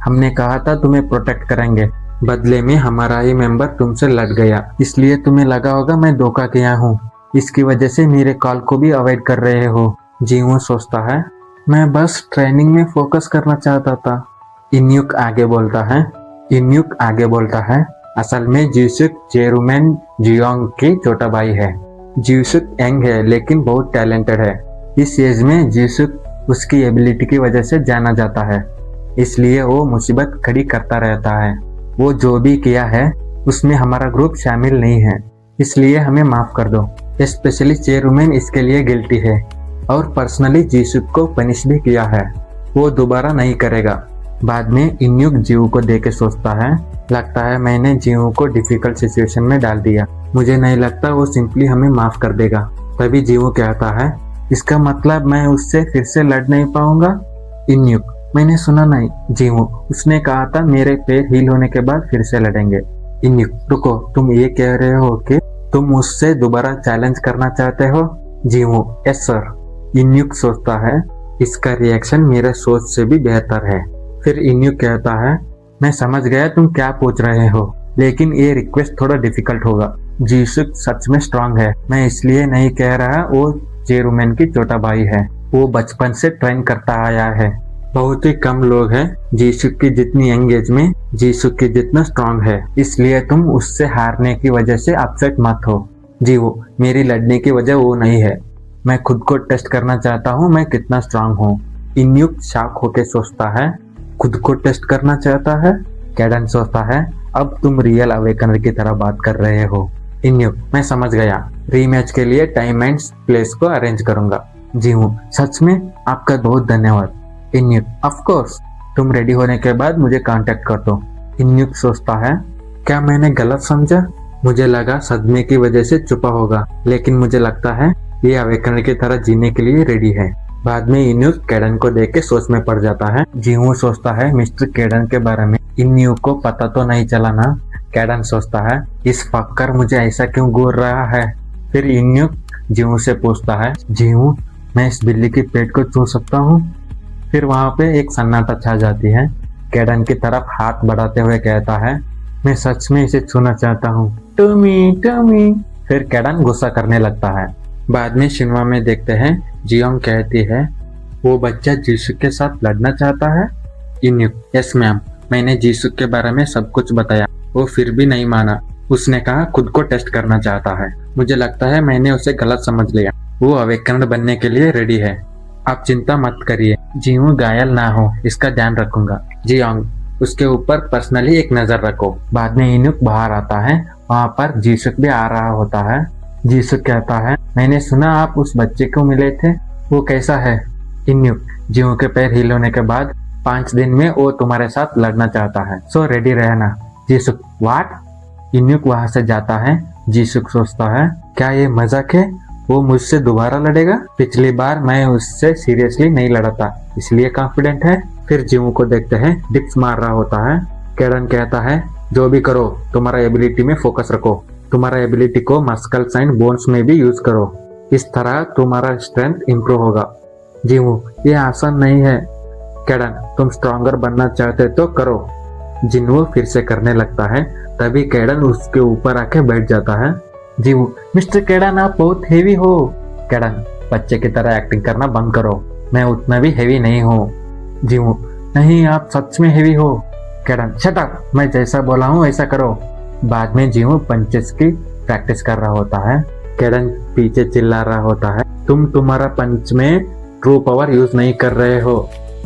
हमने कहा था तुम्हें प्रोटेक्ट करेंगे, बदले में हमारा ही मेंबर तुमसे लड़ गया, इसलिए तुम्हें लगा होगा मैं धोखा किया हूँ। इसकी वजह से मेरे कॉल को भी अवॉइड कर रहे हो। जीवू सोचता है मैं बस ट्रेनिंग में फोकस करना चाहता था। यूनुक आगे बोलता है असल में जीसुक जेरुमेन जियोंग की छोटा भाई है। जीसुक यंग है लेकिन बहुत टैलेंटेड है। इस एज में जीसुक उसकी एबिलिटी की वजह से जाना जाता है, इसलिए वो मुसीबत खड़ी करता रहता है। वो जो भी किया है उसमें हमारा ग्रुप शामिल नहीं है, इसलिए हमें माफ कर दो। स्पेशली चेयरमैन इसके लिए गिल्टी है और पर्सनली जीसुक को पनिश भी किया है। वो दोबारा नहीं करेगा। बाद में यूनुक जीवू को देख के सोचता है लगता है मैंने जीवू को डिफिकल्ट सिचुएशन में डाल दिया। मुझे नहीं लगता वो सिंपली हमें माफ कर देगा। तभी जीवू कहता है इसका मतलब मैं उससे फिर से लड़ नहीं पाऊंगा? यूनुक मैंने सुना नहीं। जीवू उसने कहा था मेरे पैर हील होने के बाद फिर से लड़ेंगे। यूनुक रुको, तुम ये कह रहे हो कि तुम उससे दोबारा चैलेंज करना चाहते हो? जीवू यस सर। यूनुक सोचता है इसका रिएक्शन मेरे सोच से भी बेहतर है। फिर यूनुक कहता है मैं समझ गया तुम क्या पूछ रहे हो, लेकिन ये रिक्वेस्ट थोड़ा डिफिकल्ट होगा। जीसुक सच में स्ट्रांग है, मैं इसलिए नहीं कह रहा वो जेरुमेन की छोटा भाई है। वो बचपन से ट्रेन करता आया है। बहुत ही कम लोग हैं जीसुक की जितनी यंग एज में जीसुक की जितना स्ट्रांग है, इसलिए तुम उससे हारने की वजह से अपसेट मत हो। जी वो मेरी लड़ने की वजह वो नहीं है, मैं खुद को टेस्ट करना चाहता हूँ मैं कितना स्ट्रांग हूँ। यूनुक शॉक होके सोचता है खुद को टेस्ट करना चाहता है? कैडन सोचता है अब तुम रियल अवेकनर की तरह बात कर रहे हो। यूनुक मैं समझ गया, रीमैच के लिए टाइम एंड प्लेस को अरेंज करूंगा। जी हूँ, सच में आपका बहुत धन्यवाद। यूनुक ऑफ कोर्स, तुम रेडी होने के बाद मुझे कांटेक्ट कर दो। यूनुक सोचता है क्या मैंने गलत समझा? मुझे लगा सदमे की वजह से छुपा होगा, लेकिन मुझे लगता है ये अवेकनर की तरह जीने के लिए रेडी है। बाद में यूनुक कैडन को देख के सोच में पड़ जाता है। जीवू सोचता है मिस्टर कैडन के बारे में यूनुक को पता तो नहीं चला ना। कैडन सोचता है इस फक्कर मुझे ऐसा क्यों घूर रहा है। फिर यूनुक जीवू से पूछता है जीवू मैं इस बिल्ली की पेट को छू सकता हूँ? फिर वहाँ पे एक सन्नाटा छा जाती है। कैडन की तरफ हाथ बढ़ाते हुए कहता है मैं सच में इसे छूना चाहता हूँ, टमी टमी। फिर कैडन गुस्सा करने लगता है। बाद में शिन्वा में देखते हैं जियोंग कहती है वो बच्चा जीसुक के साथ लड़ना चाहता है? यूनुक यस मैम, मैंने जीसुक के बारे में सब कुछ बताया, वो फिर भी नहीं माना। उसने कहा खुद को टेस्ट करना चाहता है। मुझे लगता है मैंने उसे गलत समझ लिया। वो अवेकनर बनने के लिए रेडी है। आप चिंता मत करिए, जीवू घायल ना हो इसका ध्यान रखूंगा। जियोंग उसके ऊपर पर्सनली एक नजर रखो। बाद में यूनुक बाहर आता है, वहाँ पर जीसुक भी आ रहा होता है। जीसुक कहता है मैंने सुना आप उस बच्चे को मिले थे, वो कैसा है? यूनुक जीवू के पैर हील होने के बाद 5 दिन में वो तुम्हारे साथ लड़ना चाहता है, सो रेडी रहना। जीसुक व्हाट? यूनुक वहां से जाता है। जीसुक सोचता है क्या ये मजाक है? वो मुझसे दोबारा लड़ेगा? पिछली बार मैं उससे सीरियसली नहीं लड़ा था, इसलिए कॉन्फिडेंट है। फिर जीवू को देखते हैं डिप्स मार रहा होता है। कैडन कहता है जो भी करो तुम्हारा एबिलिटी में फोकस रखो, तुम्हारा एबिलिटी को मस्कल्स एंड बोन्स में भी यूज करो, इस तरह तुम्हारा स्ट्रेंथ इंप्रूव होगा। जीवू ये आसान नहीं है। कैडन तुम स्ट्रॉन्गर बनना चाहते तो करो। जिन्वू फिर से करने लगता है। तभी कैडन उसके ऊपर आके बैठ जाता है। जीवू मिस्टर कैडन आप बहुत हेवी हो। कैडन बच्चे की तरह एक्टिंग करना बंद करो, मैं उतना भी हेवी नहीं हूँ। जीवू नहीं आप सच में हेवी हो। कैडन शट अप, मैं जैसा बोला हूँ ऐसा करो। बाद में जीवू पंचेस की प्रैक्टिस कर रहा होता है। केडन पीछे चिल्ला रहा होता है, तुम तुम्हारा पंच में ट्रू पावर यूज नहीं कर रहे हो,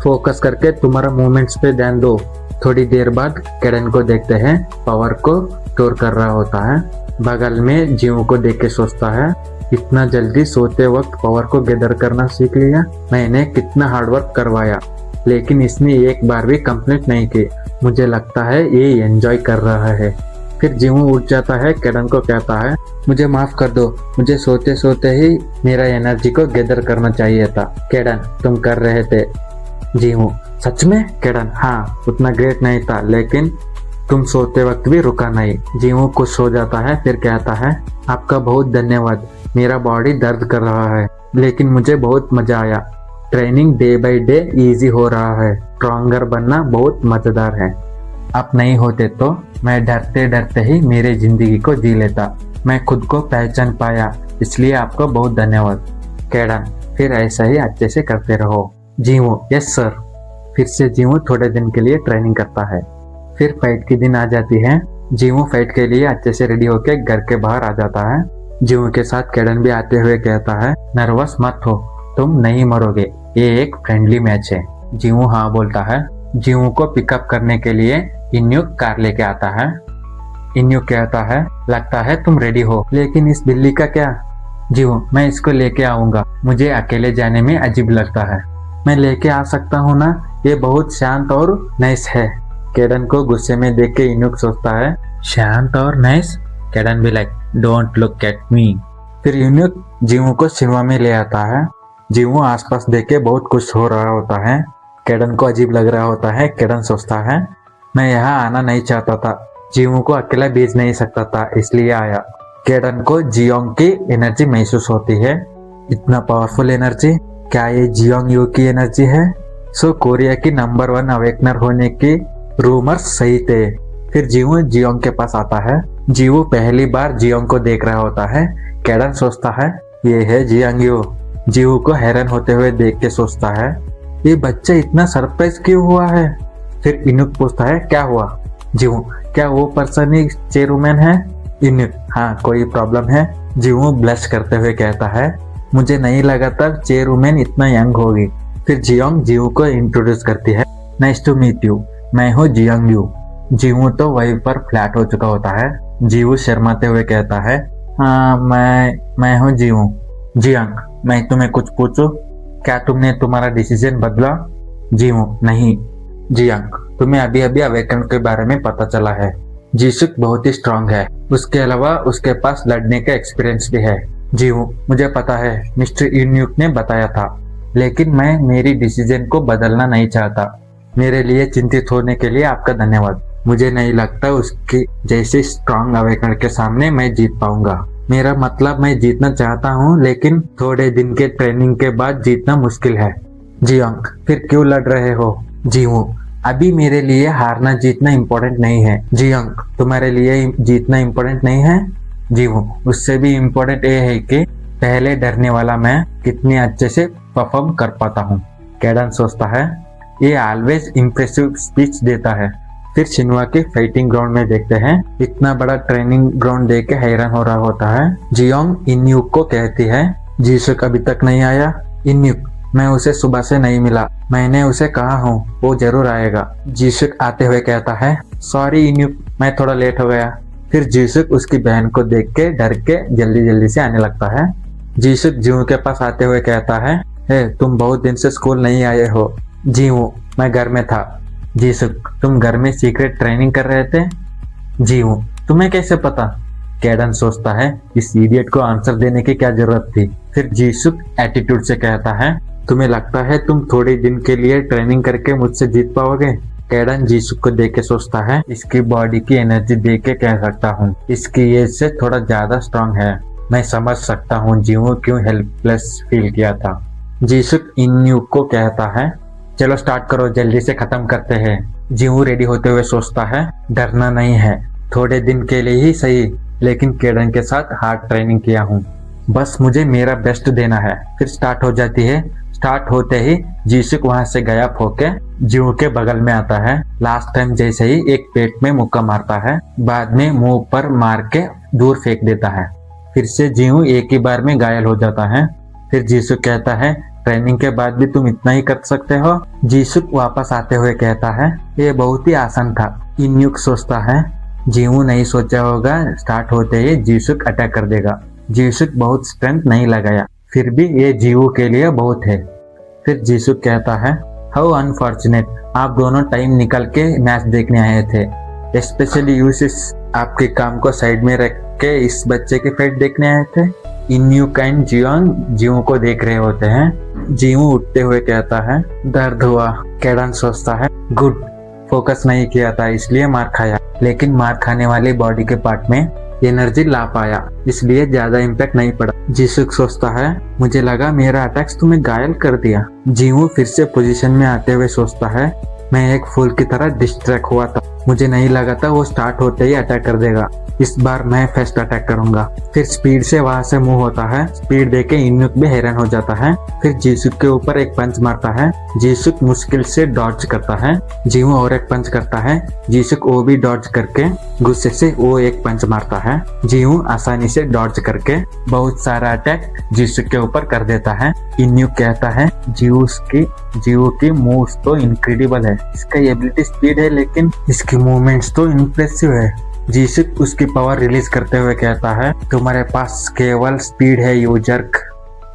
फोकस करके तुम्हारा मूवमेंट्स पे ध्यान दो। थोड़ी देर बाद केडन को देखते हैं पावर को स्टोर कर रहा होता है। बगल में जीव को देख के सोचता है, इतना जल्दी सोते वक्त पावर को गैदर करना सीख लिया। मैंने कितना हार्डवर्क करवाया लेकिन इसने एक बार भी कंप्लीट नहीं की। मुझे लगता है ये एंजॉय कर रहा है। फिर जीव उठ जाता है, केडन को कहता है, मुझे माफ कर दो, मुझे सोते सोते ही मेरा एनर्जी को गैदर करना चाहिए था। केडन, तुम कर रहे थे। जीव, सच में? केडन, हाँ, उतना ग्रेट नहीं था लेकिन तुम सोते वक्त भी रुका नहीं। जीव खुश हो जाता है, फिर कहता है, आपका बहुत धन्यवाद। मेरा बॉडी दर्द कर रहा है लेकिन मुझे बहुत मजा आया। Training day by day easy हो रहा है। स्ट्रॉन्गर बनना बहुत मजेदार है। आप नहीं होते तो मैं डरते डरते ही मेरी जिंदगी को जी लेता। मैं खुद को पहचान पाया, इसलिए आपको बहुत धन्यवाद। केडन, फिर ऐसा ही अच्छे से करते रहो। जीवो, यस सर। फिर से जीवो थोड़े दिन के लिए ट्रेनिंग करता है। फिर फाइट की दिन आ जाती है। जीवो फाइट के लिए अच्छे से रेडी होकर घर के बाहर आ जाता है। जीवो के साथ केडन भी आते हुए कहता है, नर्वस मत हो, तुम नहीं मरोगे, ये एक फ्रेंडली मैच है। जीवो हाँ बोलता है। जीवो को पिकअप करने के लिए इन्युक कार लेके आता है। इन्युक कहता है, लगता है तुम रेडी हो, लेकिन इस बिल्ली का क्या? जीवो, मैं इसको लेके आऊंगा, मुझे अकेले जाने में अजीब लगता है। मैं लेके आ सकता हूँ ना, ये बहुत शांत और नाइस है। केडन को गुस्से में देख के इन्युक सोचता है, शांत और नाइस? केडन भी like, don't look at me. फिर इन्युक जीवो को सिनेमा में ले आता है। जीवो आसपास देख के बहुत खुश हो रहा होता है। केडन को अजीब लग रहा होता है। केडन सोचता है, मैं यहाँ आना नहीं चाहता था, जीवो को अकेला भेज नहीं सकता था, इसलिए आया। केडन को जियोंग की एनर्जी महसूस होती है। इतना पावरफुल एनर्जी, क्या ये जियोंग यू की एनर्जी है? सो कोरिया की नंबर 1 अवेकनर होने की रूमर्स सही थे। फिर जीवो जियोंग के पास आता है। जीवो पहली बार जियोंग को देख रहा होता है। केडन सोचता है, ये है जियोंग यू। जीवो को हैरान होते हुए देख के सोचता है, ये बच्चा इतना सरप्राइज क्यों हुआ है? फिर इनुक पूछता है, क्या हुआ? जीवो, क्या वो पर्सन ही चेयरमैन है? इनुक, हाँ, कोई प्रॉब्लम है? जीवो ब्लश करते हुए कहता है, मुझे नहीं लगा था चेयरमैन इतना यंग होगी। फिर जियोंग जीवो को इंट्रोड्यूस करती है, नाइस टू मीट यू, मैं हूँ जियोंग यू। जीवो तो वहीं पर फ्लैट हो चुका होता है। जीवो शर्माते हुए कहता है, हाँ, मैं हूँ जीवो। जियोंग, मैं तुम्हें कुछ पूछूं? क्या तुमने तुम्हारा डिसीजन बदला? जीवो, नहीं। जियोंग, तुम्हें अभी अभी अवेकन के बारे में पता चला है। जीसुक बहुत ही स्ट्रांग है, उसके अलावा उसके पास लड़ने का एक्सपीरियंस भी है। जीवो, मुझे पता है, मिस्टर इन्युक ने बताया था, लेकिन मैं मेरी डिसीजन को बदलना नहीं चाहता। मेरे लिए चिंतित होने के लिए आपका धन्यवाद। मुझे नहीं लगता उसके जैसे स्ट्रांग अवेकन के सामने मैं जीत पाऊंगा। मेरा मतलब, मैं जीतना चाहता हूँ लेकिन थोड़े दिन के ट्रेनिंग के बाद जीतना मुश्किल है। जियोंग, फिर क्यों लड़ रहे हो? जीवो, अभी मेरे लिए हारना जीतना इम्पोर्टेंट नहीं है। जियोंग, तुम्हारे लिए जीतना इम्पोर्टेंट नहीं है? जीवो, उससे भी इम्पोर्टेंट ये है कि पहले डरने वाला मैं कितने अच्छे से परफॉर्म कर पाता हूँ। केडन सोचता है, ये ऑलवेज इम्प्रेसिव स्पीच देता है। फिर शिनवा के फाइटिंग ग्राउंड में देखते हैं। इतना बड़ा ट्रेनिंग ग्राउंड देख के हैरान हो रहा होता है। जियोंग इन्युक को कहती है, जीसुक अभी तक नहीं आया? इन्युक, मैं उसे सुबह से नहीं मिला, मैंने उसे कहा हूँ वो जरूर आएगा। जीसुक आते हुए कहता है, सॉरी इन्युक, मैं थोड़ा लेट हो गया। फिर जीसुक उसकी बहन को देख के डर के जल्दी जल्दी से आने लगता है। जीसुक जीवो के पास आते हुए कहता है, हे, तुम बहुत दिन से स्कूल नहीं आए हो। जीवो, मैं घर में था। जीसुक, तुम घर में सीक्रेट ट्रेनिंग कर रहे थे? जीवो, तुम्हें कैसे पता? केडन सोचता है, इस इडियट को आंसर देने की क्या जरूरत थी। फिर जीसुक एटीट्यूड से कहता है, तुम्हें लगता है तुम थोड़े दिन के लिए ट्रेनिंग करके मुझसे जीत पाओगे? केडन जीसुक को देख के सोचता है, इसकी बॉडी की एनर्जी देख के कह सकता हूँ इसकी एज से थोड़ा ज्यादा स्ट्रांग है। मैं समझ सकता हूँ जीवो क्यों हेल्पलेस फील किया था। जीसुक इन्युक को कहता है, चलो स्टार्ट करो, जल्दी से खत्म करते हैं। जीवो रेडी होते हुए सोचता है, डरना नहीं है, थोड़े दिन के लिए ही सही, लेकिन केडन के साथ हार्ड ट्रेनिंग किया हूँ, बस मुझे मेरा बेस्ट देना है। फिर स्टार्ट हो जाती है। स्टार्ट होते ही जीसुक वहां से गायब होके जीवो के बगल में आता है। लास्ट टाइम जैसे ही एक पेट में मुक्का मारता है, बाद में मुंह पर मार के दूर फेंक देता है। फिर से जीवू एक ही बार में घायल हो जाता है। फिर जीसुक कहता है ट्रेनिंग के बाद भी तुम इतना ही कर सकते हो। जीसुक वापस आते हुए कहता है ये बहुत ही आसान था। इन्युक सोचता है जीवू नहीं सोचा होगा स्टार्ट होते ही जीसुक अटैक कर देगा। जीसुक बहुत स्ट्रेंथ नहीं लगाया, फिर भी ये जीवू के लिए बहुत है। फिर जीसुक कहता है हाउ अनफॉर्चुनेट, आप दोनों टाइम निकल के मैच देखने आए थे। स्पेशली यूसिस आपके काम को साइड में रख के इस बच्चे की फाइट देखने आए थे। इन्युक एंड जियोंग जीवू को देख रहे होते हैं। जीवू उठते हुए कहता है दर्द हुआ। केडन सोचता है गुड, फोकस नहीं किया था इसलिए मार खाया, लेकिन मार खाने वाली बॉडी के पार्ट में एनर्जी ला पाया इसलिए ज्यादा इम्पैक्ट नहीं पड़ा। जीसुक सोचता है मुझे लगा मेरा अटैक्स तुम्हें घायल कर दिया। जीवू फिर से पोजीशन में आते हुए सोचता है मैं एक फूल की तरह डिस्ट्रैक्ट हुआ था, मुझे नहीं लगा था वो स्टार्ट होते ही अटैक कर देगा। इस बार मैं फर्स्ट अटैक करूंगा। फिर स्पीड से वहां से मूव होता है। स्पीड देके इन्युक भी हैरान हो जाता है। फिर जीसुक के ऊपर एक पंच मारता है। जीसुक मुश्किल से डॉज करता है। जीवू और एक पंच करता है। जीसुक वो भी डॉज करके गुस्से से वो एक पंच मारता है। जीवू आसानी से डॉज करके बहुत सारा अटैक जीसुक के ऊपर कर देता है। इन्युक कहता है जीवू की मूव्स तो इनक्रेडिबल है, इसका एबिलिटी स्पीड है लेकिन इसकी मूवमेंट्स तो इम्प्रेसिव है। जीसुक उसकी पावर रिलीज करते हुए कहता है तुम्हारे पास केवल स्पीड है यू जर्क।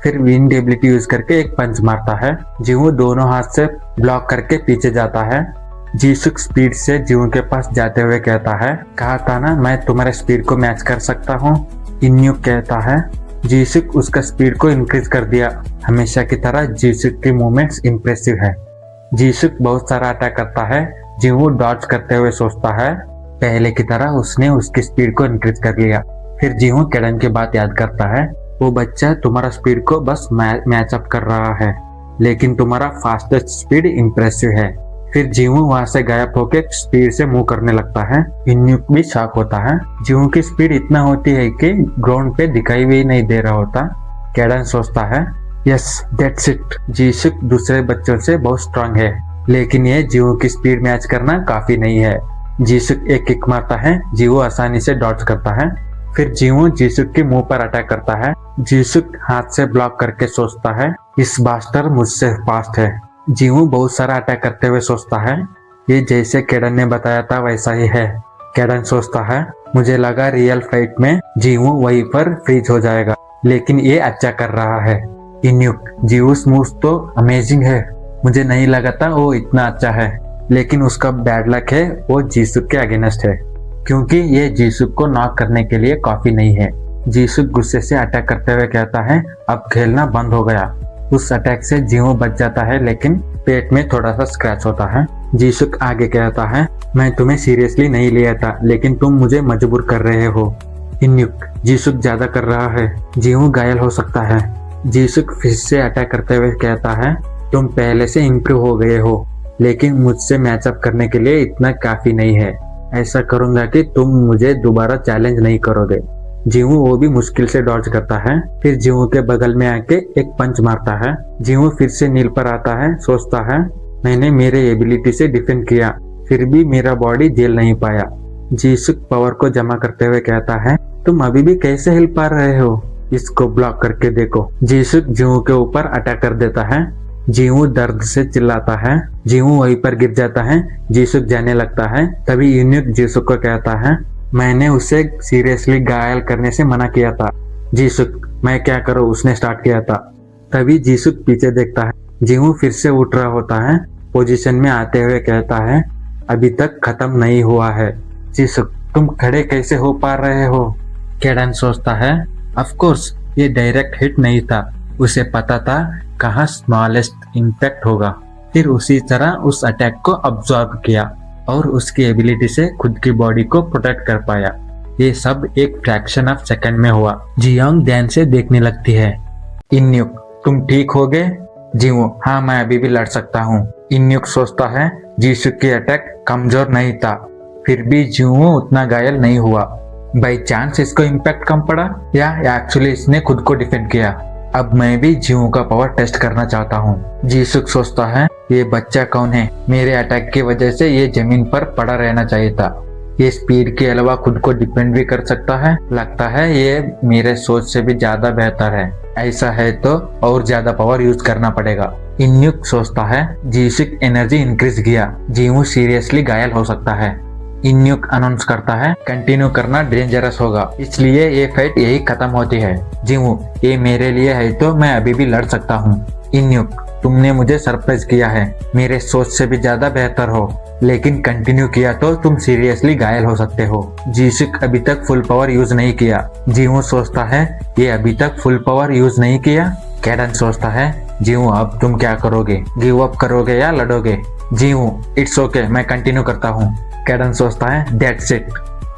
फिर विंड एबिलिटी यूज करके एक पंच मारता है। जीवू दोनों हाथ से ब्लॉक करके पीछे जाता है। जीसुक स्पीड से जीवू के पास जाते हुए कहता है कहा था ना मैं तुम्हारे स्पीड को मैच कर सकता हूँ। इन्युक कहता है जीसुक उसका स्पीड को इंक्रीज कर दिया। हमेशा की तरह जीसुक की मूवमेंट्स इंप्रेसिव है। जीसुक बहुत सारा अटैक करता है। जीवू डॉज करते हुए सोचता है पहले की तरह उसने उसकी स्पीड को इंक्रीज कर लिया। फिर जीवू केडन की बात याद करता है वो बच्चा तुम्हारा स्पीड को बस मैचअप कर रहा है, लेकिन तुम्हारा फास्टेस्ट स्पीड इंप्रेसिव है। फिर जीवू वहां से गायब होकर स्पीड से मूव करने लगता है। इन्युक भी शॉक होता है। जीवू की स्पीड इतना होती है कि ग्राउंड पे दिखाई भी नहीं दे रहा होता। केडन सोचता है यस दैट्स इट, जीसुक दूसरे बच्चों से बहुत स्ट्रांग है, लेकिन ये जीवू की स्पीड मैच करना काफी नहीं है। जीसुक एक किक मारता है। जीवू आसानी से डॉज करता है। फिर जीवू जीसुक के मुंह पर अटैक करता है। जीसुक हाथ से ब्लॉक करके सोचता है इस बास्टर मुझसे फास्ट है। जीवू बहुत सारा अटैक करते हुए सोचता है ये जैसे केडन ने बताया था वैसा ही है। केडन सोचता है मुझे लगा रियल फाइट में जीवू वहीं पर फ्रीज हो जाएगा, लेकिन ये अच्छा कर रहा है। इन्युक जीवू मूव्स तो अमेजिंग है, मुझे नहीं लगा था वो इतना अच्छा है, लेकिन उसका बैड लक है वो जीसुक के अगेंस्ट है, क्योंकि ये जीसुक को नॉक करने के लिए काफी नहीं है। जीसुक गुस्से से अटैक करते हुए कहता है अब खेलना बंद हो गया। उस अटैक से जीवू बच जाता है, लेकिन पेट में थोड़ा सा स्क्रैच होता है। जीसुक आगे कहता है मैं तुम्हें सीरियसली नहीं लिया था, लेकिन तुम मुझे मजबूर कर रहे हो। इन्युक जीसुक ज्यादा कर रहा है, जीवू घायल हो सकता है। जीसुक फिर से अटैक करते हुए कहता है तुम पहले से इम्प्रूव हो गए हो, लेकिन मुझसे मैचअप करने के लिए इतना काफी नहीं है। ऐसा करूंगा कि तुम मुझे दोबारा चैलेंज नहीं करोगे। जीवू वो भी मुश्किल से डॉज करता है। फिर जीवू के बगल में आके एक पंच मारता है। जीवू फिर से नील पर आता है। सोचता है मैंने मेरे एबिलिटी से डिफेंड किया, फिर भी मेरा बॉडी झेल नहीं पाया। जीसुक पावर को जमा करते हुए कहता है तुम अभी भी कैसे हिल पा रहे हो, इसको ब्लॉक करके देखो। जीसुक जीवू के ऊपर अटैक कर देता है। जीवू दर्द से चिल्लाता है। जीवू वहीं पर गिर जाता है। जीसुक जाने लगता है। तभी इन्युक जीसुक को कहता है मैंने उसे सीरियसली घायल करने से मना किया था। जीसुक मैं क्या करूं, उसने स्टार्ट किया था। तभी जीसुक पीछे देखता है। जीवू फिर से उठ रहा होता है। पोजीशन में आते हुए कहता है अभी तक खत्म नहीं हुआ है। जीसुक तुम खड़े कैसे हो पा रहे हो। केडन सोचता है ऑफ कोर्स ये डायरेक्ट हिट नहीं था, उसे पता था कहाँ स्मॉलेस्ट इम्पैक्ट होगा। फिर उसी तरह उस अटैक को अब्सॉर्ब किया और उसकी एबिलिटी से खुद की बॉडी को प्रोटेक्ट कर पाया। ये सब एक फ्रैक्शन ऑफ सेकंड में हुआ। जियोंग ध्यान से देखने लगती है। इन्युक तुम ठीक हो गए। जीवू हाँ मैं अभी भी लड़ सकता हूँ। इन्युक सोचता है जीसुक की अटैक कमजोर नहीं था, फिर भी जीवू उतना घायल नहीं हुआ। बाई चांस इसको इम्पैक्ट कम पड़ा या एक्चुअली इसने खुद को डिफेंड किया। अब मैं भी जीवू का पावर टेस्ट करना चाहता हूँ। जीसुक सोचता है ये बच्चा कौन है, मेरे अटैक की वजह से ये जमीन पर पड़ा रहना चाहिए था। ये स्पीड के अलावा खुद को डिपेंड भी कर सकता है। लगता है ये मेरे सोच से भी ज्यादा बेहतर है। ऐसा है तो और ज्यादा पावर यूज करना पड़ेगा। इन्युक सोचता है जीसुक एनर्जी इंक्रीज किया, जीवू सीरियसली घायल हो सकता है। इन्युक अनाउंस करता है कंटिन्यू करना डेंजरस होगा, इसलिए ये फाइट यही खत्म होती है। जीवू, ये मेरे लिए है तो मैं अभी भी लड़ सकता हूँ। इन्युक, तुमने मुझे सरप्राइज किया है, मेरे सोच से भी ज्यादा बेहतर हो, लेकिन कंटिन्यू किया तो तुम सीरियसली घायल हो सकते हो। जीसुक अभी तक फुल पावर यूज नहीं किया। जीवू सोचता है ये अभी तक फुल पावर यूज नहीं किया। कैडन सोचता है जीवू अब तुम क्या करोगे, गिव अप करोगे या लड़ोगे? जीवू, इट्स ओके, मैं कंटिन्यू करता हूँ। कैडन सोचता है दैट्स इट,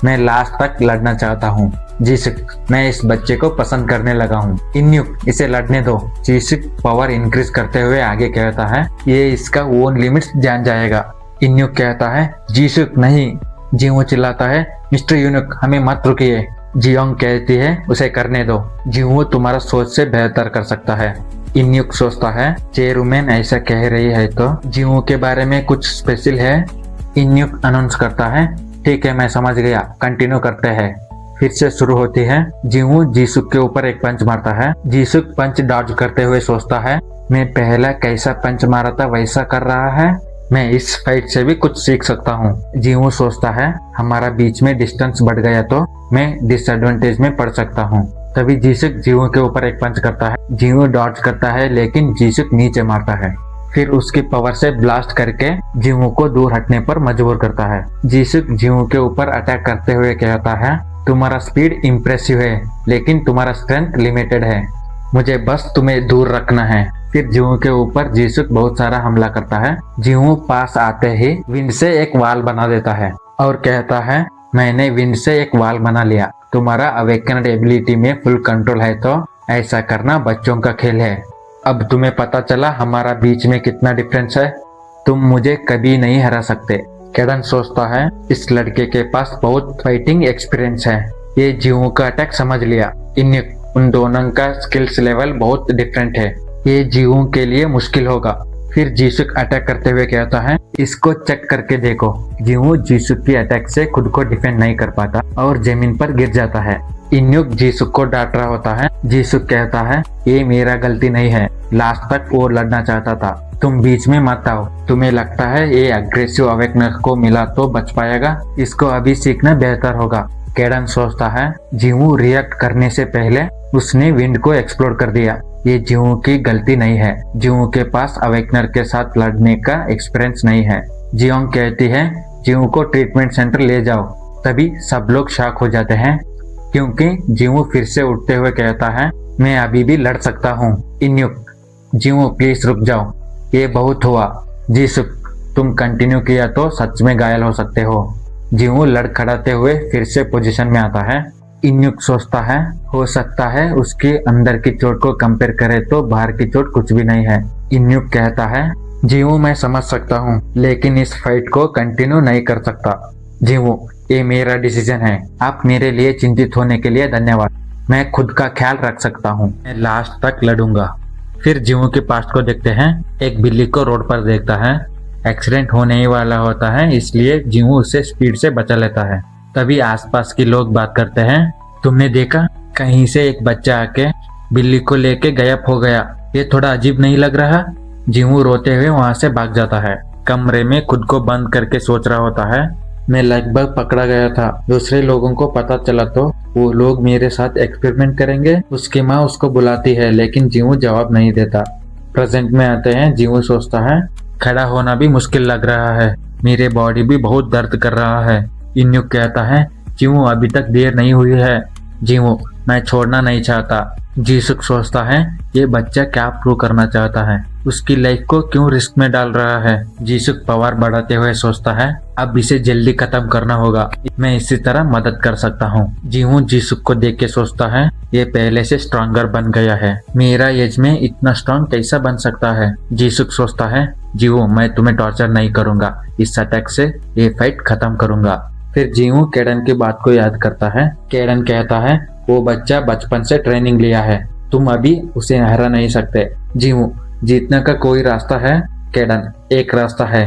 मैं लास्ट तक लड़ना चाहता हूँ। जीसुक, मैं इस बच्चे को पसंद करने लगा हूँ। इन्युक, इसे लड़ने दो। जीसुक पावर इंक्रीज करते हुए आगे कहता है ये इसका ओन लिमिट्स जान जाएगा। इन्युक कहता है जीसुक नहीं। जीवू चिल्लाता है मिस्टर यूनुक, हमें मत रुकिए। जियोंग कहती है उसे करने दो, जीवू तुम्हारा सोच से बेहतर कर सकता है। इन्युक सोचता है चेयरमैन ऐसा कह रही है तो जीवू के बारे में कुछ स्पेशल है। इन्युक अनाउंस करता है ठीक है, मैं समझ गया, कंटिन्यू करते हैं। फिर से शुरू होती है। जीवू जीसुक के ऊपर एक पंच मारता है। जीसुक पंच डॉज करते हुए सोचता है मैं पहला कैसा पंच मारा था वैसा कर रहा है, मैं इस फाइट से भी कुछ सीख सकता हूँ। जीवू सोचता है हमारा बीच में डिस्टेंस बढ़ गया तो मैं डिसएडवांटेज में पड़ सकता हूँ। तभी जीसुक जीवू के ऊपर एक पंच करता है। जीवू डॉज करता है लेकिन जीसुक नीचे मारता है। फिर उसकी पावर से ब्लास्ट करके जीवू को दूर हटने पर मजबूर करता है। जीसुक जीवू के ऊपर अटैक करते हुए कहता है तुम्हारा स्पीड इम्प्रेसिव है लेकिन तुम्हारा स्ट्रेंथ लिमिटेड है, मुझे बस तुम्हें दूर रखना है। फिर जीवू के ऊपर जीसुक बहुत सारा हमला करता है। जीवू पास आते ही विंड से एक वाल बना देता है और कहता है मैंने विंड से एक वाल बना लिया, तुम्हारा अवेकन्ड एबिलिटी में फुल कंट्रोल है तो ऐसा करना बच्चों का खेल है। अब तुम्हें पता चला हमारा बीच में कितना डिफरेंस है, तुम मुझे कभी नहीं हरा सकते। कैडन सोचता है इस लड़के के पास बहुत फाइटिंग एक्सपीरियंस है, ये जीवू का अटैक समझ लिया। इन्युक, उन दोनों का स्किल्स लेवल बहुत डिफरेंट है, ये जीवू के लिए मुश्किल होगा। फिर जीसुक अटैक करते हुए कहता है इसको चेक करके देखो। जीवू जीसुक की अटैक से खुद को डिफेंड नहीं कर पाता और जमीन पर गिर जाता है। इन्युक जीसुक को डांट रहा होता है। जीसुक कहता है ये मेरा गलती नहीं है, लास्ट तक वो लड़ना चाहता था, तुम बीच में मत आओ। तुम्हें लगता है ये अग्रेसिव अवेकनर को मिला तो बच पाएगा, इसको अभी सीखना बेहतर होगा। कैडन सोचता है जीवू रिएक्ट करने से पहले उसने विंड को एक्सप्लोर कर दिया, ये जीवू की गलती नहीं है, जीवू के पास अवेकनर के साथ लड़ने का एक्सपीरियंस नहीं है। जियोंग कहती है जीवू को ट्रीटमेंट सेंटर ले जाओ। तभी सब लोग शॉक हो जाते हैं क्योंकि जीवू फिर से उठते हुए कहता है मैं अभी भी लड़ सकता हूँ। इन्युक, जीवू प्लीज रुक जाओ, ये बहुत हुआ। जीसुक, तुम कंटिन्यू किया तो सच में घायल हो सकते हो। जीवू लड़खड़ाते हुए फिर से पोजीशन में आता है। इन्युक सोचता है हो सकता है उसके अंदर की चोट को कंपेयर करे तो बाहर की चोट कुछ भी नहीं है। इन्युक कहता है जीवू मैं समझ सकता हूँ लेकिन इस फाइट को कंटिन्यू नहीं कर सकता। जीवू, ये मेरा डिसीजन है, आप मेरे लिए चिंतित होने के लिए धन्यवाद, मैं खुद का ख्याल रख सकता हूँ, मैं लास्ट तक लड़ूंगा। फिर जीवू के पास्ट को देखते हैं। एक बिल्ली को रोड पर देखता है, एक्सीडेंट होने ही वाला होता है इसलिए जीवू उसे स्पीड से बचा लेता है। तभी आसपास के लोग बात करते हैं तुमने देखा कहीं से एक बच्चा आके बिल्ली को लेके गायब हो गया, ये थोड़ा अजीब नहीं लग रहा? जीवू रोते हुए वहां से भाग जाता है। कमरे में खुद को बंद करके सोच रहा होता है मैं लगभग पकड़ा गया था, दूसरे लोगों को पता चला तो वो लोग मेरे साथ एक्सपेरिमेंट करेंगे। उसकी माँ उसको बुलाती है लेकिन जीवू जवाब नहीं देता। प्रेजेंट में आते हैं। जीवू सोचता है खड़ा होना भी मुश्किल लग रहा है, मेरे बॉडी भी बहुत दर्द कर रहा है। इन्युक कहता है जीवू अभी तक देर नहीं हुई है। जीवू, मैं छोड़ना नहीं चाहता। जीसुक सोचता है ये बच्चा क्या प्रूव करना चाहता है, उसकी लाइफ को क्यों रिस्क में डाल रहा है। जीसुक पावर बढ़ाते हुए सोचता है अब इसे जल्दी खत्म करना होगा, मैं इसी तरह मदद कर सकता हूँ। जीवू जीसुक को देख के सोचता है ये पहले से स्ट्रॉन्गर बन गया है, मेरा एज में इतना स्ट्रॉन्ग कैसा बन सकता है। जीसुक सोचता है जीवू मैं तुम्हें टॉर्चर नहीं करूंगा, इस अटैक से ये फाइट खत्म करूंगा। फिर जीवू केडन की बात को याद करता है। केडन कहता है वो बच्चा बचपन से ट्रेनिंग लिया है, तुम अभी उसे हरा नहीं सकते। जीवू, जीतने का कोई रास्ता है? केडन, एक रास्ता है,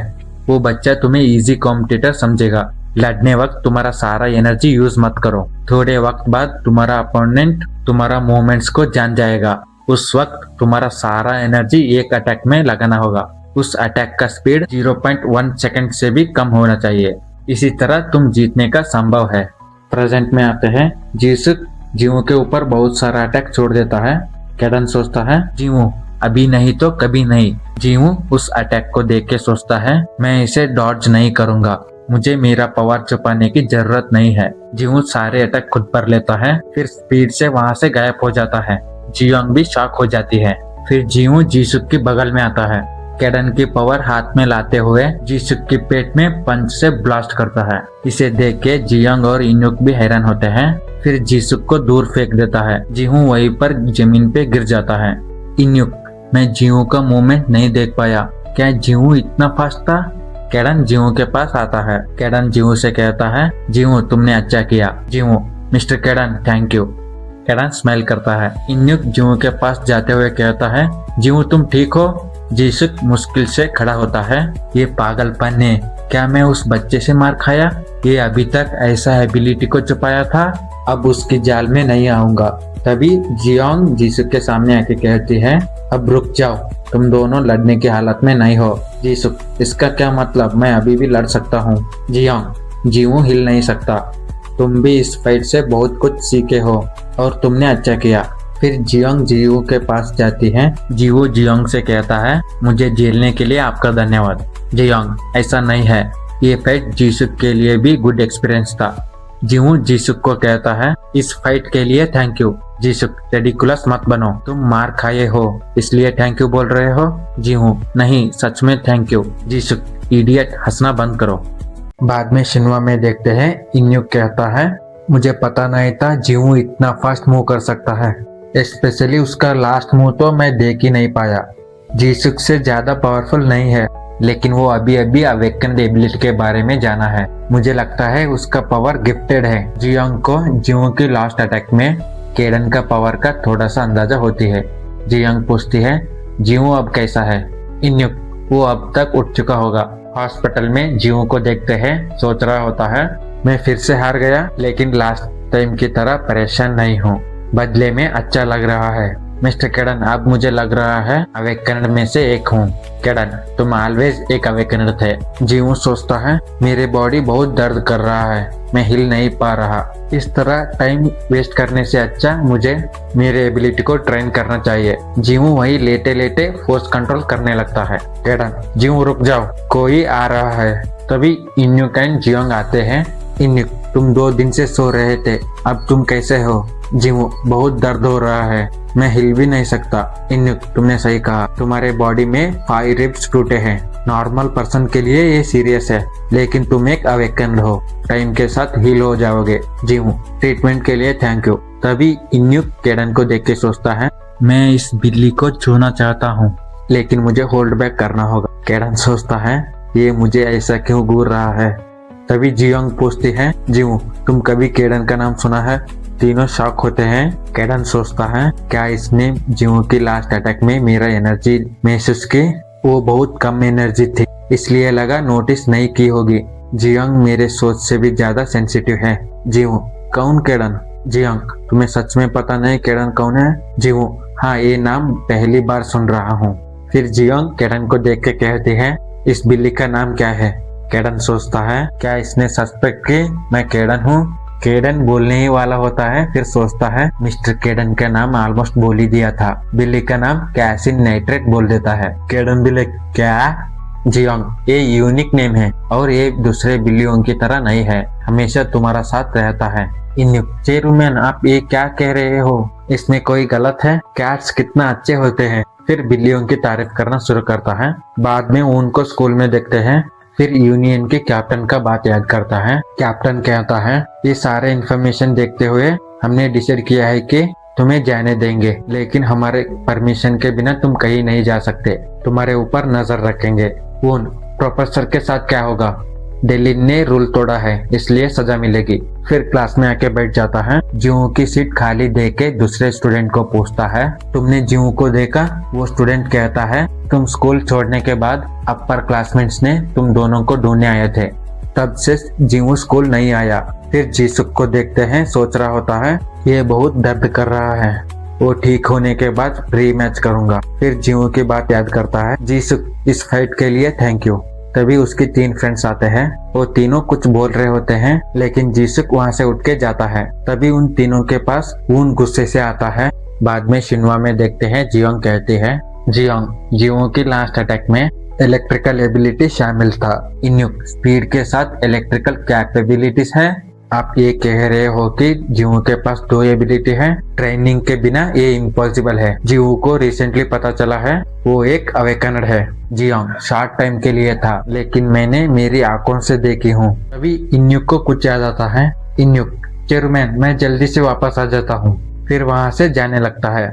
वो बच्चा तुम्हें इजी कॉम्पिटिटर समझेगा लड़ने वक्त तुम्हारा सारा एनर्जी यूज मत करो। थोड़े वक्त बाद तुम्हारा अपोनेंट तुम्हारा मूवमेंट्स को जान जाएगा। उस वक्त तुम्हारा सारा एनर्जी एक अटैक में लगाना होगा। उस अटैक का स्पीड 0.1 सेकंड से भी कम होना चाहिए। इसी तरह तुम जीतने का संभव है। प्रेजेंट में आते हैं। जीसुक जीवो के ऊपर बहुत सारा अटैक छोड़ देता है। केडन सोचता है जीवो अभी नहीं तो कभी नहीं। जीवो उस अटैक को देख के सोचता है मैं इसे डॉज नहीं करूंगा, मुझे मेरा पावर छुपाने की जरूरत नहीं है। जीवो सारे अटैक खुद पर लेता है, फिर स्पीड से वहां से गायब हो जाता है। जियोंग भी शॉक हो जाती है। फिर जीवो जीसुक के बगल में आता है। केडन की पावर हाथ में लाते हुए जीसुक के पेट में पंच से ब्लास्ट करता है। इसे देख के जियोंग और इन्युक भी हैरान होते हैं। फिर जीसुक को दूर फेंक देता है। जीहू वहीं पर जमीन पे गिर जाता है। इन्युक मैं जीहू का मूवमेंट नहीं देख पाया, क्या जीहू इतना फास्ट था? केडन जीहू के पास आता है। केडन जीहू से कहता है जीहू तुमने अच्छा किया। जीहू मिस्टर केडन थैंक यू। केडन स्माइल करता है। इन्युक जीहू के पास जाते हुए कहता है जीहू तुम ठीक हो? जीसुक मुश्किल से खड़ा होता है। ये पागलपन है, क्या मैं उस बच्चे से मार खाया? ये अभी तक ऐसा एबिलिटी को छुपाया था, अब उसकी जाल में नहीं आऊंगा। तभी जियोंग जीसुक के सामने आके कहती है अब रुक जाओ, तुम दोनों लड़ने की हालत में नहीं हो। जीसुक इसका क्या मतलब? मैं अभी भी लड़ सकता हूँ। जियोंग जीवू हिल नहीं सकता। तुम भी इस फाइट से बहुत कुछ सीखे हो और तुमने अच्छा किया। फिर जियोंग जीवू के पास जाती है। जीवू जियोंग से कहता है मुझे झेलने के लिए आपका धन्यवाद। जियोंग ऐसा नहीं है, ये फाइट जीसुक के लिए भी गुड एक्सपीरियंस था। जीवू जीसुक को कहता है इस फाइट के लिए थैंक यू। जीसुक रेडिकुलस मत बनो, तुम मार खाए हो इसलिए थैंक यू बोल रहे हो। जीवू नहीं सच में थैंक यू। जीसुक इडियट हंसना बंद करो। बाद में शिनवा में देखते हैं इन्युक कहता है मुझे पता नहीं था जीवू इतना फास्ट मूव कर सकता है, स्पेशली उसका लास्ट मूव तो मैं देख ही नहीं पाया। जीसुक से ज्यादा पावरफुल नहीं है, लेकिन वो अभी अभी अवेकन्ड एबिलिटी के बारे में जाना है। मुझे लगता है उसका पावर गिफ्टेड है। जियोंग को जीवू की लास्ट अटैक में केडन का पावर का थोड़ा सा अंदाजा होती है। जियोंग पूछती है जीवू अब कैसा है? इन्युक वो अब तक उठ चुका होगा। हॉस्पिटल में जीवू को देखते हैं, सोच रहा होता है मैं फिर से हार गया, लेकिन लास्ट टाइम की तरह परेशान नहीं हूँ, बदले में अच्छा लग रहा है। मिस्टर केडन अब मुझे लग रहा है अवेकन्ड में से एक हूँ। केडन तुम ऑलवेज एक अवेकन्ड थे। जीवू सोचता है मेरे बॉडी बहुत दर्द कर रहा है, मैं हिल नहीं पा रहा। इस तरह टाइम वेस्ट करने से अच्छा मुझे मेरे एबिलिटी को ट्रेन करना चाहिए। जीवू वही लेटे लेटे फोर्स कंट्रोल करने लगता है। केडन जीवू रुक जाओ, कोई आ रहा है। तभी इन्युक एंड जियोंग आते हैं। इन्युक तुम 2 दिन से सो रहे थे, अब तुम कैसे हो? जीवू बहुत दर्द हो रहा है, मैं हिल भी नहीं सकता। इन्युक तुमने सही कहा, तुम्हारे बॉडी में 5 रिब्स टूटे हैं। नॉर्मल पर्सन के लिए ये सीरियस है, लेकिन तुम एक अवेकन्ड हो, टाइम के साथ हील हो जाओगे। जीवू ट्रीटमेंट के लिए थैंक यू। तभी इन्युक केडन को देख के सोचता है मैं इस बिल्ली को छूना चाहता हूँ, लेकिन मुझे होल्ड बैक करना होगा। केडन सोचता है ये मुझे ऐसा क्यों घूर रहा है। तभी जियोंग पूछती है जीवू तुम कभी केडन का नाम सुना है? तीनों शॉक होते हैं। केडन सोचता है क्या इसने जीवू की लास्ट अटैक में मेरा एनर्जी महसूस की? वो बहुत कम एनर्जी थी, इसलिए लगा नोटिस नहीं की होगी। जियोंग मेरे सोच से भी ज्यादा सेंसिटिव है। जीवू कौन केडन? जियोंग तुम्हें सच में पता नहीं केडन कौन है? जीवू हाँ ये नाम पहली बार सुन रहा हूँ। फिर जियोंग केडन को देख के कहती है इस बिल्ली का नाम क्या है? केडन सोचता है क्या इसने सस्पेक्ट की मैं केडन हूँ? केडन बोलने ही वाला होता है, फिर सोचता है मिस्टर केडन का नाम ऑलमोस्ट बोल ही दिया था। बिल्ली का नाम कैसिन नाइट्रेट बोल देता है। केडन बिल्ली क्या? जियोंग ये यूनिक नेम है और ये दूसरे बिल्लियों की तरह नहीं है, हमेशा तुम्हारा साथ रहता है। इन्युक चेयरमैन आप ये क्या कह रहे हो? इसमें कोई गलत है? कैट्स कितना अच्छे होते हैं। फिर बिल्लियों की तारीफ करना शुरू करता है। बाद में उनको स्कूल में देखते हैं। फिर यूनियन के कैप्टन का बात याद करता है। कैप्टन कहता है ये सारे इन्फॉर्मेशन देखते हुए हमने डिसाइड किया है कि तुम्हें जाने देंगे, लेकिन हमारे परमिशन के बिना तुम कहीं नहीं जा सकते, तुम्हारे ऊपर नजर रखेंगे। उन प्रोफेसर के साथ क्या होगा? डेलिन ने रूल तोड़ा है इसलिए सजा मिलेगी। फिर क्लास में आके बैठ जाता है। जीवू की सीट खाली देख के दूसरे स्टूडेंट को पूछता है तुमने जीवू को देखा? वो स्टूडेंट कहता है तुम स्कूल छोड़ने के बाद अपर क्लासमेट्स ने तुम दोनों को ढूंढने आए थे, तब से जीवू स्कूल नहीं आया। फिर जीसुक को देखते हैं, सोच रहा होता है ये बहुत दर्द कर रहा है, वो ठीक होने के बाद रीमैच करूंगा। फिर जीवू की बात याद करता है, जीसुक इस फाइट के लिए थैंक यू। तभी उसके 3 फ्रेंड्स आते हैं, वो तीनों कुछ बोल रहे होते हैं लेकिन जीसुक वहाँ से उठ के जाता है। तभी उन तीनों के पास ऊन गुस्से से आता है। बाद में शिन्वा में देखते हैं, जियोंग कहती है, जियोंग जीवो की लास्ट अटैक में इलेक्ट्रिकल एबिलिटी शामिल था। इन्युक स्पीड के साथ इलेक्ट्रिकल कैपेबिलिटीज है। आप ये कह रहे हो कि जीवू के पास 2 एबिलिटी है, ट्रेनिंग के बिना ये इम्पॉसिबल है। जीवू को रिसेंटली पता चला है वो एक अवेकनर है। जियोंग शॉर्ट टाइम के लिए था लेकिन मैंने मेरी आंखों से देखी हूँ। तभी इन्युक को कुछ याद आता है, इन्युक चेयरमैन मैं जल्दी से वापस आ जाता हूँ। फिर वहाँ से जाने लगता है।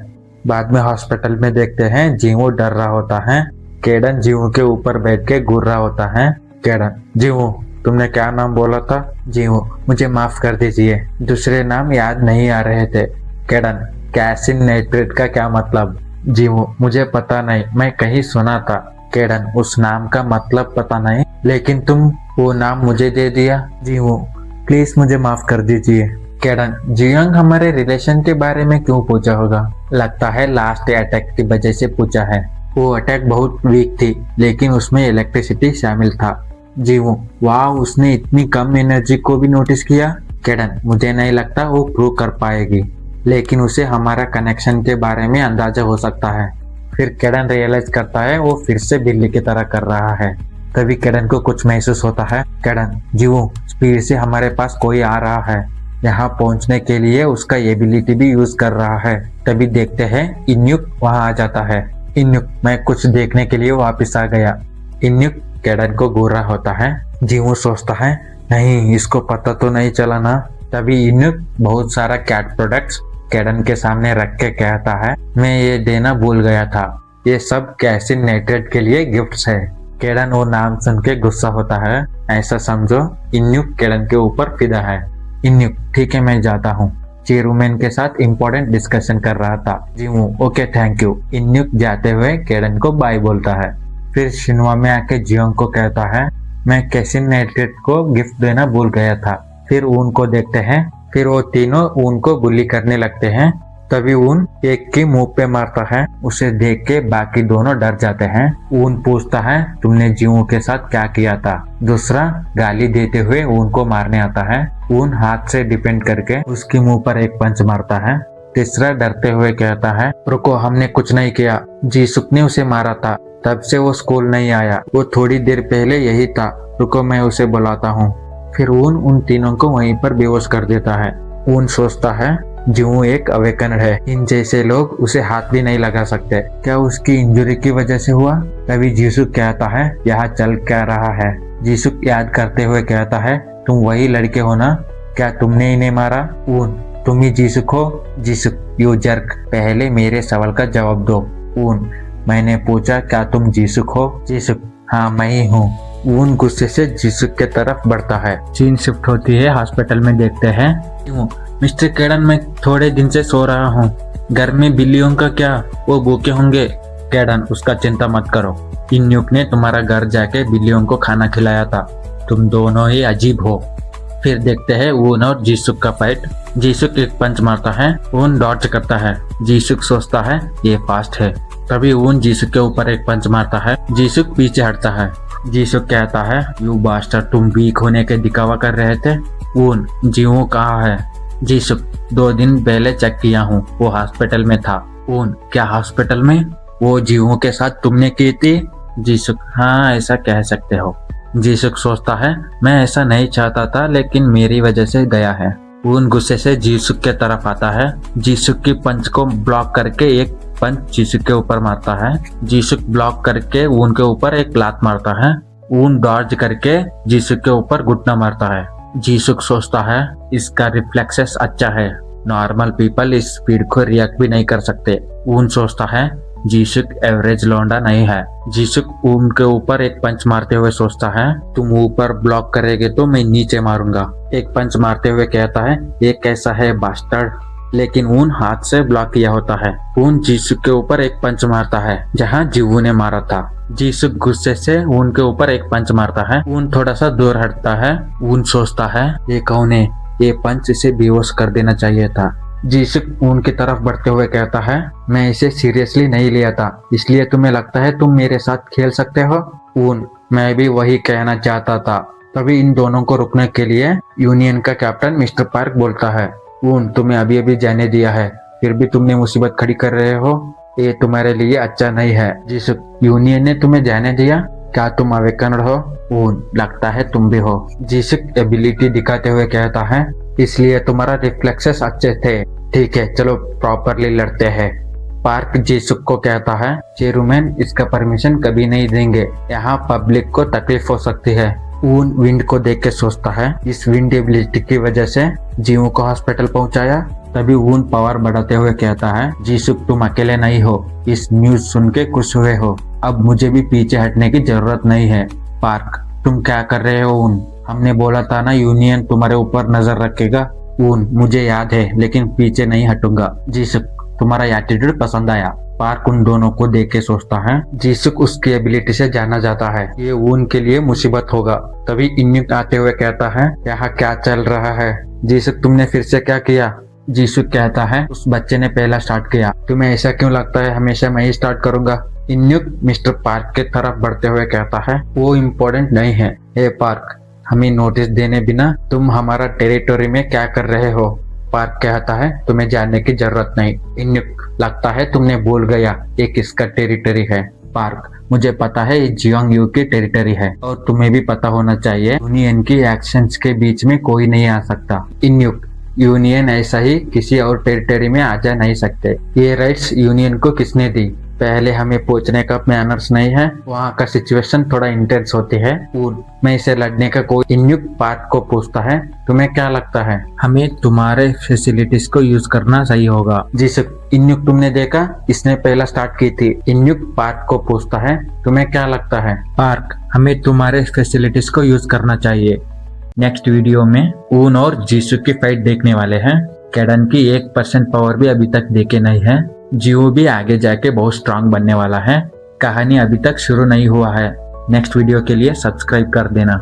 बाद में हॉस्पिटल में देखते हैं, जीवू डर रहा होता है। केडन जीवू के ऊपर बैठ के घूर रहा होता है। केडन, जीवू तुमने क्या नाम बोला था? जीवू, मुझे माफ कर दीजिए, दूसरे नाम याद नहीं आ रहे थे। केडन, कैल्शियम नाइट्रेट का क्या मतलब? जीवू, मुझे पता नहीं, मैं कहीं सुना था। केडन, उस नाम का मतलब पता नहीं लेकिन तुम वो नाम मुझे दे दिया। जीवू, प्लीज मुझे माफ कर दीजिए। केडन, जियोंग हमारे रिलेशन के बारे में क्यों पूछा होगा? लगता है लास्ट अटैक की वजह से पूछा है। वो अटैक बहुत वीक थी लेकिन उसमें इलेक्ट्रिसिटी शामिल था। जीवू, वाह, उसने इतनी कम एनर्जी को भी नोटिस किया। केडन, मुझे नहीं लगता वो प्रूव कर पाएगी लेकिन उसे हमारा कनेक्शन के बारे में अंदाजा हो सकता है। फिर केडन रियलाइज करता है वो फिर से बिल्ली की तरह कर रहा है। तभी केडन को कुछ महसूस होता है। केडन, जीवू स्पीड से हमारे पास कोई आ रहा है, यहाँ पहुंचने के लिए उसका एबिलिटी भी यूज कर रहा है। तभी देखते हैं इन्युक वहाँ आ जाता है। इन्युक, मैं कुछ देखने के लिए वापस आ गया। इन्युक केडन को घूर रहा होता है। जीवू सोचता है, नहीं इसको पता तो नहीं चला ना। तभी इन्युक बहुत सारा कैट प्रोडक्ट्स केडन के सामने रख के कहता है, मैं ये देना भूल गया था, ये सब कैल्शियम नाइट्रेट के लिए गिफ्ट्स है। केडन वो नाम सुन के गुस्सा होता है। ऐसा समझो इन्युक केडन के ऊपर फिदा है। इन्युक, ठीक है मैं जाता हूँ, चेयरमैन के साथ इम्पोर्टेंट डिस्कशन कर रहा था। जीवू, ओके थैंक यू। इन्युक जाते हुए केडन को बाय बोलता है। फिर शिन्वा में आके जियोंग को कहता है, मैं कैल्शियम नाइट्रेट को गिफ्ट देना भूल गया था। फिर ऊन को देखते हैं। फिर वो तीनों ऊन को बुली करने लगते हैं। तभी ऊन एक की मुंह पे मारता है। उसे देख के बाकी दोनों डर जाते हैं। ऊन पूछता है, तुमने जीवू के साथ क्या किया था? दूसरा गाली देते हुए ऊन को मारने आता है। ऊन हाथ से डिपेंड करके उसके मुंह पर एक पंच मारता है। तीसरा डरते हुए कहता है, रुको हमने कुछ नहीं किया, जीसुक ने उसे मारा था, तब से वो स्कूल नहीं आया, वो थोड़ी देर पहले यही था, रुको मैं उसे बुलाता हूँ। फिर ऊन उन तीनों को वहीं पर बेहोश कर देता है। ऊन सोचता है जीवू एक अवेकनर है, इन जैसे लोग उसे हाथ भी नहीं लगा सकते, क्या उसकी इंजरी की वजह से हुआ? तभी जीसुक कहता है, यहाँ चल क्या रहा है? जीसुक याद करते हुए कहता है, तुम वही लड़के हो ना, क्या तुमने इन्हें मारा? ऊन, तुम ही जीसुक हो? जीसुक, यू जर्क, पहले मेरे सवाल का जवाब दो। ऊन, मैंने पूछा क्या तुम जीसुक हो? जीसुक, हाँ मैं ही हूँ। ऊन गुस्से से जीसुक के तरफ बढ़ता है। सीन शिफ्ट होती है, हॉस्पिटल में देखते हैं। मिस्टर केडन, मैं थोड़े दिन से सो रहा हूँ, घर में बिल्लियों का क्या, वो भूखे होंगे? केडन, उसका चिंता मत करो, इन्युक ने तुम्हारा घर जाके बिल्लियों को खाना खिलाया था, तुम दोनों ही अजीब हो। फिर देखते हैं ऊन और जीसुक का फाइट। जीसुक एक पंच मारता है, ऊन डॉज करता है। जीसुक सोचता है ये फास्ट है। तभी ऊन जीसुक के ऊपर एक पंच मारता है। जीसुक पीछे हटता है। जीसुक कहता है, यू बास्टर, तुम वीक होने के दिखावा कर रहे थे। ऊन, जीवू कहाँ है? जीसुक, 2 दिन पहले चेक किया हूँ, वो हॉस्पिटल में था। ऊन, क्या हॉस्पिटल में? वो जीवू के साथ तुमने की थी? जीसुक, हाँ ऐसा कह सकते हो। जीसुक सोचता है, मैं ऐसा नहीं चाहता था लेकिन मेरी वजह से गया है। ऊन गुस्से से जीसुक के तरफ आता है। जीसुक की पंच को ब्लॉक करके एक पंच जीसुक के ऊपर मारता है। जीसुक ब्लॉक करके ऊन के ऊपर एक लात मारता है। ऊन डॉज करके जीसुक के ऊपर घुटना मारता है। जीसुक सोचता है इसका रिफ्लेक्सेस अच्छा है, नॉर्मल पीपल इस स्पीड को रिएक्ट भी नहीं कर सकते। ऊन सोचता है जीसुक एवरेज लौंडा नहीं है। जीसुक ऊन के ऊपर एक पंच मारते हुए सोचता है, तुम ऊपर ब्लॉक करेगे तो मैं नीचे मारूंगा। एक पंच मारते हुए कहता है, ये कैसा है बास्टर्ड, लेकिन ऊन हाथ से ब्लॉक किया होता है। ऊन जीसुक के ऊपर एक पंच मारता है जहां जीवू ने मारा था। जीसुक गुस्से से ऊन के ऊपर एक पंच मारता है। ऊन थोड़ा सा दूर हटता है। ऊन सोचता है ये कौन है, ये पंच इसे बेहोश कर देना चाहिए था। जीसुक ऊन की तरफ बढ़ते हुए कहता है मैं इसे सीरियसली नहीं लिया था, इसलिए तुम्हें लगता है तुम मेरे साथ खेल सकते हो। ऊन मैं भी वही कहना चाहता था। तभी इन दोनों को रुकने के लिए यूनियन का कैप्टन मिस्टर पार्क बोलता है ऊन तुम्हें अभी अभी जाने दिया है, फिर भी तुमने मुसीबत खड़ी कर रहे हो, ये तुम्हारे लिए अच्छा नहीं है। जीसुक यूनियन ने तुम्हें जाने दिया, क्या तुम अवेकनड हो? ऊन लगता है तुम भी हो। जीसुक एबिलिटी दिखाते हुए कहता है इसलिए तुम्हारा रिफ्लेक्सेस अच्छे थे। ठीक है चलो प्रॉपरली लड़ते हैं। पार्क जीसुक को कहता है चेयरमैन इसका परमिशन कभी नहीं देंगे, यहाँ पब्लिक को तकलीफ हो सकती है। ऊन विंड को देख के सोचता है इस विंड एबिलिटी की वजह से जीवों को हॉस्पिटल पहुंचाया। तभी ऊन पावर बढ़ाते हुए कहता है जीसुक तुम अकेले नहीं हो, इस न्यूज सुन के खुश हुए हो, अब मुझे भी पीछे हटने की जरूरत नहीं है। पार्क तुम क्या कर रहे हो ऊन, हमने बोला था ना यूनियन तुम्हारे ऊपर नजर रखेगा। ऊन मुझे याद है लेकिन पीछे नहीं हटूंगा। जीसुक तुम्हारा एटीट्यूड पसंद आया। पार्क उन दोनों को देख के सोचता है जीसुक उसकी एबिलिटी से जाना जाता है, ये ऊन के लिए मुसीबत होगा। तभी इन्युक आते हुए कहता है यहाँ क्या चल रहा है? जीसुक तुमने फिर से क्या किया? जीसुक कहता है उस बच्चे ने पहला स्टार्ट किया, तुम्हें ऐसा क्यों लगता है हमेशा मैं ही स्टार्ट करूंगा? इन्युक मिस्टर पार्क के तरफ बढ़ते हुए कहता है वो इम्पोर्टेंट नहीं है। हे पार्क हमें नोटिस देने बिना तुम हमारा टेरिटोरी में क्या कर रहे हो? पार्क कहता है तुम्हें जानने की जरूरत नहीं। इन्युक लगता है तुमने भूल गया ये किसका टेरिटरी है। पार्क मुझे पता है ये जियोंग यू की टेरिटरी है और तुम्हें भी पता होना चाहिए यूनियन की एक्शंस के बीच में कोई नहीं आ सकता। इन्युक यूनियन ऐसा ही किसी और टेरिटरी में आ जा नहीं सकते। ये राइट्स यूनियन को किसने दी? पहले हमें पूछने का मैनर्स नहीं है, वहाँ का सिचुएशन थोड़ा इंटेंस होती है। मैं इसे लड़ने का कोई इन्युक पार्क को पूछता है तुम्हें क्या लगता है हमें तुम्हारे फैसिलिटीज को यूज करना सही होगा? जीसुक इन्युक तुमने देखा इसने पहला स्टार्ट की थी। इन्युक पार्क को पूछता है तुम्हें क्या लगता है? पार्क हमें तुम्हारे फैसिलिटीज को यूज करना चाहिए। नेक्स्ट वीडियो में ऊन और जीसुक की फाइट देखने वाले हैं। कैडन की 1% पावर भी अभी तक देखे नहीं है। जियो भी आगे जाके बहुत स्ट्रांग बनने वाला है। कहानी अभी तक शुरू नहीं हुआ है। नेक्स्ट वीडियो के लिए सब्सक्राइब कर देना।